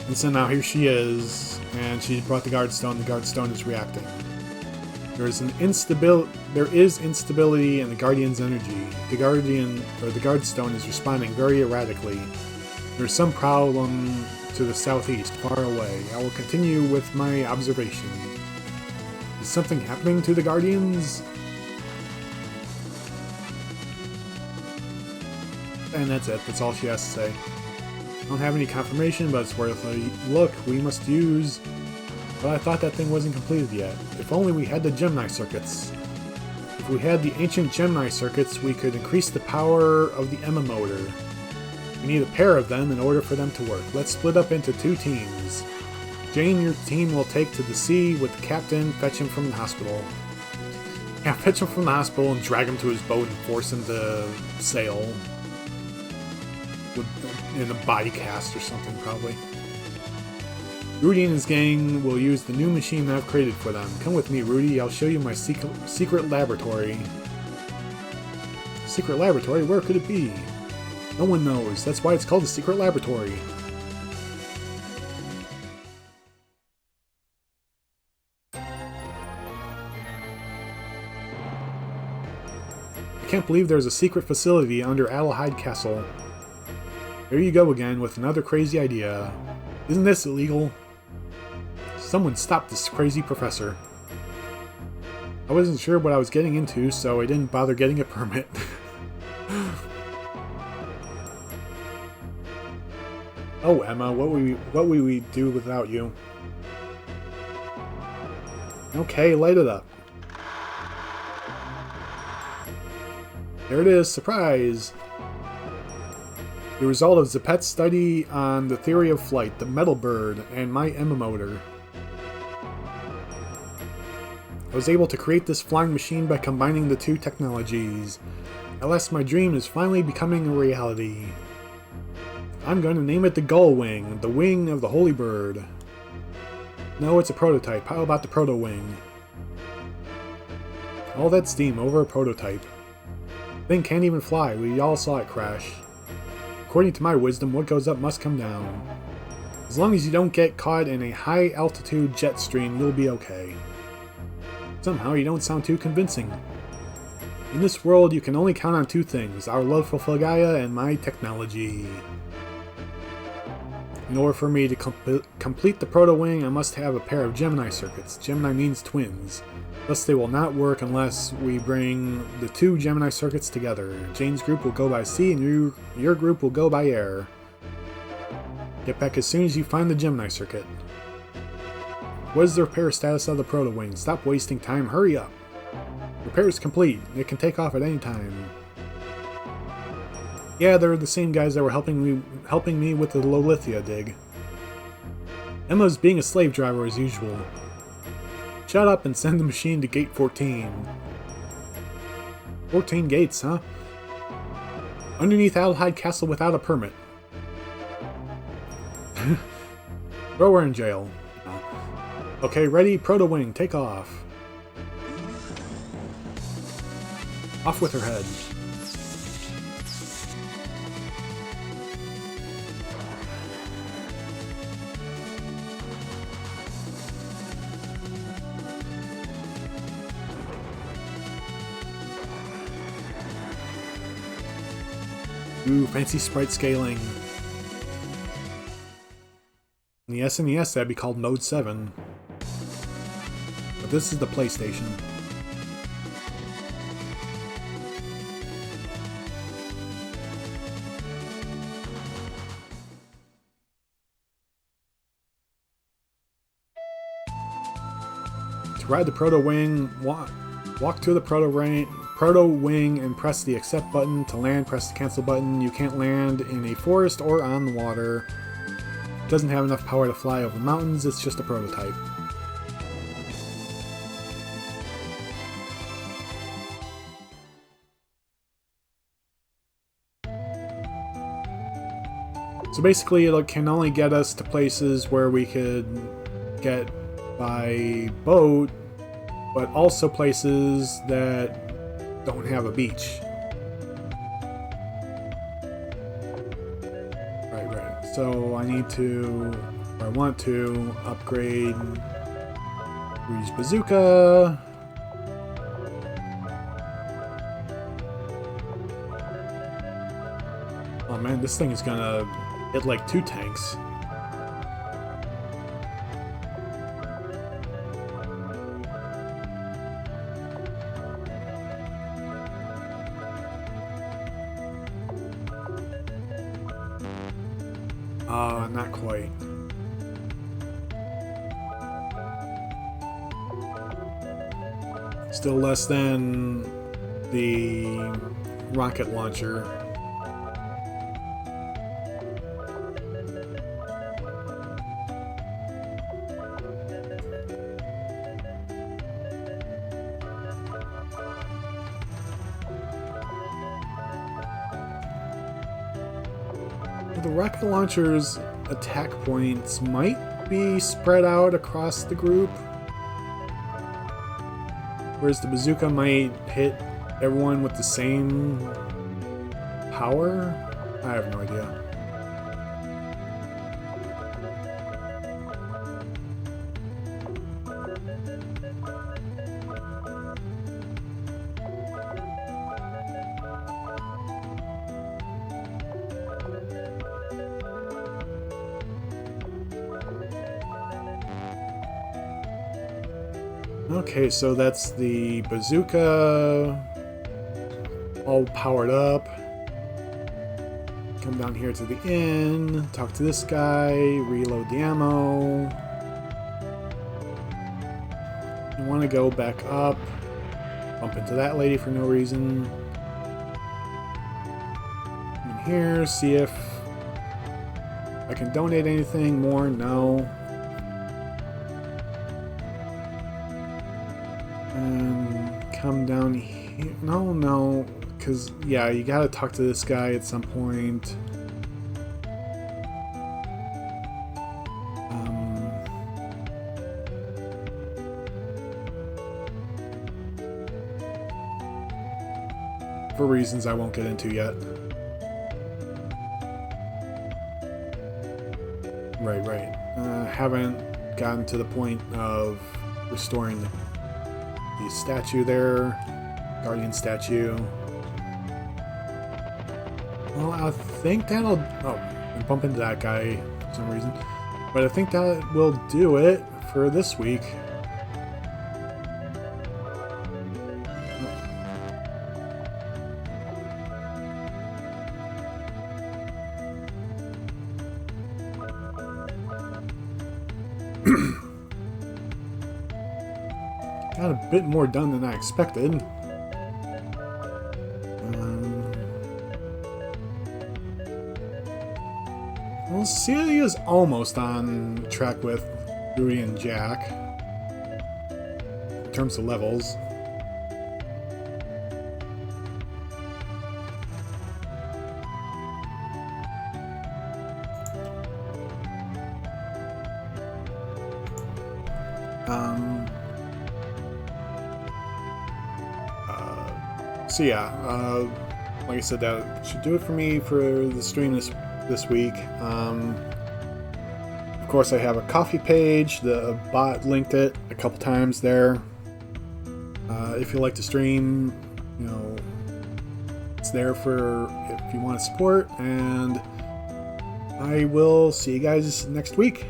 And so now here she is, and she brought the guard stone is reacting. There is instability in the Guardian's energy. The guard stone is responding very erratically. There's some problem to the southeast, far away. I will continue with my observation. Is something happening to the Guardians? And that's it. That's all she has to say. I don't have any confirmation, but it's worth a look. We must use... But I thought that thing wasn't completed yet. If only we had the Gemini circuits. If we had the ancient Gemini circuits, we could increase the power of the Emma motor. We need a pair of them in order for them to work. Let's split up into 2 teams. Jane, your team will take to the sea with the captain, fetch him from the hospital. Yeah, fetch him from the hospital and drag him to his boat and force him to sail. In a body cast or something, probably. Rudy and his gang will use the new machine that I've created for them. Come with me, Rudy. I'll show you my secret laboratory. Secret laboratory? Where could it be? No one knows. That's why it's called a secret laboratory. I can't believe there's a secret facility under Adlehyde Castle. There you go again with another crazy idea. Isn't this illegal? Someone stop this crazy professor. I wasn't sure what I was getting into, so I didn't bother getting a permit. Oh, Emma, what would we do without you? Okay, light it up. There it is, surprise! The result of Zeppet's study on the theory of flight, the metal bird, and my Emma motor. I was able to create this flying machine by combining the 2 technologies. At last, my dream is finally becoming a reality. I'm going to name it the Gull Wing, the wing of the Holy Bird. No, it's a prototype. How about the Proto Wing? All that steam over a prototype. Thing can't even fly. We all saw it crash. According to my wisdom, what goes up must come down. As long as you don't get caught in a high-altitude jet stream, you'll be okay. Somehow you don't sound too convincing. In this world, you can only count on 2 things, our love for Fulgaia and my technology. In order for me to complete the Proto-Wing, I must have a pair of Gemini circuits. Gemini means twins. Thus they will not work unless we bring the 2 Gemini circuits together. Jane's group will go by sea and your group will go by air. Get back as soon as you find the Gemini circuit. What is the repair status of the Proto-Wing? Stop wasting time, hurry up! Repair is complete. It can take off at any time. Yeah, they're the same guys that were helping me with the Lolithia dig. Emma's being a slave driver as usual. Shut up and send the machine to gate 14. 14 gates, huh? Underneath Adlehyde Castle without a permit. Throw her in jail. Okay, ready? Proto-Wing, take off. Off with her head. Ooh, fancy sprite scaling. In the SNES, that'd be called Mode 7. But this is the PlayStation. To ride the Proto Wing, walk to the Proto Wing and press the accept button. To land, press the cancel button. You can't land in a forest or on the water. It doesn't have enough power to fly over mountains, it's just a prototype. So basically it can only get us to places where we could get by boat, but also places that don't have a beach. Right. So I want to upgrade Rudy's bazooka. Oh man, this thing is gonna hit like 2 tanks. Not quite. Still less than the rocket launcher. The rocket launcher's attack points might be spread out across the group, whereas the bazooka might hit everyone with the same power? I have no idea. Okay, so that's the bazooka all powered up. Come down here to the inn, talk to this guy, reload the ammo. I want to go back up, bump into that lady for no reason. Come in here, see if I can donate anything more. No. Come down here. No, because, yeah, you gotta talk to this guy at some point. For reasons I won't get into yet. Right. Haven't gotten to the point of restoring the statue there, guardian statue. Well, I think that'll... Oh, I bump into that guy for some reason. But I think that will do it for this week. Got a bit more done than I expected. Well, Celia's almost on track with Rudy and Jack in terms of levels. So yeah, like I said, that should do it for me for the stream this week. Of course, I have a coffee page. The bot linked it a couple times there. If you like to stream, It's there for if you want to support, and I will see you guys next week.